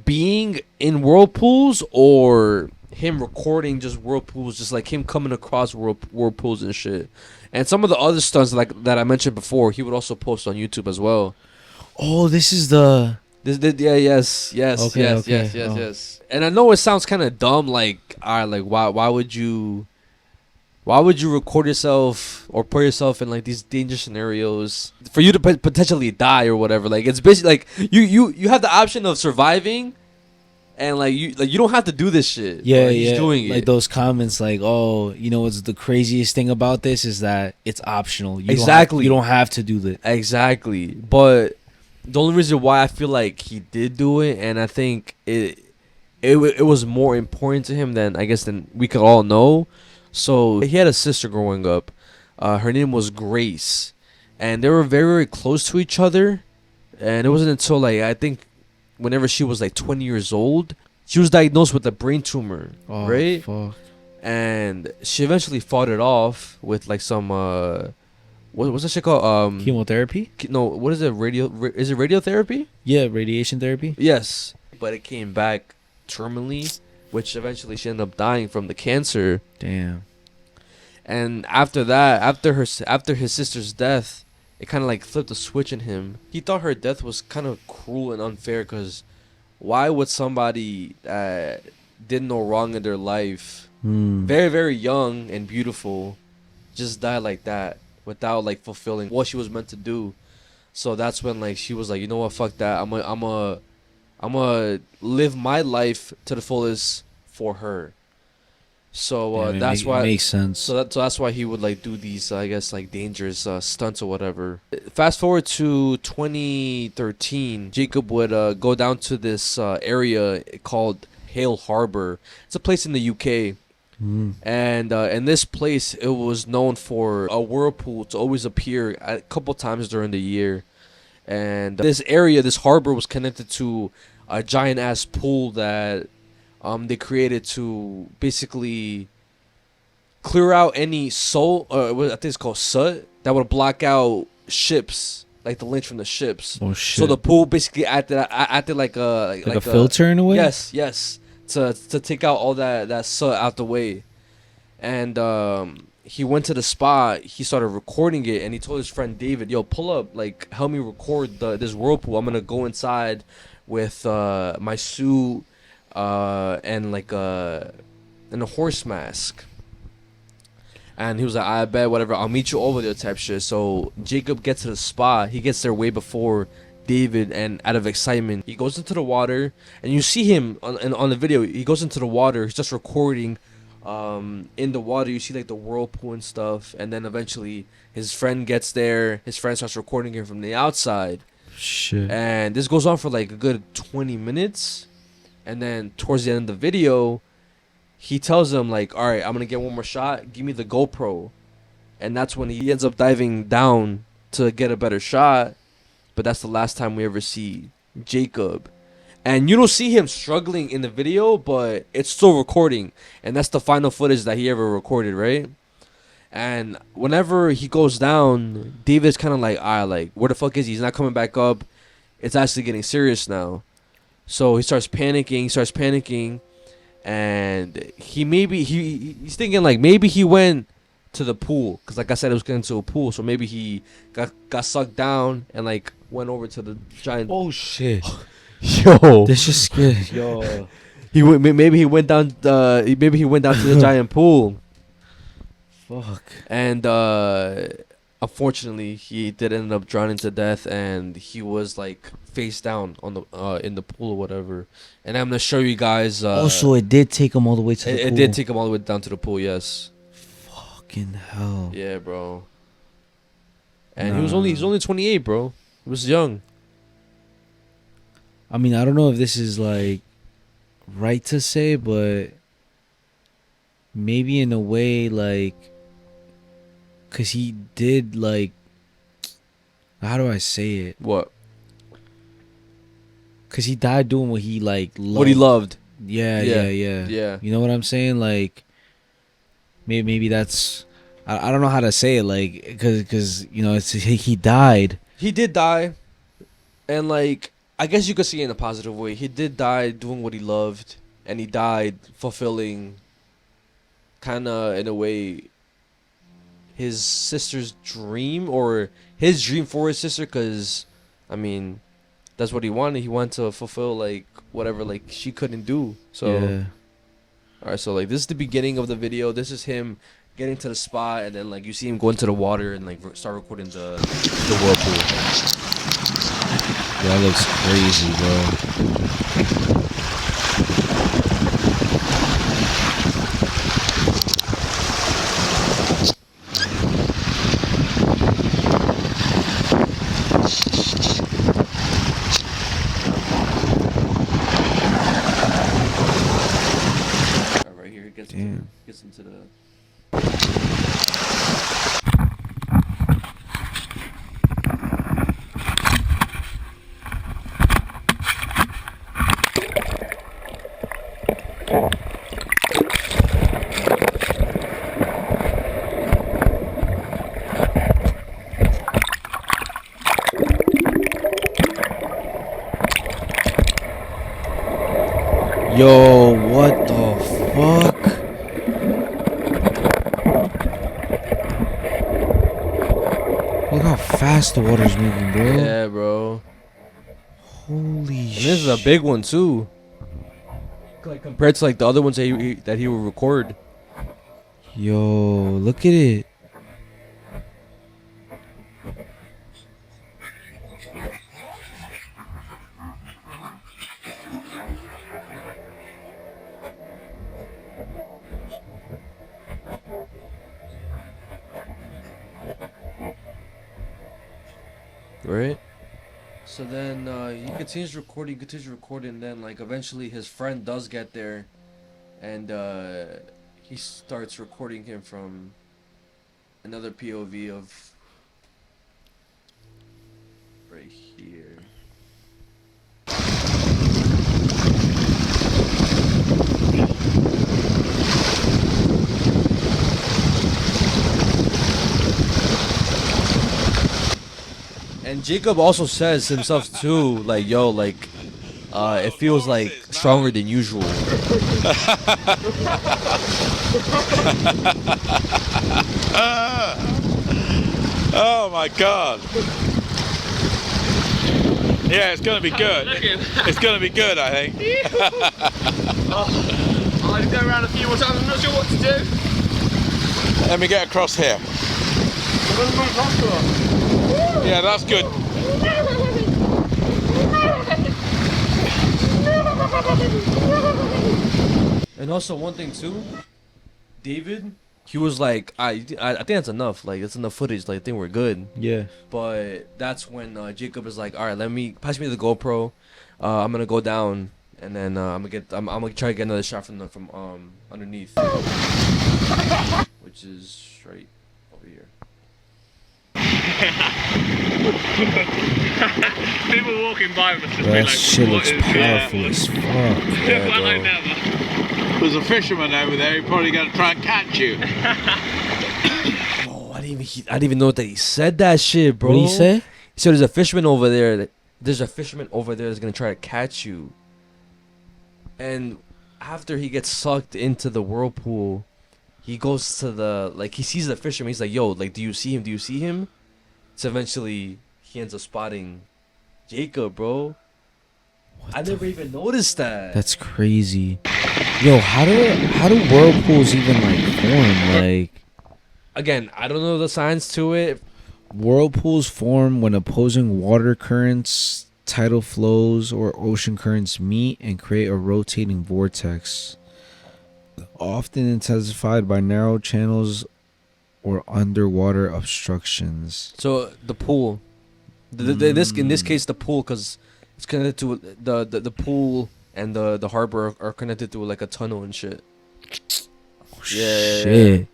being in whirlpools or him recording just whirlpools, just like him coming across whirlpools and shit. And some of the other stunts like that I mentioned before, he would also post on YouTube as well. Oh, this is the... Yes. Okay. Yes. And I know it sounds kind of dumb, like, all right, like, why would you record yourself or put yourself in like these dangerous scenarios for you to potentially die or whatever? Like, it's basically like you have the option of surviving, and like you don't have to do this shit. Yeah, but he's doing like it. those comments, like, oh, you know what's the craziest thing about this is that it's optional. Exactly. You don't have to do that. Exactly. But the only reason why I feel like he did do it, and I think it was more important to him than we could all know. So he had a sister growing up. Her name was Grace, and they were very, very close to each other. And it wasn't until like, I think whenever she was like 20 years old, she was diagnosed with a brain tumor. Oh, right? fuck. And she eventually fought it off with like some what's that shit called? Chemotherapy? No, what is it? Is it radiotherapy? Yeah, radiation therapy. Yes, but it came back terminally, which eventually she ended up dying from the cancer. Damn. And after that, after his sister's death, it kind of like flipped a switch in him. He thought her death was kind of cruel and unfair, because why would somebody that did no wrong in their life, very, very young and beautiful, just die like that without like fulfilling what she was meant to do? So that's when like she was like, you know what, fuck that. I'm gonna live my life to the fullest for her. So that's why it makes sense. So that's why he would like do these, I guess, like dangerous stunts or whatever. Fast forward to 2013, Jacob would go down to this area called Hale Harbor. It's a place in the UK. And in this place, it was known for a whirlpool to always appear a couple times during the year. And this area, this harbor, was connected to a giant ass pool that they created to basically clear out any I think it's called soot, that would block out ships, like the lynch from the ships. Oh shit! So the pool basically acted like a filter in a way. Yes, to take out all that soot out the way. And he went to the spot. He started recording it, and he told his friend David, "Yo, pull up, like help me record this whirlpool. I'm gonna go inside with my suit." And like and a horse mask. And he was like, I bet, whatever, I'll meet you over there type shit. So Jacob gets to the spot. He gets there way before David, and out of excitement, he goes into the water, and you see him on the video. He goes into the water. He's just recording in the water. You see like the whirlpool and stuff, and then eventually his friend gets there. His friend starts recording him from the outside. Shit. And this goes on for like a good 20 minutes. And then towards the end of the video, he tells him like, all right, I'm going to get one more shot. Give me the GoPro. And that's when he ends up diving down to get a better shot. But that's the last time we ever see Jacob. And you don't see him struggling in the video, but it's still recording. And that's the final footage that he ever recorded, right? And whenever he goes down, David's kind of like, all right, like, where the fuck is he? He's not coming back up. it's actually getting serious now. So he starts panicking, and he's thinking like maybe he went to the pool, because like I said, it was getting to a pool, so maybe he got sucked down and like went over to the giant. Oh shit! Yo, this just scared. Yo, maybe he went down to the giant pool. Fuck. And unfortunately, he did end up drowning to death, and he was like face down on the in the pool or whatever. And I'm gonna show you guys. Also, it did take him all the way to the pool. It did take him all the way down to the pool. Yes. Fucking hell. Yeah, bro. And he's only 28, bro. He was young. I mean, I don't know if this is like right to say, but maybe in a way, like, cause he did like, how do I say it? What? Cause he died doing what he like loved. What he loved. Yeah. You know what I'm saying? Like, maybe that's, I don't know how to say it. Like, cause you know, it's he died. He did die, and like I guess you could see it in a positive way. He did die doing what he loved, and he died fulfilling, kind of in a way, his sister's dream, or his dream for his sister. Cause, I mean, that's what he wanted. He wanted to fulfill like whatever like she couldn't do. So, Yeah. all right. So like this is the beginning of the video. This is him getting to the spot, and then like you see him go into the water and like start recording the whirlpool. That looks crazy, bro. Right here, it gets into the. Yo, what the fuck? Look how fast the water's moving, bro. Yeah, bro. Holy shit. This is a big one too. Like compared to like the other ones that he would record. Yo, look at it. Right? So then he continues recording, and then like eventually his friend does get there, and he starts recording him from another POV of right here. And Jacob also says himself too, like, yo, like, it feels like stronger than usual. Oh my god. Yeah, it's gonna be good. It's gonna be good, I think. I'll go around a few more times, I'm not sure what to do. Let me get across here. Yeah, that's good. And also one thing too, David, he was like, I think that's enough. Like, that's enough footage. Like, I think we're good. Yeah. But that's when Jacob is like, all right, pass me the GoPro. I'm gonna go down, and then I'm gonna try to get another shot from underneath, which is right over here. People walking by must just Bro, be that like, shit what looks is powerful as fuck. Yeah, well, I bro. never. There's a fisherman over there. He's probably going to try and catch you. Oh, I didn't even know that he said that shit, bro. What did he say? He said there's a fisherman over there there's a fisherman over there that's gonna try to catch you. And after he gets sucked into the whirlpool, he goes to the, like, he sees the fisherman. He's like, yo, like, do you see him? Do you see him? So eventually he ends up spotting Jacob, bro. I never even noticed that. That's crazy. Yo, how do whirlpools even like form? Like, again, I don't know the science to it. Whirlpools form when opposing water currents, tidal flows, or ocean currents meet and create a rotating vortex, often intensified by narrow channels or underwater obstructions. So the pool, in this case, the pool, because it's connected to the pool and the harbor are connected to like a tunnel and shit. Shit.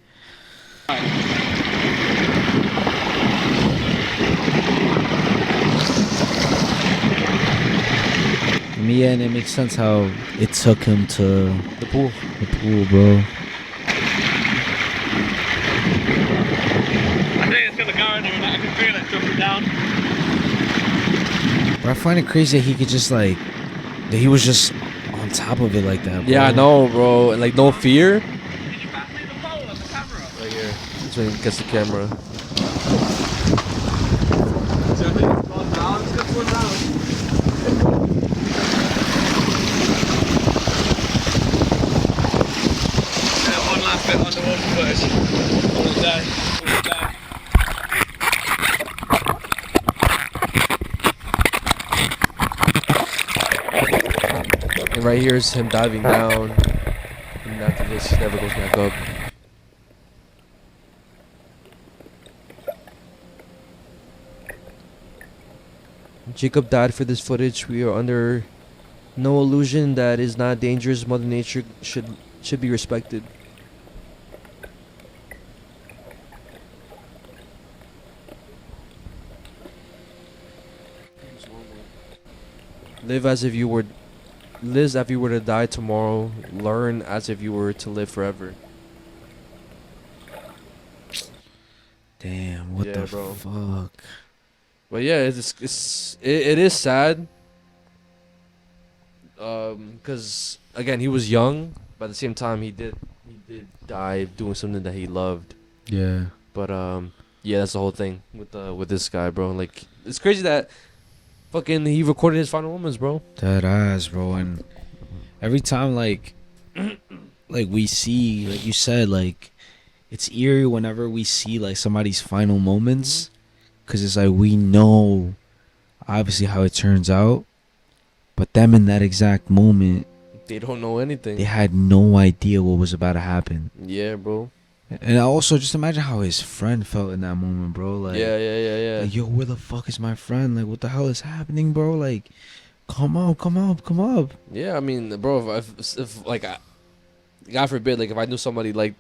Yeah, and it makes sense how it took him to the pool. The pool, bro. I think it's gonna go in there and I can feel it dropping down. But I find it crazy that he could just like, that he was just on top of it like that, bro. Yeah, I know, bro. And, like, no fear. Right here. That's when he gets the camera. So I think it's gone down. It's gonna go down. One last bit underwater footage all the day. And right here is him diving down. And after this, he never goes back up. Jacob died for this footage. We are under no illusion that is not dangerous. Mother Nature should be respected. Live as if you were to die tomorrow. Learn as if you were to live forever. Damn, what the fuck? But yeah, it is sad. Because again, he was young, but at the same time, he did die doing something that he loved. Yeah. But yeah, that's the whole thing with this guy, bro. Like, it's crazy that fucking he recorded his final moments, bro. That ass, bro. And every time, like we see, like you said, like, it's eerie whenever we see like somebody's final moments, because it's like we know obviously how it turns out, but them in that exact moment, They don't know anything. they had no idea what was about to happen. Yeah, bro. And I also just imagine how his friend felt in that moment, bro. Like, Yeah. like, yo, where the fuck is my friend? Like, what the hell is happening, bro? Like, come up. Yeah, I mean, bro, if like, God forbid, like, if I knew somebody, like,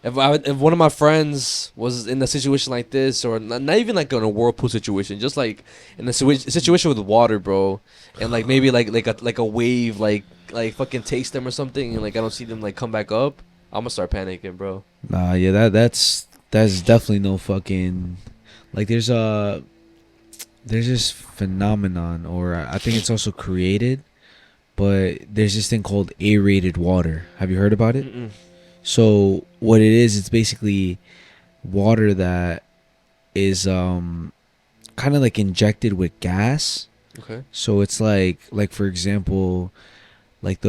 if one of my friends was in a situation like this, or not even like in a whirlpool situation, just like in a situation with water, bro, and like maybe like a wave like fucking takes them or something, and like I don't see them like come back up, I'm gonna start panicking, bro. Nah, yeah, that's definitely no fucking, like, there's this phenomenon, or I think it's also created, but there's this thing called aerated water. Have you heard about it? Mm-mm. So what it is, it's basically water that is kind of like injected with gas. Okay. So it's like for example, like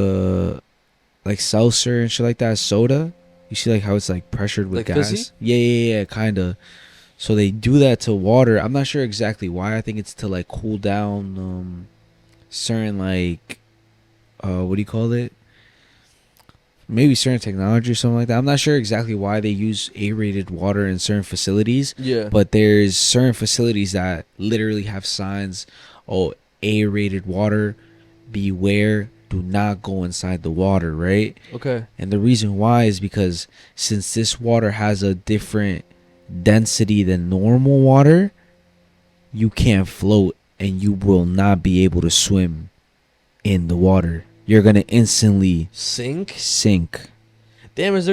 seltzer and shit like that, soda. You see like how it's like pressured with Like gas? fizzy? Yeah, kind of. So they do that to water. I'm not sure exactly why. I think it's to like cool down certain like what do you call it? Maybe certain technology or something like that. I'm not sure exactly why they use aerated water in certain facilities. Yeah. But there's certain facilities that literally have signs, oh, aerated water, beware, do not go inside the water, right? Okay. And the reason why is because since this water has a different density than normal water, you can't float and you will not be able to swim in the water. You're gonna instantly Sink. Damn, is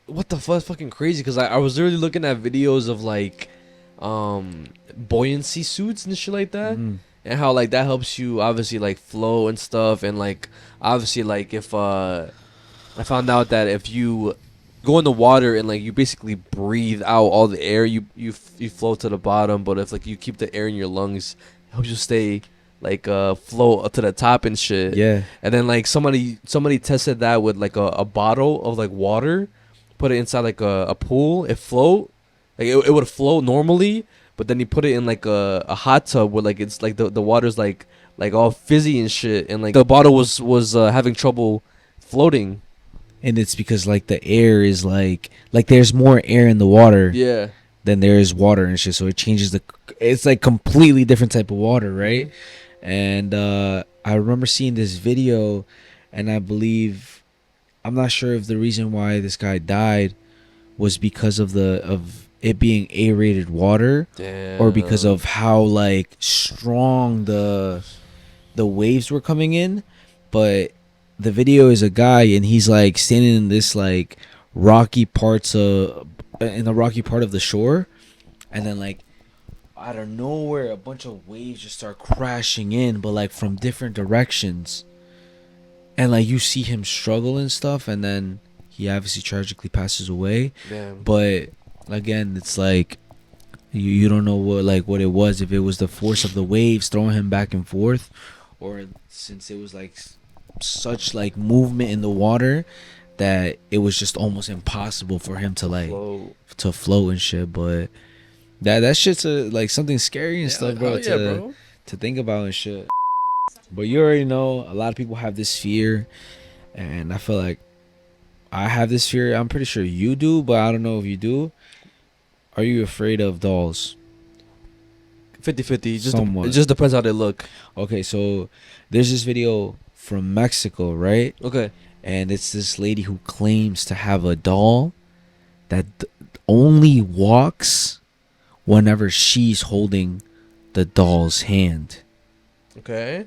what the fuck? Fucking crazy. Because I was literally looking at videos of like buoyancy suits and shit like that. And how like that helps you obviously like flow and stuff, and like obviously like if I found out that if you go in the water and like you basically breathe out all the air, you float to the bottom, but if like you keep the air in your lungs, it helps you stay like float up to the top and shit. Yeah. And then like somebody tested that with like a bottle of like water, put it inside like a pool, it float, like it would float normally. But then you put it in like a hot tub where like it's like the water's like all fizzy and shit, and like the bottle was having trouble floating. And it's because like the air is like there's more air in the water. Yeah. Than there is water and shit, so it changes it's like completely different type of water, right? And I remember seeing this video, and I believe, I'm not sure if the reason why this guy died was because of it being aerated water. Damn. Or because of how like strong the waves were coming in. But the video is a guy, and he's like standing in this like rocky part of the shore, and then like out of nowhere a bunch of waves just start crashing in, but like from different directions, and like you see him struggle and stuff, and then he obviously tragically passes away. Damn. But again, it's like you don't know what it was, if it was the force of the waves throwing him back and forth, or since it was like such like movement in the water that it was just almost impossible for him to like float and shit. But that shit's like something scary and stuff, bro, to think about and shit. But you already know a lot of people have this fear, and I feel like I have this fear. I'm pretty sure you do, but I don't know if you do. Are you afraid of dolls? 50-50. It just depends how they look. Okay, so there's this video from Mexico, right? Okay. And it's this lady who claims to have a doll that only walks whenever she's holding the doll's hand. Okay.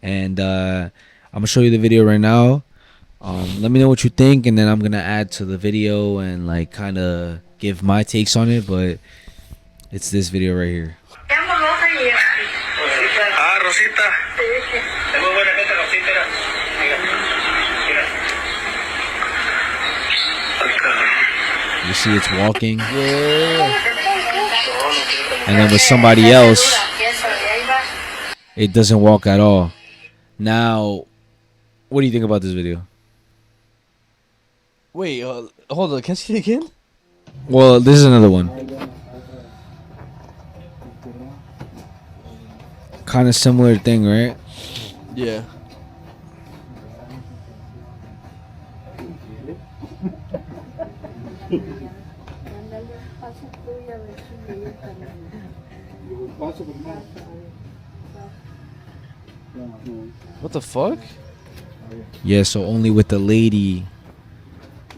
And I'm gonna show you the video right now. Let me know what you think, and then I'm gonna add to the video and like kind of give my takes on it. But it's this video right here. Ah, Rosita. Es muy buena gente, Rosita. You see it's walking. And then with somebody else, it doesn't walk at all. Now, what do you think about this video? Wait, hold on. Can I see it again? Well, this is another one. Kind of similar thing, right? Yeah. What the fuck? Yeah, so only with the lady,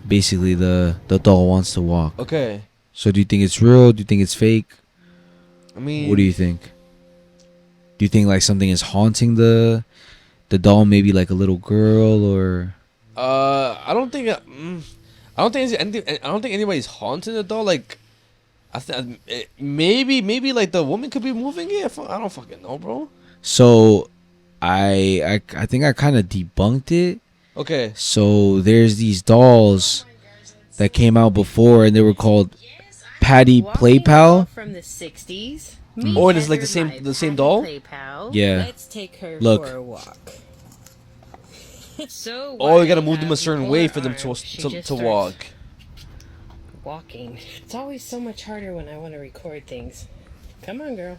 basically the doll wants to walk. Okay. So do you think it's real? Do you think it's fake? I mean, what do you think? Do you think like something is haunting the doll, maybe like a little girl, or? I don't think anybody's haunting the doll. Like, maybe like the woman could be moving it. I don't fucking know, bro. So, I think I kind of debunked it. Okay. So there's these dolls that came out before, and they were called Patty Play Pal. From the 60s. Oh, and it's like the same doll? Yeah. Let's take her Look. for a walk. So Oh, you gotta move them a certain way for them to walk. Walking. It's always so much harder when I want to record things. Come on, girl.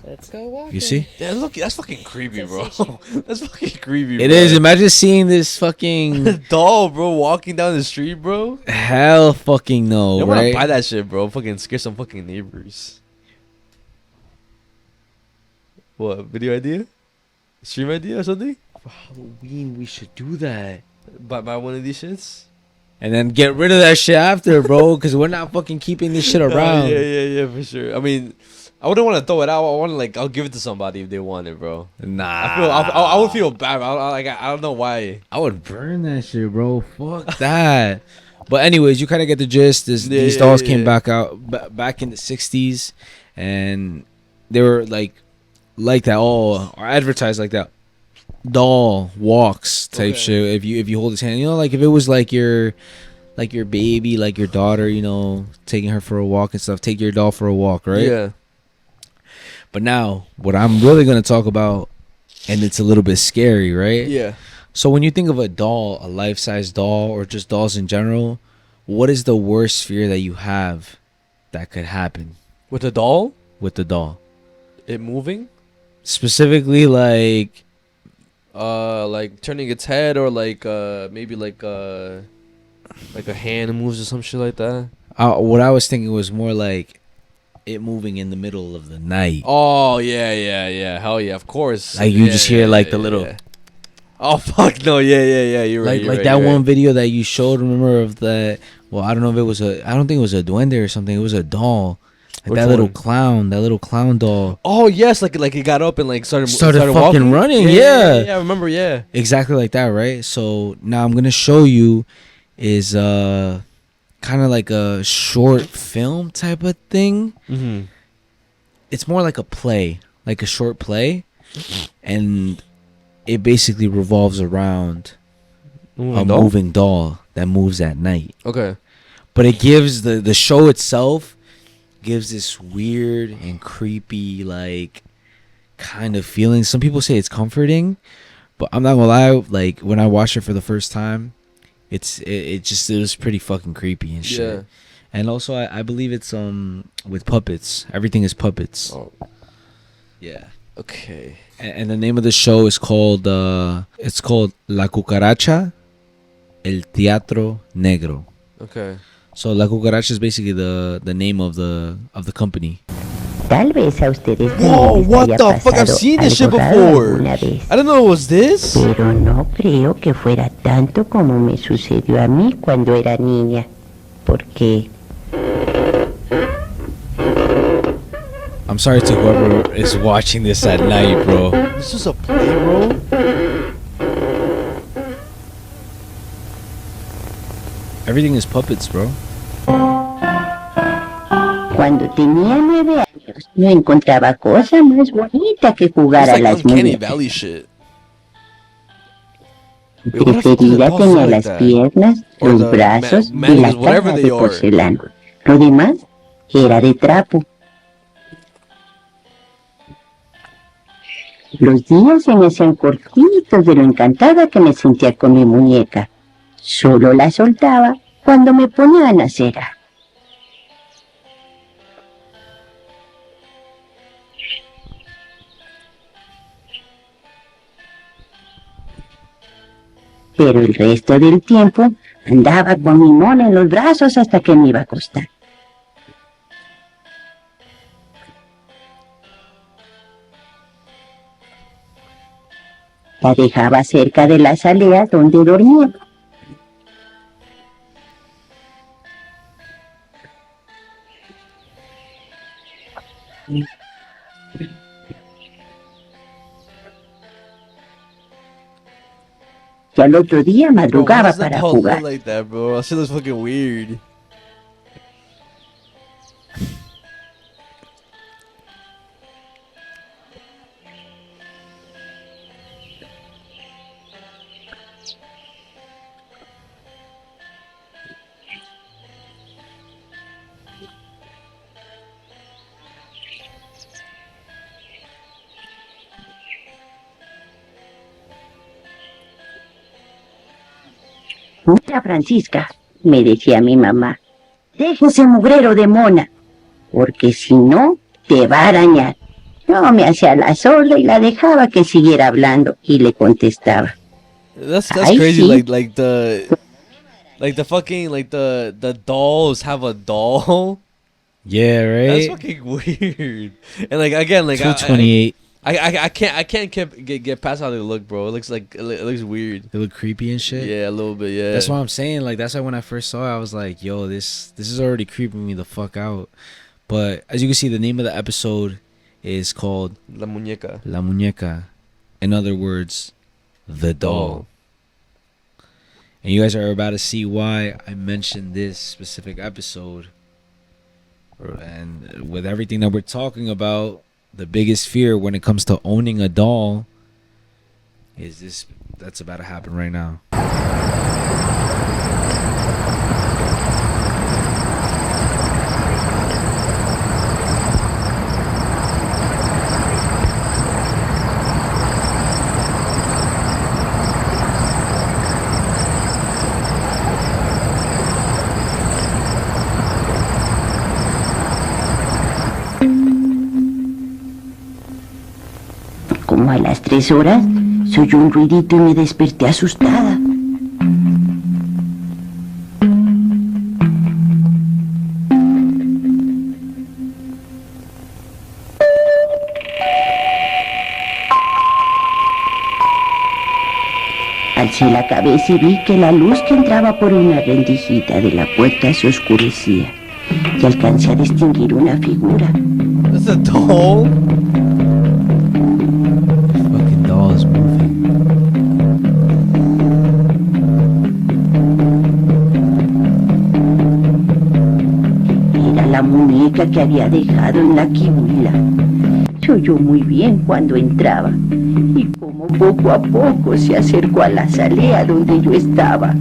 Let's go walking. You see? Yeah, look, that's fucking creepy, bro. That's fucking creepy, bro. It is. Imagine seeing this fucking doll, bro, walking down the street, bro. Hell fucking no, I wanna right? buy that shit, bro. Fucking scare some fucking neighbors. What, video idea? Stream idea or something? For Halloween, we should do that. Buy one of these shits? And then get rid of that shit after, bro, because we're not fucking keeping this shit around. Yeah, for sure. I mean, I wouldn't want to throw it out. I want to like I'll give it to somebody if they want it, bro. Nah, I would feel bad. I don't know why. I would burn that shit, bro. Fuck that. But anyways, you kind of get the gist. These dolls came back back in the '60s, and they were like that all or advertised like that doll walks type shit. If you hold his hand, you know, like if it was like your baby, like your daughter, you know, taking her for a walk and stuff. Take your doll for a walk, right? Yeah. But now, what I'm really gonna talk about, and it's a little bit scary, right? Yeah. So when you think of a doll, a life-size doll, or just dolls in general, what is the worst fear that you have that could happen With a doll? with the doll? It moving? Specifically, like turning its head, or like maybe like a hand moves or some shit like that. what I was thinking was more like it moving in the middle of the night. Oh yeah, hell yeah, of course. Like you just hear like the little. Yeah. Oh fuck no, yeah. You're right. Like that one video that you showed. Remember of the? Well, I don't know if it was I don't think it was a duende or something. It was a doll. Like Which that little one? clown doll. Oh yes, like it got up and like started fucking walking? running. Yeah, I remember. Yeah, exactly like that, right? So now I'm gonna show you is kind of like a short film type of thing. Mm-hmm. It's more like a play, like a short play, and it basically revolves around a moving doll that moves at night. Okay, but it gives the show itself gives this weird and creepy like kind of feeling. Some people say it's comforting, but I'm not gonna lie, like when I watched it for the first time, it was pretty fucking creepy and shit. Yeah. And also I believe it's with puppets. Everything is puppets. Oh. Yeah. Okay. And the name of the show is called it's called La Cucaracha El Teatro Negro. Okay. So La Cucaracha is basically the name of the company. Tal vez a ustedes Whoa, también les what haya the fuck? I've pasado seen this shit algo raro before. alguna vez. I don't know it was this. Pero no creo que fuera tanto como me sucedió a mí cuando era niña. Porque I'm sorry to whoever is watching this at night, bro. This is a play, bro. Everything is puppets, bro. cuando tenía 9 años no encontraba cosa más bonita que jugar It's a like las uncanny muñecas. valley shit. Mi preferida tenía las piernas, Or los the brazos y mannequins, la whatever cara they de are. porcelana. Lo demás era de trapo. Los días se me hacían cortitos de lo encantada que me sentía con mi muñeca. Solo la soltaba cuando me ponía a nacer. Pero el resto del tiempo andaba con mi mona en los brazos hasta que me iba a acostar. La dejaba cerca de las aleas donde dormía. Y al otro día madrugaba para jugar. Like that, bro. That shit looks fucking weird. Mira, Francisca, me decía mi mamá, deja ese mugrero de mona, porque si no, te va a arañar. Yo me hacía la sorda y la dejaba que siguiera hablando y le contestaba. That's Ay, crazy. sí. Like the fucking the dolls have a doll. Yeah, right. That's fucking weird. And like again, like 228. I can't get past how they look, bro. It looks like it looks weird. They look creepy and shit. Yeah, a little bit. Yeah. That's what I'm saying. Like that's why when I first saw it, I was like, "Yo, this is already creeping me the fuck out." But as you can see, the name of the episode is called La Muñeca. La Muñeca. In other words, the doll. And you guys are about to see why I mentioned this specific episode. And with everything that we're talking about, the biggest fear when it comes to owning a doll is this that's about to happen right now. Como a las 3 horas, se oyó un ruidito y me desperté asustada. Alcé la cabeza y vi que la luz que entraba por una rendijita de la puerta se oscurecía y alcancé a distinguir una figura. That's a doll? Fucking doll is moving. Era la muñeca que había dejado en la quibuela. Se oyó muy bien cuando entraba y como poco a poco se acercó a la salea donde yo estaba.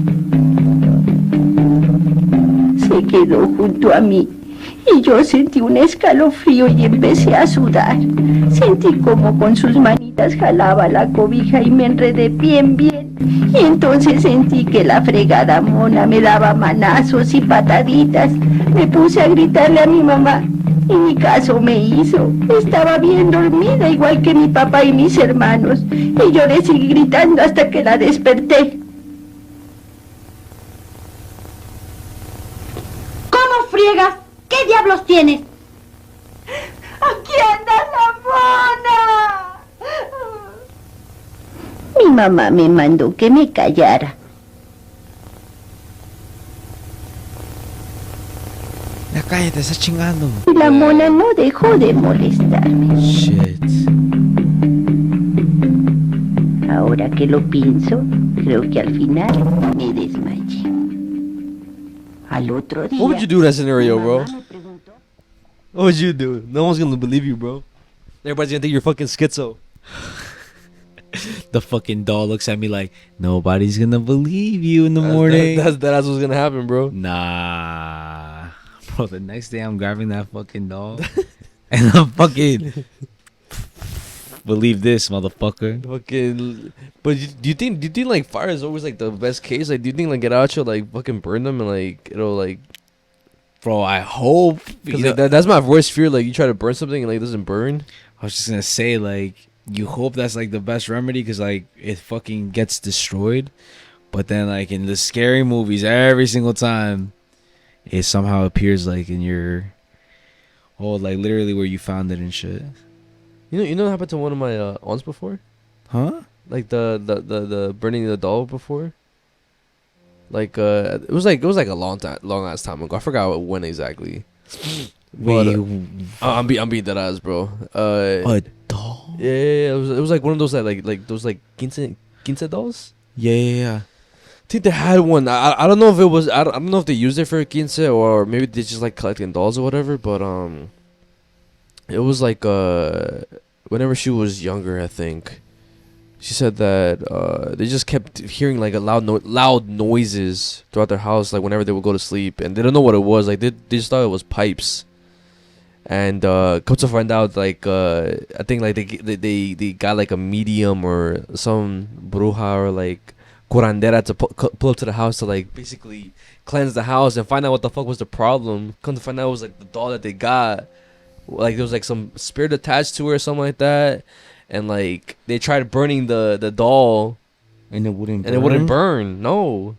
Se quedó junto a mí y yo sentí un escalofrío y empecé a sudar. Sentí como con sus manitas jalaba la cobija y me enredé bien. Y entonces sentí que la fregada mona me daba manazos y pataditas. Me puse a gritarle a mi mamá y ni caso me hizo. Estaba bien dormida igual que mi papá y mis hermanos. Y yo le seguí gritando hasta que la desperté. ¿Cómo friegas? ¿Qué diablos tienes? ¡Aquí anda la mona! Mi mamá me mandó que me callara. Ya cállate, estás chingando. Y la mona no dejó de molestarme. Shit. Ahora que lo pienso, creo que al final me desmayé. Al otro día... What would you do in that scenario, bro? What would you do? No one's gonna believe you, bro. Everybody's gonna think you're fucking schizo. The fucking doll looks at me like, nobody's gonna believe you in the morning. That's what's gonna happen, bro. Nah. Bro, the next day I'm grabbing that fucking doll and I'm fucking... Believe this, motherfucker. Fucking... But do you think like fire is always like the best case? Like, do you think like get out you'll like fucking burn them and like it'll like... Bro, I hope. Because like, that's my worst fear. Like, you try to burn something and like it doesn't burn. I was just gonna say, like, you hope that's like the best remedy because like it fucking gets destroyed. But then like in the scary movies, every single time it somehow appears like in your... Oh, like literally where you found it and shit. You know what happened to one of my aunts before? Huh? Like the burning the doll before? Like it was like a long ass time ago. I forgot when exactly. Wait, I'm being dead ass, bro. A doll? Yeah. It was like one of those like those like quince dolls. Yeah. I think they had one. I don't know if it was. I don't know if they used it for quince or maybe they just like collecting dolls or whatever. But it was like whenever she was younger, I think. She said that they just kept hearing like a loud noises throughout their house, like whenever they would go to sleep, and they don't know what it was. Like they just thought it was pipes. And come to find out, like I think like they got like a medium or some bruja or like curandera to pull up to the house to like basically cleanse the house and find out what the fuck was the problem. Come to find out it was like the doll that they got. Like there was like some spirit attached to her or something like that. And like they tried burning the doll, and it wouldn't. And it wouldn't burn. No.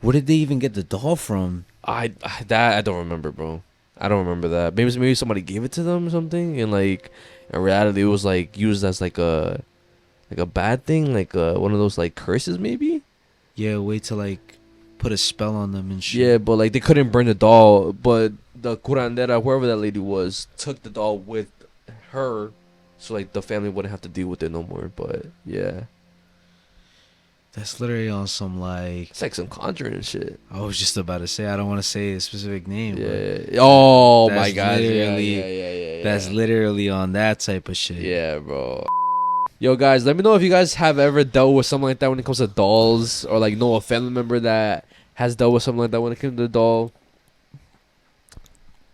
Where did they even get the doll from? I don't remember, bro. I don't remember that. Maybe somebody gave it to them or something, and like in reality, it was like used as like a bad thing, like one of those like curses, maybe. Yeah, a way to like put a spell on them and shit. Yeah, but like they couldn't burn the doll. But the curandera, whoever that lady was, took the doll with her, so like the family wouldn't have to deal with it no more. But yeah, That's literally on some like. it's like some Conjuring and shit. I was just about to say I don't want to say a specific name. Yeah. Oh that's my god. Yeah, literally- That's literally on that type of shit. Yeah, bro. Yo, guys, let me know if you guys have ever dealt with something like that when it comes to dolls, or like know a family member that has dealt with something like that when it comes to the doll.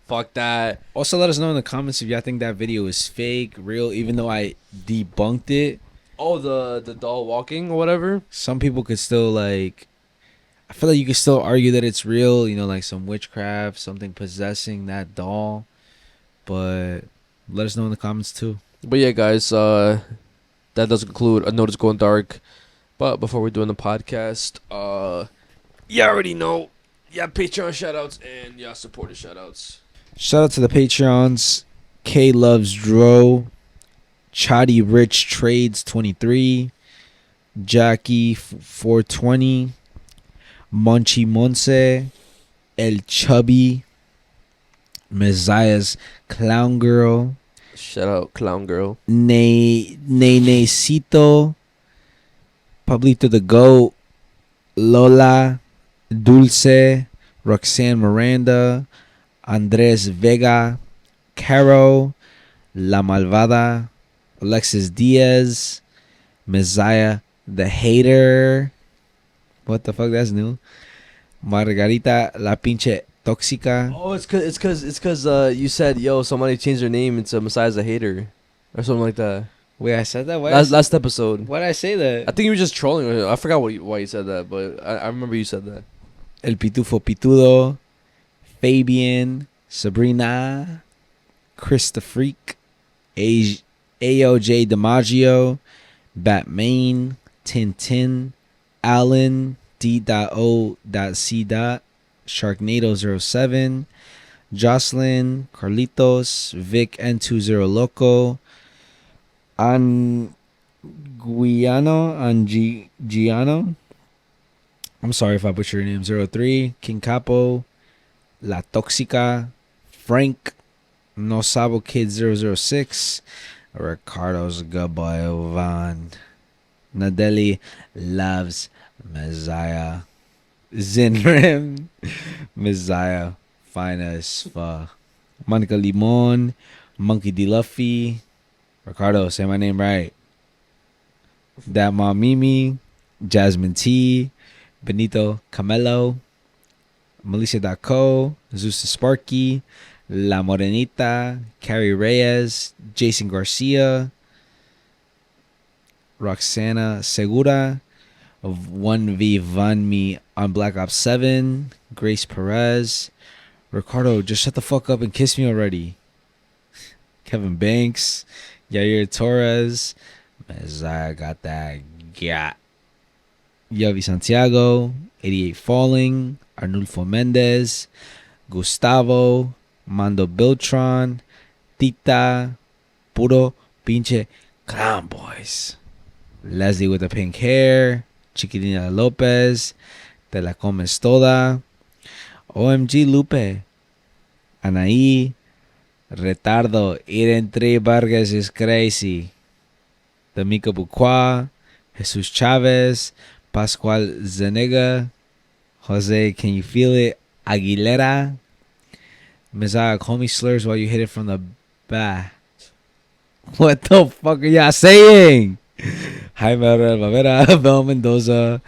Fuck that. Also, let us know in the comments if y'all think that video is fake, real, even though I debunked it. Oh, the doll walking or whatever. Some people could still like. I feel like you could still argue that it's real. You know, like some witchcraft, something possessing that doll. But let us know in the comments too. But yeah, guys, that does conclude A Note It's Going Dark. But before we're doing the podcast, you already know, yeah, Patreon shoutouts and yeah, supporter shoutouts. Shout out to the Patreons. K Loves Dro, Chadi Rich Trades 23, Jackie 420, Munchie Monse, El Chubby, Mezziah's Clown Girl. Shout out Clown Girl. Nenecito, Pablito the Goat, Lola, Dulce, Roxanne Miranda, Andres Vega, Caro, La Malvada, Alexis Diaz, Mezziah the Hater. What the fuck? That's new. Margarita La Pinche Toxica. Oh, it's cause you said, yo, somebody changed their name into Messiah's a Hater or something like that. Wait, I said that? Last episode. Why did I say that? I think you were just trolling. I forgot why you said that, but I remember you said that. El Pitufo Pitudo, Fabian, Sabrina, Chris the Freak, AOJ DiMaggio, Batman, Tintin, Alan, D.O.C. Sharknado07, Jocelyn, Carlitos, Vic N20 Loco, Angiano. I'm sorry if I butchered your name. 03, King Capo, La Toxica, Frank, No Sabo Kid 006, Ricardo's a good boy, Van, Nadeli loves Mezziah, Zinrim, Mezziah, fine as fuck, Monica Limon, Monkey D. Luffy, Ricardo, say my name right, That Mom Mimi, Jasmine T, Benito Camelo, Melissa.co, Zeus the Sparky, La Morenita, Carrie Reyes, Jason Garcia, Roxana Segura, of 1v Van Me on Black Ops 7, Grace Perez, Ricardo, just shut the fuck up and kiss me already. Kevin Banks, Yair Torres, Mezziah got that gat. Yavi Santiago, 88 Falling, Arnulfo Mendez, Gustavo, Mando Beltran, Tita, Puro Pinche Clown Boys, Leslie with the pink hair, Chiquitina Lopez, Te La Comes Toda, OMG Lupe, Anaí, Retardo, Ir Vargas is crazy, D'Amico Buqua, Jesus Chavez, Pascual Zenega, Jose, can you feel it? Aguilera, Mezziah, call me slurs while you hit it from the back. What the fuck are y'all saying? Jaime Rivera, Bel Mendoza,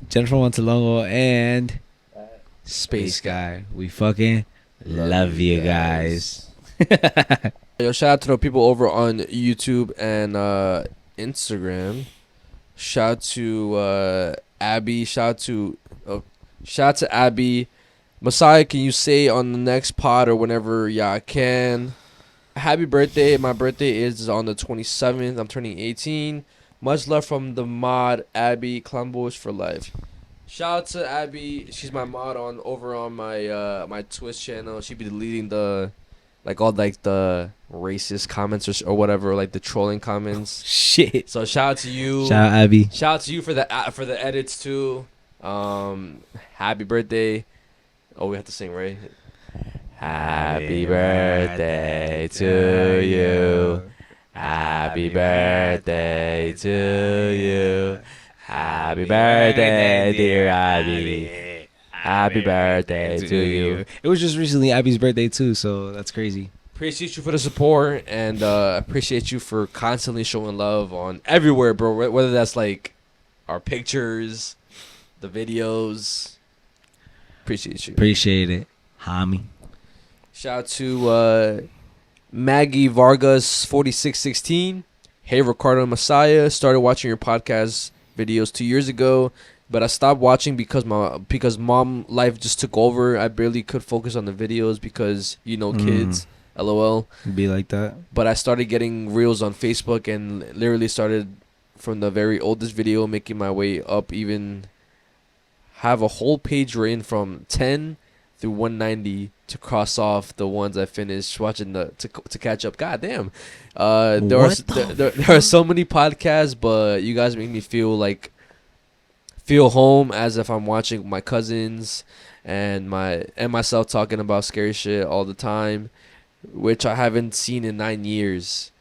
Jennifer Montalongo, and Space Guy. We fucking love you guys. Yo, shout out to the people over on YouTube and Instagram. Shout out to Abby. Shout out to Abby. Messiah, can you say on the next pod or whenever y'all can? Happy birthday. My birthday is on the 27th. I'm turning 18. Much love from the mod, Abby. Clown Boys for life. Shout out to Abby. She's my mod over on my my Twitch channel. She be deleting the all the racist comments or whatever, like the trolling comments. Shit. So shout out to you. Shout out Abby. Shout out to you for the edits too. Happy birthday. Oh, we have to sing, right? Happy birthday to you. Happy birthday to you. Happy birthday, dear Abby. Happy birthday to you. It was just recently Abby's birthday too, so that's crazy. Appreciate you for the support, and appreciate you for constantly showing love on everywhere, bro. Whether that's like our pictures, the videos. Appreciate you. Appreciate it, homie. Shout out to Maggie Vargas 4616. Hey Ricardo and Mezziah, started watching your podcast videos 2 years ago, but I stopped watching because mom life just took over. I barely could focus on the videos because kids. LOL. Be like that. But I started getting reels on Facebook and literally started from the very oldest video, making my way up. Even have a whole page written from 10 through 190 to cross off the ones I finished watching to catch up. God damn. There are so many podcasts, but you guys make me feel home as if I'm watching my cousins and myself talking about scary shit all the time, which I haven't seen in 9 years.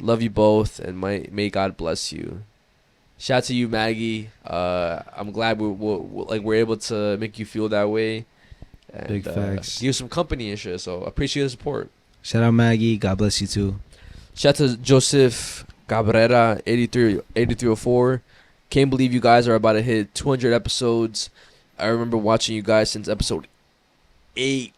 Love you both, and may God bless you. Shout out to you, Maggie. I'm glad we're able to make you feel that way. And, Big facts. Give you some company and shit, so appreciate the support. Shout out Maggie. God bless you too. Shout out to Joseph Cabrera 8304. Can't believe you guys are about to hit 200 episodes. I remember watching you guys since episode 8.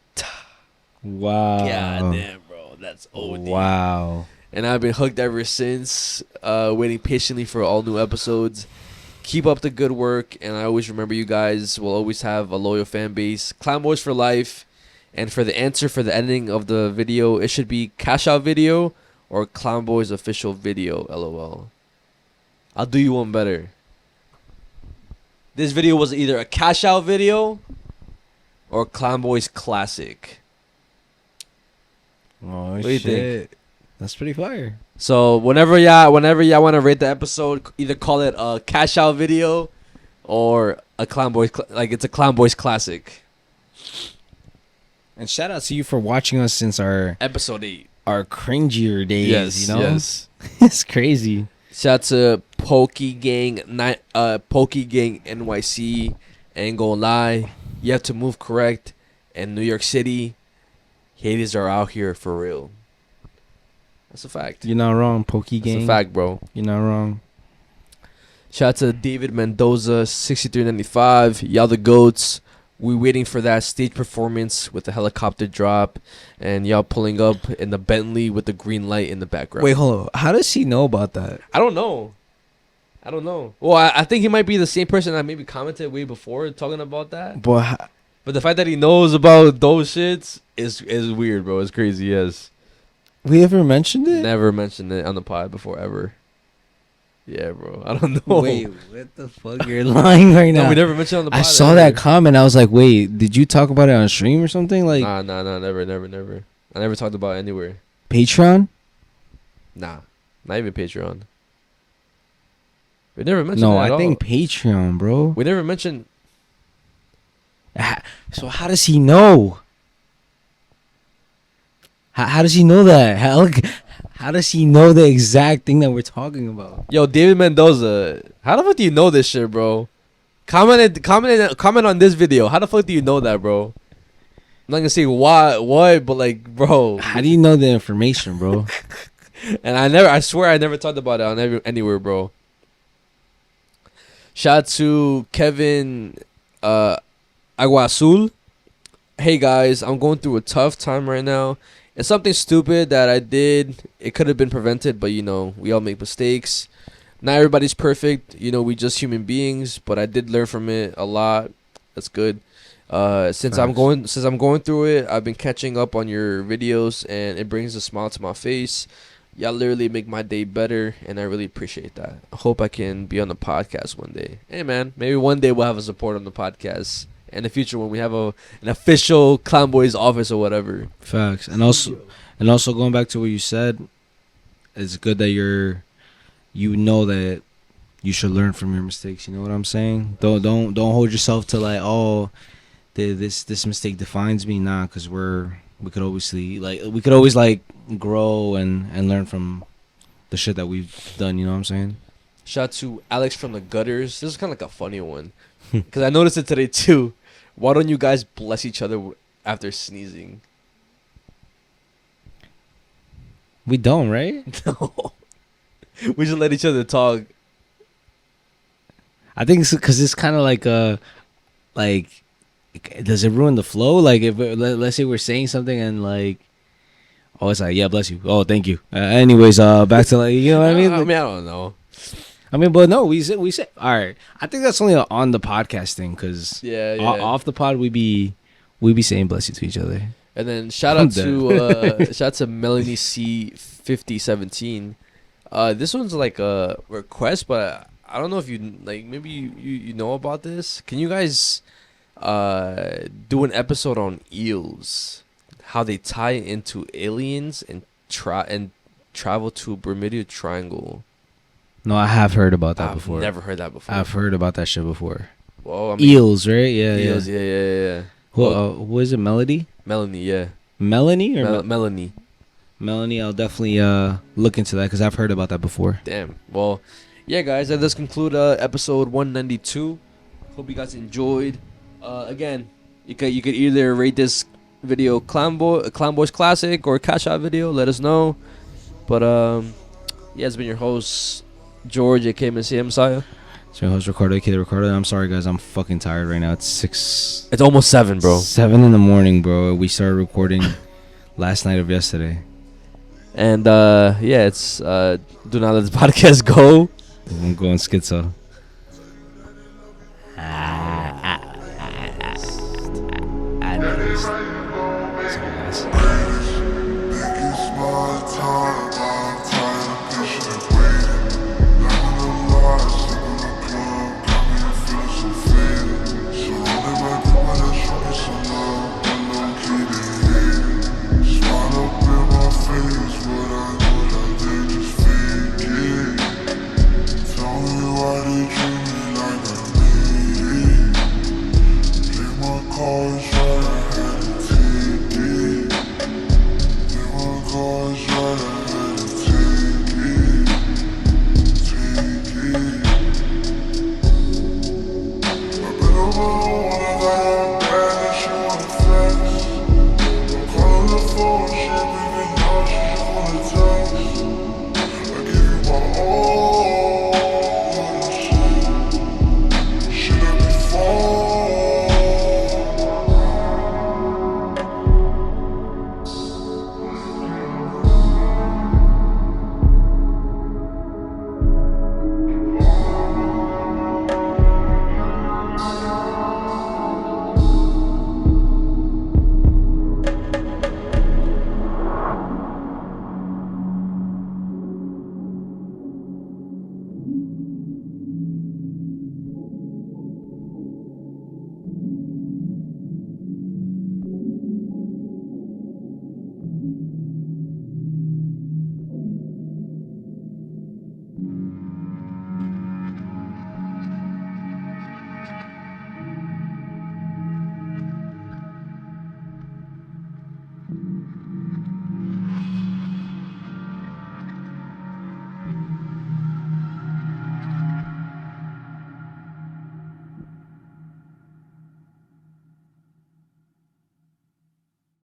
Wow. God damn, bro. That's OD. Wow. And I've been hooked ever since, waiting patiently for all new episodes. Keep up the good work, and I always remember you guys will always have a loyal fan base. Clown Boys for life. And for the answer for the ending of the video, it should be Cash Out Video or Clown Boys Official Video, LOL. I'll do you one better. This video was either a Cash Out Video or Clown Boys Classic. Oh, what do you think? That's pretty fire. So whenever y'all want to rate the episode, either call it a Cash Out Video or a Clown Boys it's a Clown Boys Classic. And shout out to you for watching us since our episode 8, our cringier days. Yes, you know, yes. It's crazy. Shout out to Pokey Gang NYC. Ain't gonna lie, you have to move correct. And New York City, haters are out here for real. That's a fact. You're not wrong, Pokey Gang. That's a fact, bro. You're not wrong. Shout out to David Mendoza 6395. Y'all the goats. We waiting for that stage performance with the helicopter drop, and y'all pulling up in the Bentley with the green light in the background. Wait, hold on. How does he know about that? I don't know. Well, I think he might be the same person that maybe commented way before talking about that. But the fact that he knows about those shits is weird, bro. It's crazy. Yes. We ever mentioned it? Never mentioned it on the pod before ever. Yeah, bro. I don't know. Wait, what the fuck? You're lying right now. No, we never mentioned it on the pod. I saw that comment. I was like, wait, did you talk about it on stream or something? Like, Nah, never. I never talked about it anywhere. Patreon? Nah, not even Patreon. We never mentioned No, it at I think all. Patreon, bro. We never mentioned. So how does he know? How does he know that? How does he know the exact thing that we're talking about? Yo, David Mendoza, how the fuck do you know this shit, bro? Comment on this video. How the fuck do you know that, bro? I'm not gonna say what, but like, bro. How do you know the information, bro? And I swear I never talked about it on anywhere, bro. Shout out to Kevin Agua Azul. Hey guys, I'm going through a tough time right now. It's something stupid that I did. It could have been prevented, but we all make mistakes. Not everybody's perfect. We just human beings, but I did learn from it a lot. That's good. Since I'm going through it, I've been catching up on your videos, and it brings a smile to my face. Y'all literally make my day better, and I really appreciate that. I hope I can be on the podcast one day. Hey man, maybe one day we'll have a support on the podcast. In the future, when we have an official Clown Boys office or whatever. Facts. And also going back to what you said, it's good that you know that you should learn from your mistakes. You know what I'm saying? Don't hold yourself to like, oh, this mistake defines me. Nah, because we could always grow and learn from the shit that we've done. You know what I'm saying? Shout out to Alex from the gutters. This is kind of like a funny one because I noticed it today too. Why don't you guys bless each other after sneezing? We don't, right? No. We just let each other talk. I think it's because it's kind of like, does it ruin the flow? Like, if let's say we're saying something and like, oh, it's like, yeah, bless you. Oh, thank you. Anyways, back to like, you know what I mean? I mean, I don't know. I mean, but no, we say all right. I think that's only on the podcast thing because off the pod we be saying bless you to each other. And then shout out to Melanie C5017. This one's like a request, but I don't know if you like. Maybe you know about this. Can you guys do an episode on eels? How they tie into aliens and travel to Bermuda Triangle. No, I have heard about that before. I've never heard that before. I've heard about that shit before. Well, I mean, eels, right? Yeah, eels, yeah. Who is it? Melanie, yeah. Melanie or Melanie? Melanie, I'll definitely look into that because I've heard about that before. Damn. Well, yeah, guys, that does conclude episode 192. Hope you guys enjoyed. Again, you could either rate this video Clown Boys Classic or Cash Out video. Let us know. But yeah, it's been your host George, aka Mezziah. It's your host Ricardo, aka Ricardo. And I'm sorry, guys, I'm fucking tired right now. It's 6. It's almost 7, bro. 7 in the morning, bro. We started recording last night of yesterday. And yeah, it's do not let this podcast go. I'm going schizo. I noticed. Sorry, guys.